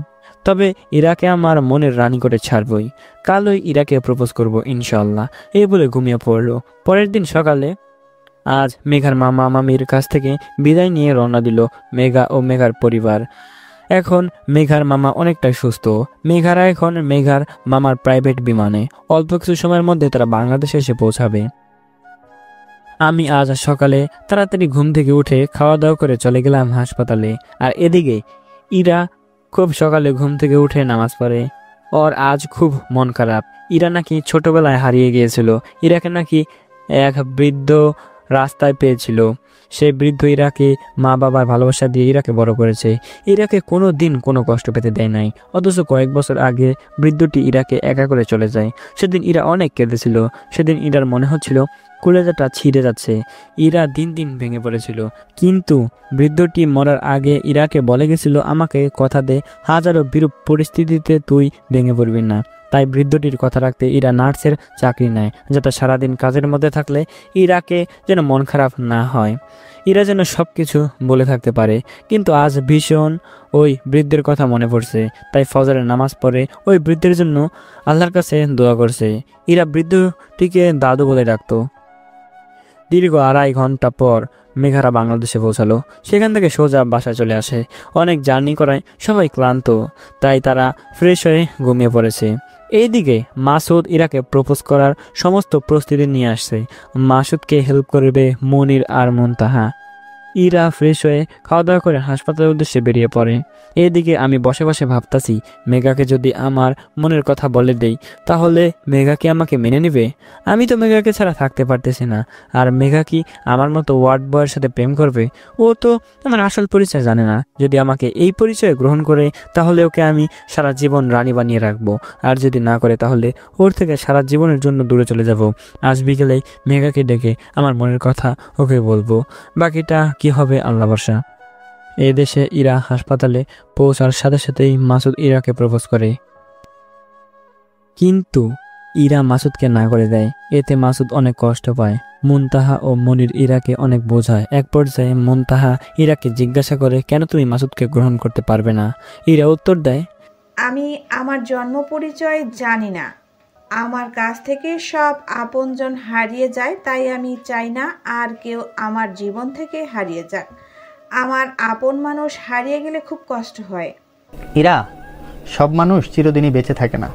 তবে ইরাকে আমার মনের রানী করে ছাড়বই। কালই ইরাকে প্রপোজ করব ইনশাল্লাহ। এই বলে ঘুমিয়ে পড়লো। পরের দিন সকালে আজ মেঘার মামা মামির কাছ থেকে বিদায় নিয়ে রওনা দিল মেঘা ও মেঘার পরিবার। এখন মেঘার মামা অনেকটাই সুস্থ। মেঘারা এখন মেঘার মামার প্রাইভেট বিমানে। অল্প কিছু সময়ের মধ্যে তারা বাংলাদেশে এসে পৌঁছাবে। আমি আজ সকালে তাড়াতাড়ি ঘুম থেকে উঠে খাওয়া দাওয়া করে চলে গেলাম হাসপাতালে। আর এদিকে ইরা খুব সকালে ঘুম থেকে উঠে নামাজ পড়ে। ওর আজ খুব মন খারাপ। ইরা নাকি ছোটবেলায় হারিয়ে গিয়েছিল। ইরাকে নাকি এক বৃদ্ধ রাস্তায় পেয়েছিল। সেই বৃদ্ধ ইরাকে মা বাবার ভালোবাসা দিয়ে ইরাকে বড় করেছে। ইরাকে কোনো দিন কোনো কষ্ট পেতে দেয় নাই। অথচ কয়েক বছর আগে বৃদ্ধটি ইরাকে একা করে চলে যায়। সেদিন ইরা অনেক কেঁদেছিল। সেদিন ইরার মনে হচ্ছিল কলেজাটা ছিঁড়ে যাচ্ছে। ইরা দিন দিন ভেঙে পড়েছিল। কিন্তু বৃদ্ধটি মরার আগে ইরাকে বলে গেছিল, আমাকে কথা দে, হাজারো বিরূপ পরিস্থিতিতে তুই ভেঙে পড়বি না। তাই বৃদ্ধটির কথা রাখতে ইরা নার্সের চাকরি নেয়, যাতে সারাদিন কাজের মধ্যে থাকলে ইরাকে যেন মন খারাপ না হয়, ইরা যেন সব কিছু বলে থাকতে পারে। কিন্তু আজ ভীষণ ওই বৃদ্ধের কথা মনে পড়ছে। তাই ফজরের নামাজ পড়ে ওই বৃদ্ধের জন্য আল্লাহর কাছে দোয়া করছে। ইরা বৃদ্ধটিকে দাদু বলে ডাকতো। দীর্ঘ 2.5 ঘন্টা পর মেঘারা বাংলাদেশে পৌঁছালো। সেখান থেকে সোজা বাসায় চলে আসে। অনেক জার্নি করায় সবাই ক্লান্ত, তাই তারা ফ্রেশ হয়ে ঘুমিয়ে পড়েছে। এইদিকে মাসুদ ইরাকে প্রপোজ করার সমস্ত প্রস্তুতি নিয়ে আসছে। মাসুদকে হেল্প করবে মনির আর মুনতাহা। ইরা ফ্রেশ হয়ে খাওয়া দাওয়া করে হাসপাতালের উদ্দেশ্যে বেরিয়ে পড়ে। এদিকে আমি বসে বসে ভাবতাছি, মেঘাকে যদি আমার মনের কথা বলে দেই, তাহলে মেঘা কি আমাকে মেনে নেবে? আমি তো মেঘাকে ছাড়া থাকতে পারতেছি না। আর মেঘা কি আমার মতো ওয়ার্ড বয়ের সাথে প্রেম করবে? ও তো আমার আসল পরিচয় জানে না। যদি আমাকে এই পরিচয় গ্রহণ করে, তাহলে ওকে আমি সারা জীবন রানী বানিয়ে রাখবো। আর যদি না করে, তাহলে ওর থেকে সারা জীবনের জন্য দূরে চলে যাব। আজ বিকেলেই মেঘাকে ডেকে আমার মনের কথা ওকে বলবো। বাকিটা কি হবে আল্লাহ ভরসা। এই দেশে ইরা হাসপাতালে পৌঁছার সাথে সাথেই মাসুদ ইরাকে প্রপোজ করে। কিন্তু ইরা মাসুদকে না করে দেয়। এতে মাসুদ অনেক কষ্ট পায়। মুনতাহা ও মনির ইরাকে অনেক বোঝায়। এক পর্যায়ে মুনতাহা ইরাকে জিজ্ঞাসা করে, কেন তুমি মাসুদকে গ্রহণ করতে পারবে না? ইরা উত্তর দেয়, আমি আমার জন্ম পরিচয় জানি না। আমার কাছ থেকে সব আপনজন হারিয়ে যায়, তাই আমি চাই না আর কেউ আমার জীবন থেকে হারিয়ে যাক। আমার আপন মানুষ হারিয়ে গেলে খুব কষ্ট হয়। ইরা, সব মানুষ চিরদিনই বেঁচে থাকে না।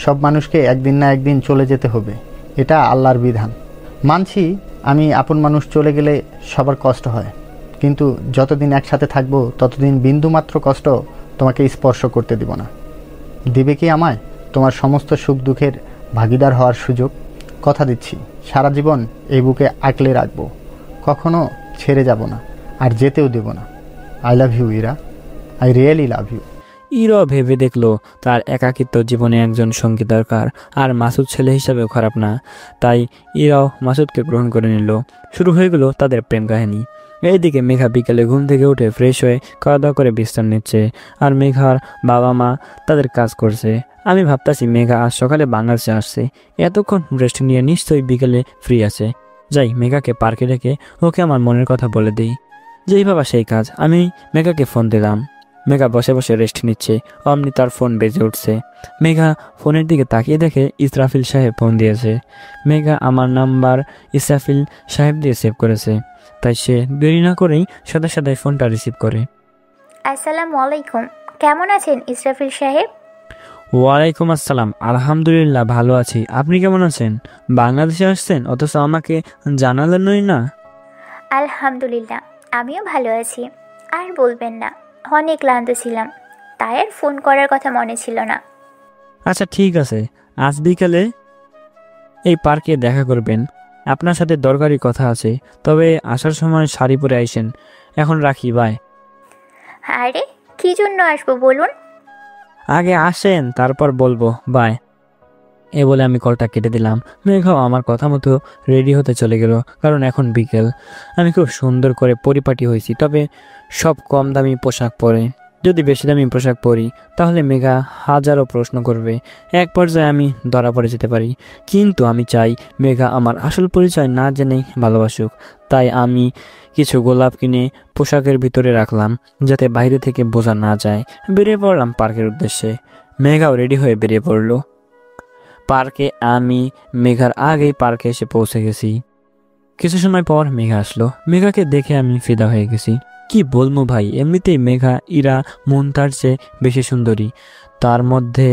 সব মানুষকে একদিন না একদিন চলে যেতে হবে, এটা আল্লাহর বিধান। মানছি আমি আপন মানুষ চলে গেলে সবার কষ্ট হয়, কিন্তু যতদিন একসাথে থাকবো ততদিন বিন্দুমাত্র কষ্ট তোমাকে স্পর্শ করতে দিব না। দিবে কি আমায় তোমার সমস্ত সুখ দুঃখের ভাগিদার হওয়ার সুযোগ? কথা দিচ্ছি, সারা জীবন এই বুকে আঁকলে রাখবো, কখনো ছেড়ে যাব না, আর যেতেও দেব না। I love you Ira, I really love you. Ira ভেবে দেখলো তার একাকিত্ব জীবনে একজন সঙ্গী দরকার, আর মাসুদ ছেলে হিসাবেও খারাপ না। তাই ইরাও মাসুদকে গ্রহণ করে নিল। শুরু হয়ে গেল তাদের প্রেম কাহিনী। এইদিকে মেঘা বিকেলে ঘুম থেকে উঠে ফ্রেশ হয়ে খাওয়া দাওয়া করে বিশ্রাম নিচ্ছে, আর মেঘার বাবা মা তাদের কাজ করছে। আমি ভাবতাছি মেঘা আজ সকালে বাংলাদেশে আসছে, এতক্ষণ রেস্ট নিয়ে নিশ্চয়ই বিকেলে ফ্রি আছে। যাই মেঘাকে পার্কে রেখে ওকে আমার মনের কথা বলে দিই। যেই বাবা সেই কাজ। আমি মেঘাকে ফোন দিলাম। মেঘা বসে বসে রেস্ট নিচ্ছে, অমনি তার ফোন বেজে উঠছে। মেঘা ফোনের দিকে তাকিয়ে দেখে ইসরাফিল সাহেব ফোন দিয়েছে। মেঘা আমার নাম্বার ইসরাফিল সাহেব দিয়ে সেভ করেছে, তাই সে দেরি না করেই সাথে সাথে ফোনটা রিসিভ করে। আসসালামু আলাইকুম, কেমন আছেন ইসরাফিল সাহেব? ওয়ালাইকুম আসসালাম, আলহামদুলিল্লাহ ভালো আছি। আপনি কেমন আছেন? বাংলাদেশে আসছেন অথচ আমাকে জানালেনই না। আলহামদুলিল্লাহ, আমিও ভালো আছি। আর বলবেন না, অনেক ক্লান্ত ছিলাম, তাই আর ফোন করার কথা মনে ছিল না। আচ্ছা ঠিক আছে, আজ বিকালে এই পার্কে দেখা করবেন। আপনার সাথে দরকারি কথা আছে, তবে আসার সময় শাড়ি পরে আইসেন। এখন রাখি, বাই। আরে কি জন্য আসবো বলুন? আগে আসেন তারপর বলবো, বাই। এ বলে আমি কলটা কেটে দিলাম। মেঘাও আমার কথা মতো রেডি হতে চলে গেল, কারণ এখন বিকেল। আমি খুব সুন্দর করে পরিপাটি হয়েছি, তবে সব কম দামি পোশাক পরে। যদি বেশি দামি পোশাক পরি তাহলে মেঘা হাজারো প্রশ্ন করবে, এক পর্যায়ে আমি ধরা পড়ে যেতে পারি। কিন্তু আমি চাই মেঘা আমার আসল পরিচয় না জেনেই ভালোবাসুক। তাই আমি কিছু গোলাপ কিনে পোশাকের ভিতরে রাখলাম, যাতে বাইরে থেকে বোঝা না যায়। বেরিয়ে পড়লাম পার্কের উদ্দেশ্যে। মেঘাও রেডি হয়ে বেরিয়ে পড়লো পার্কে। আমি মেঘার আগেই পার্কে এসে পৌঁছে গেছি। কিছু সময় পর মেঘা আসলো। মেঘাকে দেখে আমি ফিদা হয়ে গেছি। কি বলবো ভাই, এমনিতেই মেঘা ইরা মুনতার চেয়ে বেশি সুন্দরী। তার মধ্যে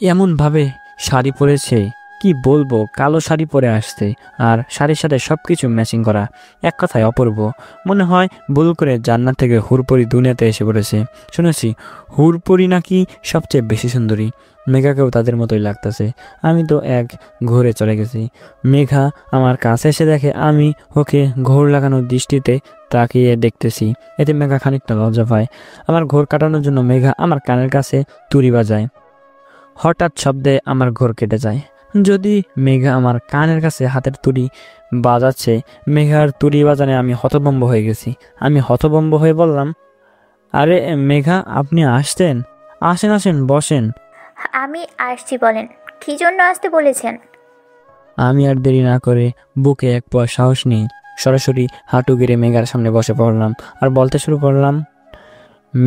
এমনভাবে শাড়ি পরেছে, কি বলবো, কালো শাড়ি পরে আসছে, আর শাড়ির সাথে সব কিছু ম্যাচিং করা। এক কথায় অপূর্ব। মনে হয় ভুল করে জান্নাত থেকে হুরপরি দুনিয়াতে এসে পড়েছে। শুনেছি হুরপরি নাকি সবচেয়ে বেশি সুন্দরী। মেঘাকেও তাদের মতোই লাগতেছে। আমি তো এক ঘোরে চলে গেছি। মেঘা আমার কাছে এসে দেখে আমি ওকে ঘোর লাগানো দৃষ্টিতে তাকিয়ে দেখতেছি। এতে মেঘা খানিকটা লজ্জা পায়। আমার ঘোর কাটানোর জন্য মেঘা আমার কানের কাছে তুড়ি বাজায়। হঠাৎ শব্দে আমার ঘোর কেটে যায়। যদি মেঘা আমার কানের কাছে হাতের তুড়ি বাজাচ্ছে, মেঘার তুড়ি বাজানে আমি হতভম্ব হয়ে গেছি। আমি হতভম্ব হয়ে বললাম, আরে মেঘা, আপনি আসতেন? আসেন আসেন, বসেন। আমি আসছি, বলেন কি জন্য আসতে বলেছেন? আমি আর দেরি না করে বুকে এক পোয়া সাহস নিই, সরাসরি হাঁটু গেড়ে মেঘার সামনে বসে পড়লাম আর বলতে শুরু করলাম,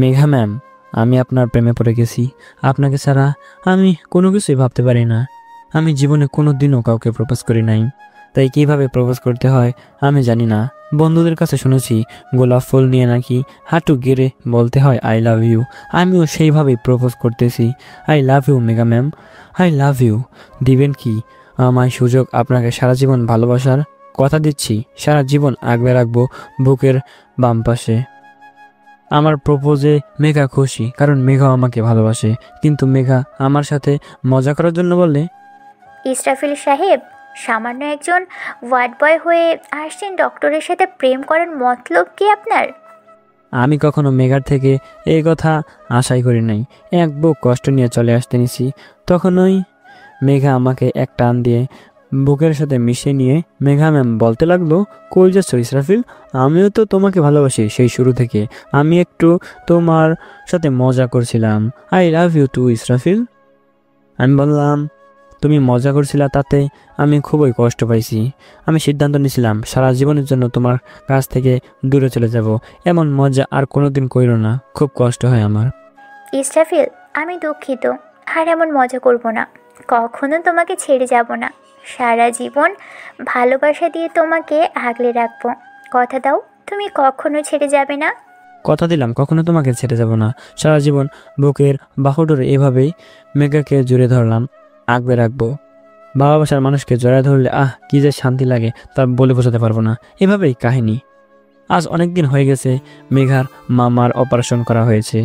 মেঘা ম্যাম, আমি আপনার প্রেমে পড়ে গেছি। আপনাকে ছাড়া আমি কোনো কিছুই ভাবতে পারি না। আমি জীবনে কোনো দিনও কাউকে প্রপোজ করি নাই, তাই কিভাবে প্রপোজ করতে হয় আমি জানি না। বন্ধুদের কাছে শুনেছি গোলাপ ফুল নিয়ে নাকি হাঁটু গেড়ে বলতে হয় আই লাভ ইউ। আমিও সেইভাবেই প্রপোজ করতেছি। I love you Megha ma'am, I love you. দিবেন কি আমায় সুযোগ আপনাকে সারা জীবন ভালোবাসার? কথা দিচ্ছি সারা জীবন আগলে রাখবো বুকের বাম পাশে। আমার প্রপোজে মেঘা খুশি, কারণ মেঘাও আমাকে ভালোবাসে। কিন্তু মেঘা আমার সাথে মজা করার জন্য বলে, ইসরাফিল সাহেব, সামান্য একজন ওয়ার্ড বয় হয়ে আসছেন ডক্টরের সাথে প্রেম করার মতলব কি আপনার? আমি কখনো মেঘার থেকে এই কথা আশাই করি নাই। এক বুক কষ্ট নিয়ে চলে আসতে নিছি। তখনই মেঘা আমাকে এক টান দিয়ে বুকের সাথে মিশিয়ে নিয়ে মেঘা ম্যাম বলতে লাগলো, কই যাচ্ছ ইসরাফিল? আমিও তো তোমাকে ভালোবাসি সেই শুরু থেকে। আমি একটু তোমার সাথে মজা করছিলাম। I love you too Israfil. আমি বললাম, তুমি মজা করছিলা তাতে আমি খুবই কষ্ট পাইছি। আমি সিদ্ধান্ত নিয়েছিলাম সারা জীবনের জন্য তোমার কাছ থেকে দূরে চলে যাব। এমন মজা আর কোনোদিন কইরো না, খুব কষ্ট হয় আমার। ইসরাফিল, আমি দুঃখিত, আর এমন মজা করব না। কখনো তোমাকে ছেড়ে যাব না। সারা জীবন ভালোবাসা দিয়ে তোমাকে আগলে রাখবো। কথা দাও, তুমি কখনো ছেড়ে যাবে না। কথা দিলাম কখনো তোমাকে ছেড়ে যাব না। সারা জীবন বুকের বাহুডোরে এভাবেই মেঘাকে জুড়ে ধরলাম, আগলে রাখবো। ভালোবাসার মানুষকে জড়ায় ধরলে কি যে শান্তি লাগে তা বলে বোঝাতে পারবো না। এভাবেই কাহিনী। আজ অনেক দিন হয়ে গেছে মেঘার মামার অপারেশন করা হয়েছে।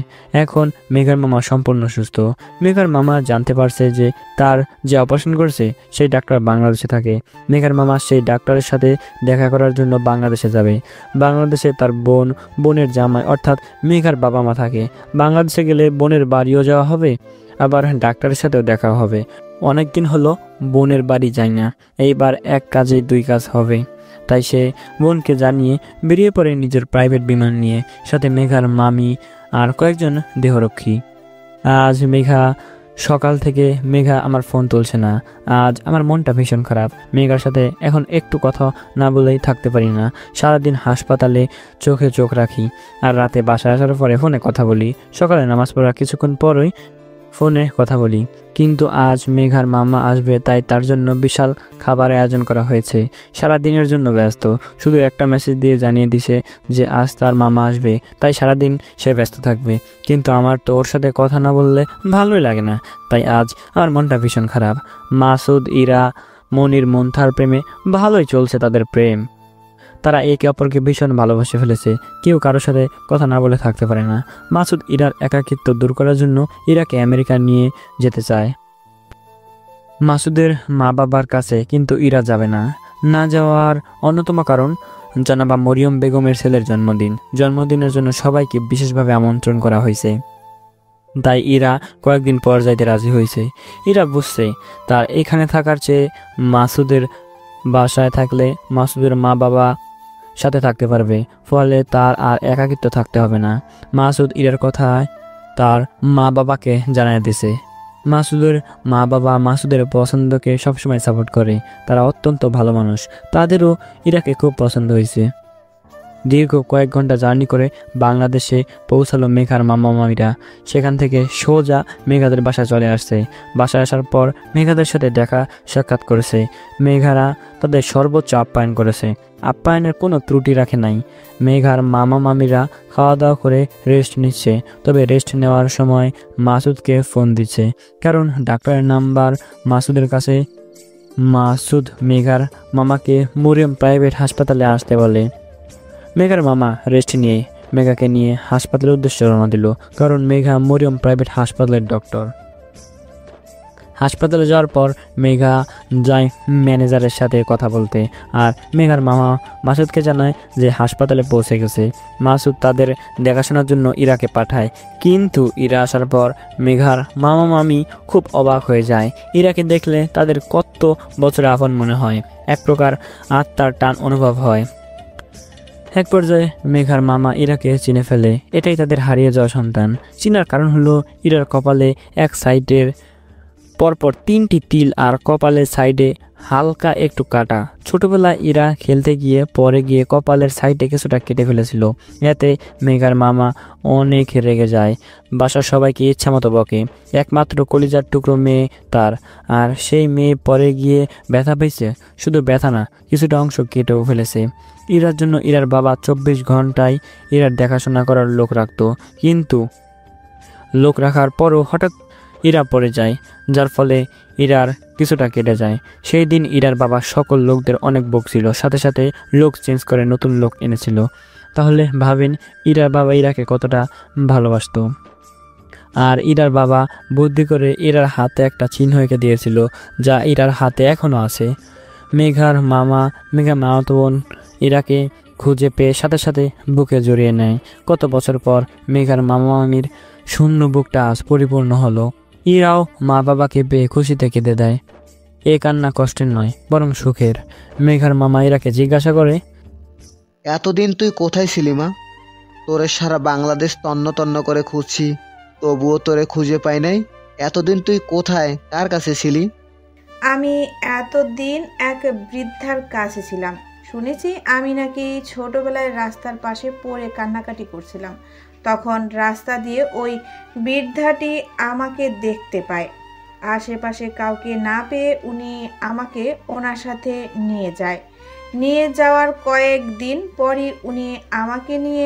এখন মেঘার মামা সম্পূর্ণ সুস্থ। মেঘার মামা জানতে পারছে যে তার যে অপারেশন করছে সেই ডাক্তার বাংলাদেশে থাকে। মেঘার মামা সেই ডাক্তারের সাথে দেখা করার জন্য বাংলাদেশে যাবে। বাংলাদেশে তার বোনের জামাই অর্থাৎ মেঘার বাবা মা থাকে। বাংলাদেশে গেলে বোনের বাড়িও যাওয়া হবে, আবার ডাক্তারের সাথেও দেখা হবে। অনেকদিন হলো বোনের বাড়ি যাই না। এইবার এক কাজে দুই কাজ হবে। তাই সে বোনকে জানিয়ে বেরিয়ে পড়ে নিজের প্রাইভেট বিমান নিয়ে, সাথে মেঘার মামি আর কয়েকজন দেহরক্ষী। আজ সকাল থেকে মেঘা আমার ফোন তুলছে না। আজ আমার মনটা ভীষণ খারাপ। মেঘার সাথে এখন একটু কথা না বলেই থাকতে পারি না। সারাদিন হাসপাতালে চোখে চোখ রাখি, আর রাতে বাসায় আসার পরে ফোনে কথা বলি। সকালে নামাজ পড়ার কিছুক্ষণ পরই ফোনে কথা বলি। কিন্তু আজ মেঘার মামা আসবে, তাই তার জন্য বিশাল খাবারের আয়োজন করা হয়েছে। সারা দিনের জন্য ব্যস্ত, শুধু একটা মেসেজ দিয়ে জানিয়ে দিছে যে আজ তার মামা আসবে, তাই সারাদিন সে ব্যস্ত থাকবে। কিন্তু আমার তো ওর সাথে কথা না বললে ভালোই লাগে না, তাই আজ আমার মনটা ভীষণ খারাপ। মাসুদ, ইরা, মনির, মন্থার প্রেমে ভালোই চলছে তাদের প্রেম। তারা একে অপরকে ভীষণ ভালোবাসে ফেলেছে। কেউ কারোর সাথে কথা না বলে থাকতে পারে না। মাসুদ ইরার একাকিত্ব দূর করার জন্য ইরাকে আমেরিকা নিয়ে যেতে চায় মাসুদের মা বাবার কাছে, কিন্তু ইরা যাবে না। না যাওয়ার অন্যতম কারণ জনাবা মরিয়ম বেগমের ছেলের জন্মদিনের জন্য সবাইকে বিশেষভাবে আমন্ত্রণ করা হয়েছে, তাই ইরা কয়েকদিন পর যাইতে রাজি হয়েছে। ইরা বুঝছে তার এখানে থাকার চেয়ে মাসুদের বাসায় থাকলে মাসুদের মা বাবা সাথে থাকতে পারবে, ফলে তার আর একাকিত্ব থাকতে হবে না। মাসুদ ইরার কথায় তার মা বাবাকে জানিয়ে দিছে। মাসুদের মা বাবা মাসুদের পছন্দকে সবসময় সাপোর্ট করে, তারা অত্যন্ত ভালো মানুষ। তাদেরও ইরাকে খুব পছন্দ হয়েছে। দীর্ঘ কয়েক ঘন্টা জার্নি করে বাংলাদেশে পৌঁছালো মেঘার মামা মামিরা। সেখান থেকে সোজা মেঘাদের বাসায় চলে আসছে। বাসায় আসার পর মেঘাদের সাথে দেখা সাক্ষাৎ করেছে। মেঘারা তাদের সর্বোচ্চ আপ্যায়ন করেছে, আপ্যায়নের কোনো ত্রুটি রাখে নাই। মেঘার মামা মামিরা খাওয়া দাওয়া করে রেস্ট নিচ্ছে, তবে রেস্ট নেওয়ার সময় মাসুদকে ফোন দিচ্ছে, কারণ ডাক্তারের নাম্বার মাসুদের কাছে। মাসুদ মেঘার মামাকে মরিয়ম প্রাইভেট হাসপাতালে আসতে বলে। মেঘার মামা রেস্ট নিয়ে মেঘাকে নিয়ে হাসপাতালের উদ্দেশ্যে রওনা দিল, কারণ মেঘা মরিয়ম প্রাইভেট হাসপাতালের ডক্টর। হাসপাতালে যাওয়ার পর মেঘা যায় ম্যানেজারের সাথে কথা বলতে, আর মেঘার মামা মাসুদকে জানায় যে হাসপাতালে পৌঁছে গেছে। মাসুদ তাদের দেখাশোনার জন্য ইরাকে পাঠায়, কিন্তু ইরা আসার পর মেঘার মামা মামি খুব অবাক হয়ে যায়। ইরাকে দেখলে তাদের কত বছর আপন মনে হয়, এক প্রকার আত্মার টান অনুভব হয়। এক পর্যায়ে মেঘার মামা ইরাকে চিনে ফেলে। এটাই তাদের হারিয়ে যাওয়া সন্তান। চিনার কারণ হলো ইরার কপালে এক সাইডের পরপর 3টি তিল, আর কপালের সাইডে হালকা একটু কাটা। ছোটবেলায় ইরা খেলতে গিয়ে পরে গিয়ে কপালের সাইডে কিছুটা কেটে ফেলেছিল। এতে মেঘার মামা অনেক রেগে যায়, বাসার সবাইকে ইচ্ছা মতো বকে। একমাত্র কলিজার টুকরো মেয়ে তার, আর সেই মেয়ে পরে গিয়ে ব্যথা পেয়েছে। শুধু ব্যথা না, কিছুটা অংশ কেটেও ফেলেছে। ইরার জন্য ইরার বাবা 24 ঘন্টায় ইরার দেখাশোনা করার লোক রাখত, কিন্তু লোক রাখার পরও হঠাৎ ইরা পড়ে যায়, যার ফলে ইরার কিছুটা কেটে যায়। সেই দিন ইরার বাবা সকল লোকদের অনেক বকছিল, সাথে সাথে লোক চেঞ্জ করে নতুন লোক এনেছিল। তাহলে ভাবেন ইরার বাবা ইরাকে কতটা ভালোবাসত। আর ইরার বাবা বুদ্ধি করে ইরার হাতে একটা চিহ্ন এঁকে দিয়েছিল, যা ইরার হাতে এখনও আছে। মেঘার মামাতো বোন ইরাকে খুঁজে পেয়ে সাথে সাথে বুকে জড়িয়ে নেয়। কত বছর পর মেঘার মামা মামির শূন্য বুকটা আজ পরিপূর্ণ হলো। ইরাও মা বাবাকে পেয়ে খুশিতে কেঁদে দেয়। এ কান্না কষ্টের নয়, বরং সুখের। মেঘার মামা ইরাকে জিজ্ঞাসা করে, এতদিন তুই কোথায় ছিলি মা? তোরে সারা বাংলাদেশ তন্ন তন্ন করে খুঁজছি, তবুও তোরে খুঁজে পাই নাই। এতদিন তুই কোথায়, কার কাছে ছিলি? আমি এতদিন এক বৃদ্ধার কাছে ছিলাম। শুনেছি আমি নাকি ছোটবেলায় রাস্তার পাশে পড়ে কান্নাকাটি করছিলাম। তখন রাস্তা দিয়ে ওই বৃদ্ধাটি আমাকে দেখতে পায়। আশেপাশে কাউকে না পেয়ে উনি আমাকে ওনার সাথে নিয়ে যায়। নিয়ে যাওয়ার কয়েকদিন পরই উনি আমাকে নিয়ে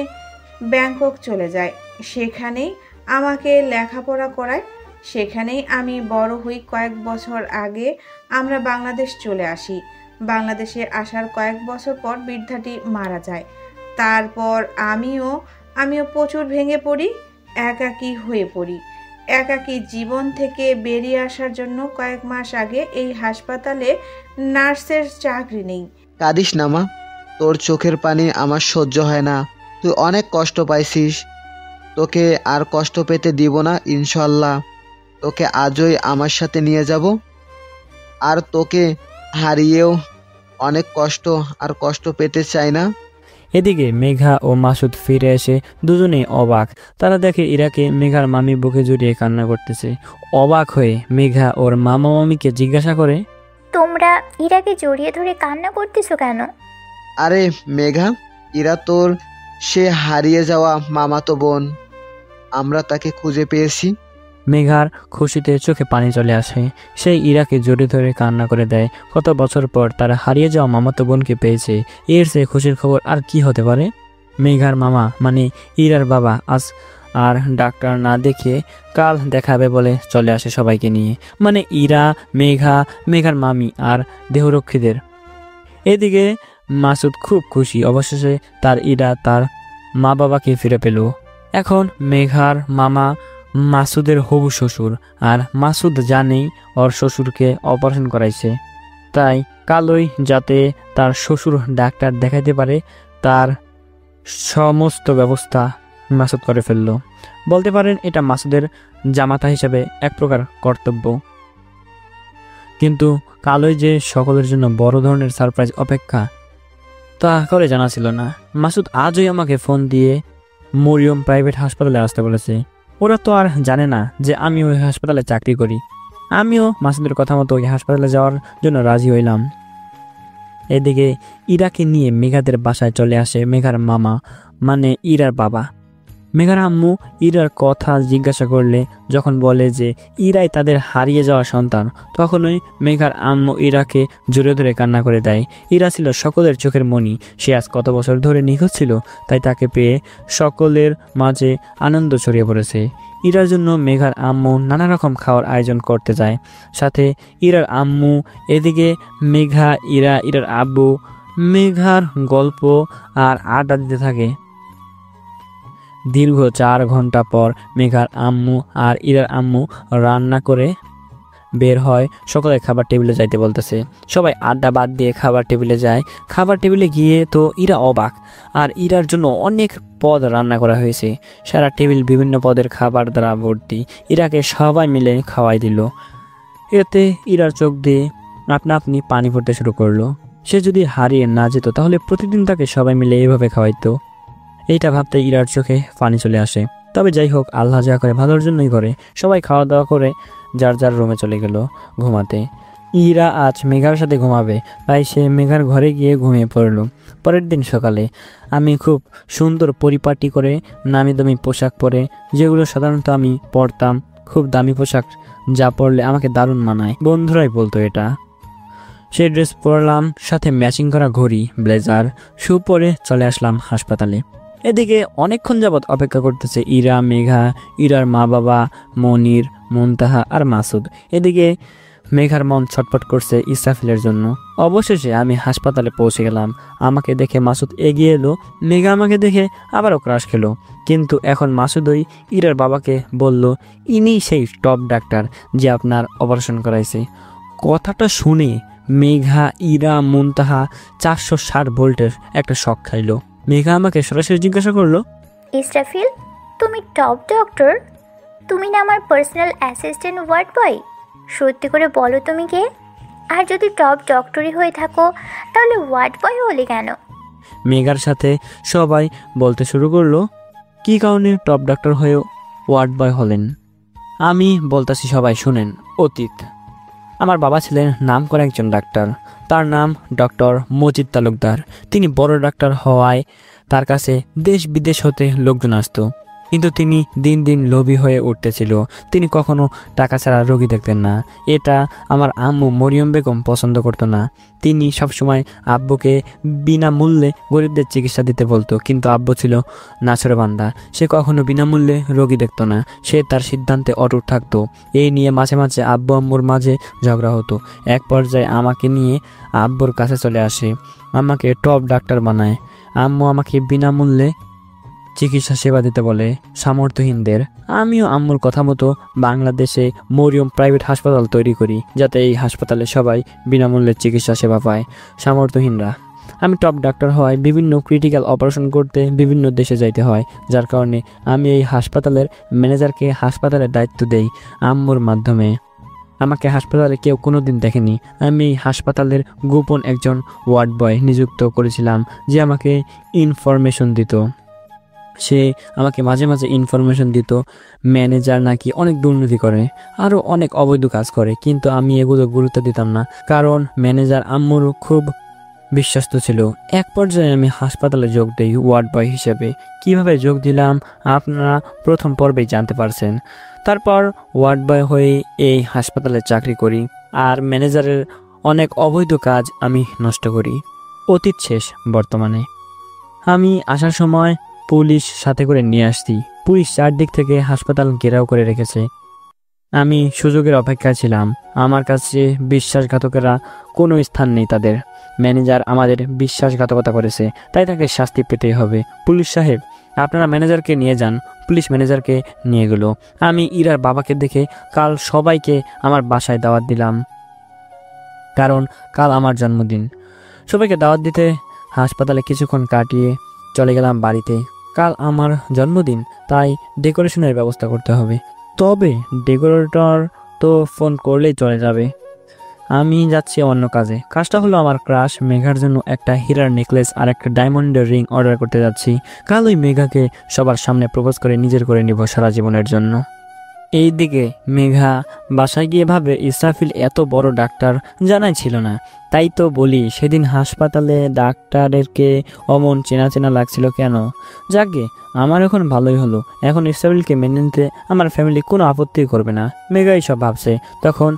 ব্যাংকক চলে যায়। সেখানেই আমাকে লেখাপড়া করায়। সেখানেই আমি বড় হই। কয়েক বছর আগে আমরা বাংলাদেশ চলে আসি। বাংলাদেশে আসার কয়েক বছর পর বৃদ্ধাটি মারা যায়। তারপর আমিও প্রচুর ভেঙে পড়ি, একাকী হয়ে পড়ি। একাকী জীবন থেকে বেরিয়ে আসার জন্য কয়েক মাস আগে এই হাসপাতালে নার্সের চাকরি নেই। কাঁদিস না মা, তোর চোখের পানি আমার সহ্য হয় না। তুই অনেক কষ্ট পাইছিস, তোকে আর কষ্ট পেতে দিব না ইনশাল্লাহ। তোকে আজই আমার সাথে নিয়ে যাব। আর তোকে হারিয়েও অনেক কষ্ট, আর কষ্ট পেতে চাই না। এদিকে মেঘা ও মাসুদ ফিরে এসে দুজনেই অবাক। তারা দেখে ইরাকে মেঘার মামি বুকে জড়িয়ে কান্না করতেছে। অবাক হয়ে মেঘা ওর মামা মামিকে জিজ্ঞাসা করে, তোমরা ইরাকে জড়িয়ে ধরে কান্না করতেছো কেন? আরে মেঘা, ইরা তোর সে হারিয়ে যাওয়া মামাতো বোন। আমরা তাকে খুঁজে পেয়েছি। মেঘার খুশিতে চোখে পানি চলে আসে। সেই ইরাকে জড়িয়ে ধরে কান্না করে দেয়। কত বছর পর তারা হারিয়ে যাওয়া মামাতো বোনকে পেয়েছে। এর চেয়ে খুশির খবর আর কি হতে পারে? মেঘার মামা মানে ইরার বাবা আজ আর ডাক্তার না দেখে কাল দেখাবে বলে চলে আসে সবাইকে নিয়ে, মানে ইরা, মেঘা, মেঘার মামি আর দেহরক্ষীদের। এদিকে মাসুদ খুব খুশি, অবশেষে তার ইরা তার মা বাবাকে ফিরে পেল। এখন মেঘার মামা মাসুদের হবু শ্বশুর, আর মাসুদ জানেই ওর শ্বশুরকে অপারেশন করাইছে, তাই কালই যাতে তার শ্বশুর ডাক্তার দেখাইতে পারে তার সমস্ত ব্যবস্থা মাসুদ করে ফেলল। বলতে পারেন এটা মাসুদের জামাতা হিসেবে এক প্রকার কর্তব্য। কিন্তু কালই যে সকলের জন্য বড় ধরনের সারপ্রাইজ অপেক্ষা তা করে জানা ছিল না। মাসুদ আজই আমাকে ফোন দিয়ে মরিয়ম প্রাইভেট হাসপাতালে আসতে বলেছে। ওরা তো আর জানে না যে আমি ওই হাসপাতালে চাকরি করি। আমিও মাসুদের কথা মতো ওই হাসপাতালে যাওয়ার জন্য রাজি হইলাম। এদিকে ইরাকে নিয়ে মেঘাদের বাসায় চলে আসে মেঘার মামা মানে ইরার বাবা। মেঘার আম্মু ইরার কথা জিজ্ঞাসা করলে যখন বলে যে ইরাই তাদের হারিয়ে যাওয়া সন্তান, তখনই মেঘার আম্মু ইরাকে জোরে ধরে কান্না করে দেয়। ইরা ছিল সকলের চোখের মণি। সে আজ কত বছর ধরে নিখোঁজ ছিল, তাই তাকে পেয়ে সকলের মাঝে আনন্দ ছড়িয়ে পড়েছে। ইরার জন্য মেঘার আম্মু নানা রকম খাওয়ার আয়োজন করতে যায়, সাথে ইরার আম্মু। এদিকে মেঘা, ইরার আব্বু মেঘার গল্প আর আড্ডা দিতে থাকে। দীর্ঘ 4 ঘন্টা পর মেঘার আম্মু আর ইরার আম্মু রান্না করে বের হয়। সকলে খাবার টেবিলে যাইতে বলতেছে। সবাই আড্ডা বাদ দিয়ে খাবার টেবিলে যায়। খাবার টেবিলে গিয়ে তো ইরা অবাক, আর ইরার জন্য অনেক পদ রান্না করা হয়েছে। সারা টেবিল বিভিন্ন পদের খাবার দ্বারা ভর্তি। ইরাকে সবাই মিলে খাওয়াই দিল। এতে ইরার চোখ দিয়ে আপনা আপনি পানি পড়তে শুরু করলো। সে যদি হারিয়ে না যেত তাহলে প্রতিদিন তাকে সবাই মিলে এভাবে খাওয়াইতো। এইটা ভাবতে ইরার চোখে পানি চলে আসে। তবে যাই হোক, আল্লাহ যা করে ভালোর জন্যই করে। সবাই খাওয়া দাওয়া করে যার যার রুমে চলে গেল ঘুমাতে। ইরা আজ মেঘার সাথে ঘুমাবে, তাই সে মেঘার ঘরে গিয়ে ঘুমিয়ে পড়ল। পরের দিন সকালে আমি খুব সুন্দর পরিপাটি করে নামি দামি পোশাক পরে, যেগুলো সাধারণত আমি পরতাম, খুব দামি পোশাক যা পরলে আমাকে দারুণ মানায়, বন্ধুরাই বলতো এটা। সেই ড্রেস পরলাম, সাথে ম্যাচিং করা ঘড়ি, ব্লেজার, শু পরে চলে আসলাম হাসপাতালে। এদিকে অনেকক্ষণ যাবৎ অপেক্ষা করতেছে ইরা, মেঘা, ইরার মা বাবা, মনির, মুনতাহা আর মাসুদ। এদিকে মেঘার মন ছটফট করছে ইসরাফিলের জন্য। অবশেষে আমি হাসপাতালে পৌঁছে গেলাম। আমাকে দেখে মাসুদ এগিয়ে এলো। মেঘা আমাকে দেখে আবারও ক্রাশ খেলো। কিন্তু এখন মাসুদই ইরার বাবাকে বলল, ইনি সেই টপ ডাক্তার যে আপনার অপারেশন করাইছে। কথাটা শুনে মেঘা, ইরা, মুনতাহা 460 ভোল্টের একটা শক খাইলো। মেঘা আমাকে সরাসরি জিজ্ঞাসা করলো, ইসরাফিল, তুমি টপ ডক্টর? তুমি না আমার পার্সোনাল অ্যাসিস্ট্যান্ট ওয়ার্ড বয়? সত্যি করে বলো তুমি কে? আর যদি টপ ডক্টরই হয়ে থাকো তাহলে ওয়ার্ড বয় হলে কেন? মেঘার সাথে সবাই বলতে শুরু করলো, কি কারণে টপ ডাক্তার হয়েও ওয়ার্ড বয় হলেন। আমি বলতাছি, সবাই শুনেন। অতীত, আমার বাবা ছিলেন নামকরা একজন ডাক্তার। তার নাম ডক্টর মজিদ তালুকদার। তিনি বড় ডাক্তার হওয়ায় তার কাছে দেশ বিদেশ হতে লোকজন আসতো, কিন্তু তিনি দিন দিন লোভী হয়ে উঠতেছিল। তিনি কখনো টাকা ছাড়া রোগী দেখতেন না। এটা আমার আম্মু মরিয়ম বেগম পছন্দ করতো না। তিনি সবসময় আব্বুকে বিনামূল্যে গরিবদের চিকিৎসা দিতে বলতো, কিন্তু আব্বু ছিল নাছোড়বান্দা। সে কখনো বিনামূল্যে রোগী দেখতো না। সে তার সিদ্ধান্তে অটুট থাকতো। এই নিয়ে মাঝে মাঝে আব্বু আম্মুর মাঝে ঝগড়া হতো। এক পর্যায়ে আমাকে নিয়ে আব্বুর কাছে চলে আসে, আমাকে টপ ডাক্তার বানায়। আম্মু আমাকে বিনামূল্যে চিকিৎসা সেবা দিতে বলে সামর্থ্যহীনদের। আমিও আম্মুর কথা মতো বাংলাদেশে মরিয়ম প্রাইভেট হাসপাতাল তৈরি করি, যাতে এই হাসপাতালে সবাই বিনামূল্যে চিকিৎসা সেবা পায়, সামর্থ্যহীনরা। আমি টপ ডাক্তার হওয়ায় বিভিন্ন ক্রিটিক্যাল অপারেশন করতে বিভিন্ন দেশে যাইতে হয়, যার কারণে আমি এই হাসপাতালের ম্যানেজারকে হাসপাতালের দায়িত্ব দেই আম্মুর মাধ্যমে। আমাকে হাসপাতালে কেউ কোনোদিন দেখেনি। আমি হাসপাতালের গোপন একজন ওয়ার্ড বয় নিযুক্ত করেছিলাম যে আমাকে ইনফরমেশন দিত। সে আমাকে মাঝে মাঝে ইনফরমেশন দিত ম্যানেজার নাকি অনেক দুর্নীতি করে, আরও অনেক অবৈধ কাজ করে, কিন্তু আমি এগুলো গুরুত্ব দিতাম না, কারণ ম্যানেজার আম্মুর খুব বিশ্বস্ত ছিল। এক পর্যায়ে আমি হাসপাতালে যোগ দিই ওয়ার্ড বয় হিসেবে। কিভাবে যোগ দিলাম আপনারা প্রথম পর্বেই জানতে পারছেন। তারপর ওয়ার্ড বয় হয়ে এই হাসপাতালে চাকরি করি, আর ম্যানেজারের অনেক অবৈধ কাজ আমি নষ্ট করি। অতীত শেষ, বর্তমানে। আমি আসার সময় পুলিশ সাথে করে নিয়ে আসছি। পুলিশ চারদিক থেকে হাসপাতাল ঘেরাও করে রেখেছে। আমি সুযোগের অপেক্ষায় ছিলাম। আমার কাছে বিশ্বাসঘাতকেরা কোনো স্থান নেই তাদের। ম্যানেজার আমাদের বিশ্বাসঘাতকতা করেছে, তাই তাকে শাস্তি পেতেই হবে। পুলিশ সাহেব, আপনারা ম্যানেজারকে নিয়ে যান। পুলিশ ম্যানেজারকে নিয়ে গেল। আমি ইরার বাবাকে দেখে কাল সবাইকে আমার বাসায় দাওয়াত দিলাম, কারণ কাল আমার জন্মদিন। সবাইকে দাওয়াত দিতে হাসপাতালে কিছুক্ষণ কাটিয়ে চলে গেলাম বাড়িতে। কাল আমার জন্মদিন, তাই ডেকোরেশনের ব্যবস্থা করতে হবে। তবে ডেকোরেটর তো ফোন করলেই চলে যাবে। আমি যাচ্ছি অন্য কাজে। কাজটা হলো আমার ক্রাশ মেঘার জন্য একটা হীরার নেকলেস আর একটা ডায়মন্ডের রিং অর্ডার করতে যাচ্ছি। কাল ওই মেঘাকে সবার সামনে প্রপোজ করে নিজের করে নিব সারা জীবনের জন্য। এইদিকে মেঘা বাসায় গিয়ে ভাবে ইসরাফিল এত বড় ডাক্তার জানাই ছিল না। তাই তো বলি সেদিন হাসপাতালে ডাক্তারেরকে অমন চেনা চেনা লাগছিল কেন। যাকে আমার এখন ভালোই হলো। এখন ইসরাফিলকে মেনে নিতে আমার ফ্যামিলি কোনো আপত্তি করবে না। মেঘাই সব ভাবছে। তখন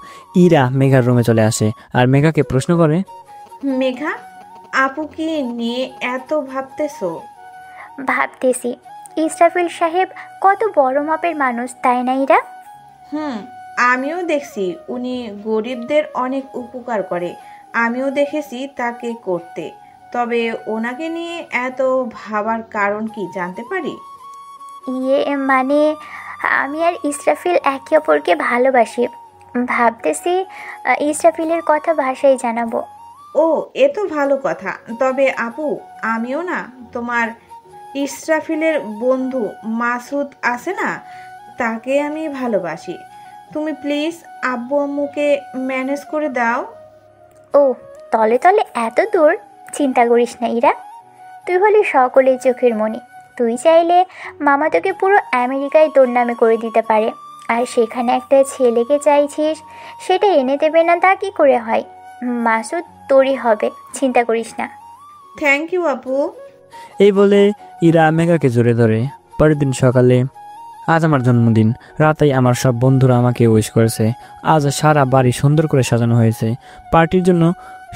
ইরা মেঘার রুমে চলে আসে আর মেঘাকে প্রশ্ন করে, মেঘা, আপুকে নিয়ে এত ভাবতেছো? ভাবতেছি ইসরাফিল সাহেব কত বড় মাপের মানুষ, তাই না ইরা? আমিও দেখছি উনি গরিবদের অনেক উপকার করে। আমিও দেখেছি তাকে করতে। তবে ওনাকে নিয়ে এত ভাবার কারণ কি জানতে পারি? মানে আমি আর ইসরাফিল একে অপরকে ভালোবাসি। ভাবতেছি ইসরাফিলের কথা ভাষায় জানাবো। ও, এ তো ভালো কথা। তবে আপু, আমিও না তোমার ইসরাফিলের বন্ধু মাসুদ আছে না, তাকে আমি ভালোবাসি। তুমি প্লিজ আব্বু আম্মুকে ম্যানেজ করে দাও। ও, তলে তলে এত দূর? চিন্তা করিস না ইরা, তুই হলি সকলের চোখের মণি। তুই চাইলে মামা তোকে পুরো আমেরিকায় তোর নামে করে দিতে পারে। আর সেখানে একটা ছেলেকে চাইছিস, সেটা এনে দেবে না তা কি করে হয়? মাসুদ তোরই হবে, চিন্তা করিস না। থ্যাংক ইউ আপু। এই বলে ইরা মেঘাকে জড়িয়ে ধরে। পরের দিন সকালে, আজ আমার জন্মদিন। রাতেই আমার সব বন্ধুরা আমাকে উইশ করেছে। আজ সারা বাড়ি সুন্দর করে সাজানো হয়েছে। পার্টির জন্য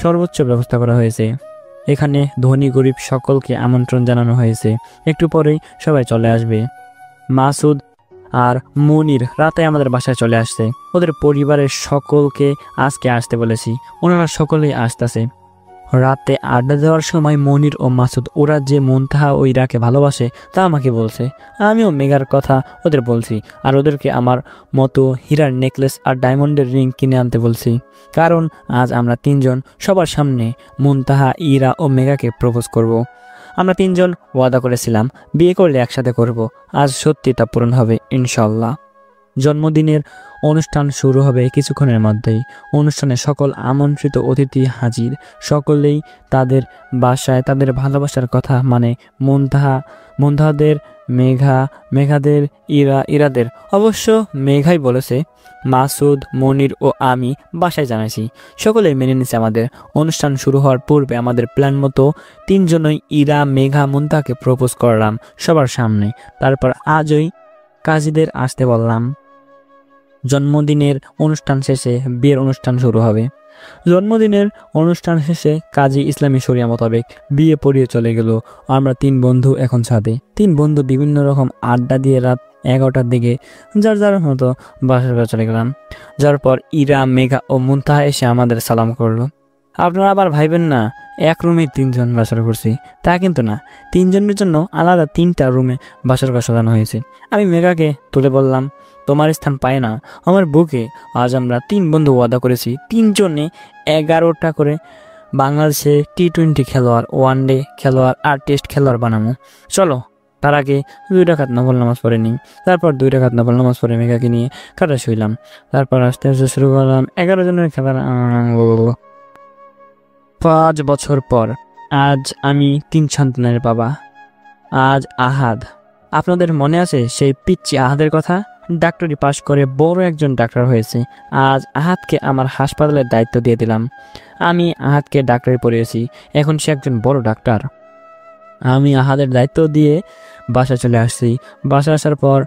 সর্বোচ্চ ব্যবস্থা করা হয়েছে। এখানে ধনী গরিব সকলকে আমন্ত্রণ জানানো হয়েছে। একটু পরেই সবাই চলে আসবে। মাসুদ আর মনির রাতে আমাদের বাসায় চলে আসছে। ওদের পরিবারের সকলকে আজকে আসতে বলেছি। ওনারা সকলেই আসতেছে। রাতে আড্ডা দেওয়ার সময় মনির ও মাসুদ ওরা যে মুনতাহা ও ইরাকে ভালোবাসে তা আমাকে বলছে। আমিও মেঘার কথা ওদের বলছি, আর ওদেরকে আমার মতো হীরার নেকলেস আর ডায়মন্ডের রিং কিনে আনতে বলছি। কারণ আজ আমরা তিনজন সবার সামনে মুনতাহা, ইরা ও মেঘাকে প্রপোজ করব। আমরা তিনজন ওয়াদা করেছিলাম বিয়ে করলে একসাথে করব। আজ সত্যি তা পূরণ হবে ইনশাল্লাহ। জন্মদিনের অনুষ্ঠান শুরু হবে কিছুক্ষণের মধ্যেই। অনুষ্ঠানে সকল আমন্ত্রিত অতিথি হাজির। সকলেই তাদের বাসায় তাদের ভালোবাসার কথা মানে মুনতাহাদের, মেঘাদের, ইরাদের। অবশ্য মেঘাই বলেছে। মাসুদ, মনির ও আমি বাসায় জানাইছি। সকলেই মেনে নিছে আমাদের। অনুষ্ঠান শুরু হওয়ার পূর্বে আমাদের প্ল্যান মতো তিনজনই ইরা, মেঘা, মুনতাহাকে প্রপোজ করলাম সবার সামনে। তারপর আজই কাজীদের আসতে বললাম। জন্মদিনের অনুষ্ঠান শেষে বিয়ের অনুষ্ঠান শুরু হবে। জন্মদিনের অনুষ্ঠান শেষে কাজী ইসলামী শরিয়া মোতাবেক বিয়ে পড়িয়ে চলে গেল। আমরা তিন বন্ধু এখন ছাদে। তিন বন্ধু বিভিন্ন রকম আড্ডা দিয়ে রাত 11টার দিকে যার যার মতো বাসার ঘরে চলে গেলাম। যার পর ইরা, মেঘা ও মুনতাহা এসে আমাদের সালাম করলো। আপনারা আবার ভাইবেন না এক রুমে তিনজন বাসর করছি, তা কিন্তু না। তিনজনের জন্য আলাদা 3টা রুমে বাসর ঘর সাজানো হয়েছে। আমি মেঘাকে তুলে বললাম, তোমার স্থান পায় না আমার বুকে। আজ আমরা 3 বন্ধু ওয়াদা করেছি তিনজনে 11টা করে বাংলাদেশে T20 খেলোয়াড়, ওয়ানডে খেলোয়াড় আর টেস্ট খেলোয়াড় বানাবো। চলো তার আগে 2 রাকাত নফল নামাজ পড়ে নিই। তারপর 2 রাকাত নফল নামাজ পড়ে মেঘাকে নিয়ে খাটে শুইলাম। তারপর আস্তে আস্তে শুরু করলাম 11 জনের খেলার। 5 বছর পর আজ আমি 3 সন্তানের বাবা। আজ আহাদ, আপনাদের মনে আছে সেই পিচ্চি আহাদের কথা? ডাক্তারি পাশ করে বড় একজন ডাক্তার হয়েছে। আজ আহাদকে আমার হাসপাতালের দায়িত্ব দিয়ে দিলাম। আমি আহাদকে ডাক্তারি পড়িয়েছি, এখন সে একজন বড় ডাক্তার। আমি আহাদের দায়িত্ব দিয়ে বাসা চলে আসছি। বাসা আসার পর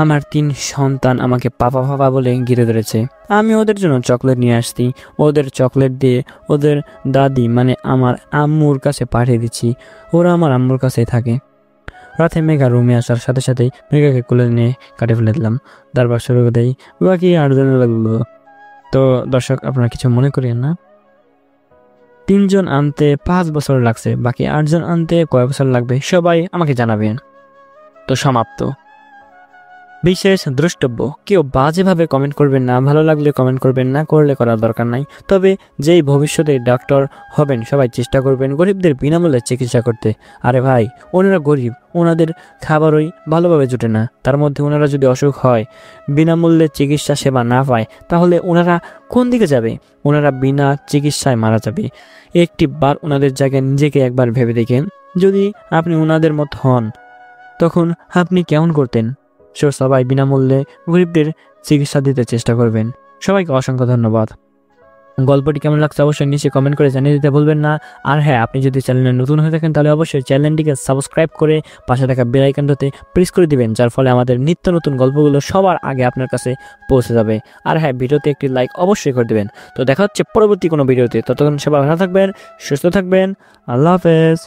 আমার 3 সন্তান আমাকে পাপা পাপা বলে ঘিরে ধরেছে। আমি ওদের জন্য চকলেট নিয়ে আসছি। ওদের চকলেট দিয়ে ওদের দাদি মানে আমার আম্মুর কাছে পাঠিয়ে দিচ্ছি। ওরা আমার আম্মুর কাছেই থাকে। রাতে মেঘা রুমে আসার সাথে সাথেই মেঘাকে কোলে নিয়ে কাটে ফেলে দিলাম। তারপর শুরু করে বাকি 8 জনের লাগলো। তো দর্শক, আপনারা কিছু মনে করেন না, 3 জন আনতে 5 বছর লাগছে, বাকি 8 জন আনতে কয় বছর লাগবে সবাই আমাকে জানাবেন। তো সমাপ্ত। বিশেষ দ্রষ্টব্য, কেউ বাজেভাবে কমেন্ট করবেন না, ভালো লাগলে কমেন্ট করবেন, না করলে করার দরকার নাই। তবে যেই ভবিষ্যতে ডাক্তার হবেন সবাই চেষ্টা করবেন গরিবদের বিনামূল্যে চিকিৎসা করতে। আরে ভাই, ওনারা গরিব, ওনাদের খাবারই ভালোভাবে জুটে না, তার মধ্যে ওনারা যদি অসুখ হয়, বিনামূল্যে চিকিৎসা সেবা না পায়, তাহলে ওনারা কোন দিকে যাবে? ওনারা বিনা চিকিৎসায় মারা যাবে। একটি বার ওনাদের জায়গায় নিজেকে একবার ভেবে দেখেন, যদি আপনি ওনাদের মতো হন তখন আপনি কেমন করতেন? সবাই বিনামূল্যে গরিবদের চিকিৎসা দিতে চেষ্টা করবেন। সবাইকে অসংখ্য ধন্যবাদ। গল্পটি কেমন লাগছে অবশ্যই নিচে কমেন্ট করে জানিয়ে দিতে ভুলবেন না। আর হ্যাঁ, আপনি যদি চ্যানেলে নতুন হয়ে থাকেন তাহলে অবশ্যই চ্যানেলটিকে সাবস্ক্রাইব করে পাশে থাকা বেল আইকনটাতে প্রেস করে দিবেন, যার ফলে আমাদের নিত্য নতুন গল্পগুলো সবার আগে আপনার কাছে পৌঁছে যাবে। আর হ্যাঁ, ভিডিওতে একটি লাইক অবশ্যই করে দিবেন। তো দেখা হচ্ছে পরবর্তী কোনো ভিডিওতে। ততক্ষণ সবাই ভালো থাকবেন, সুস্থ থাকবেন। আল্লাহ হাফেজ।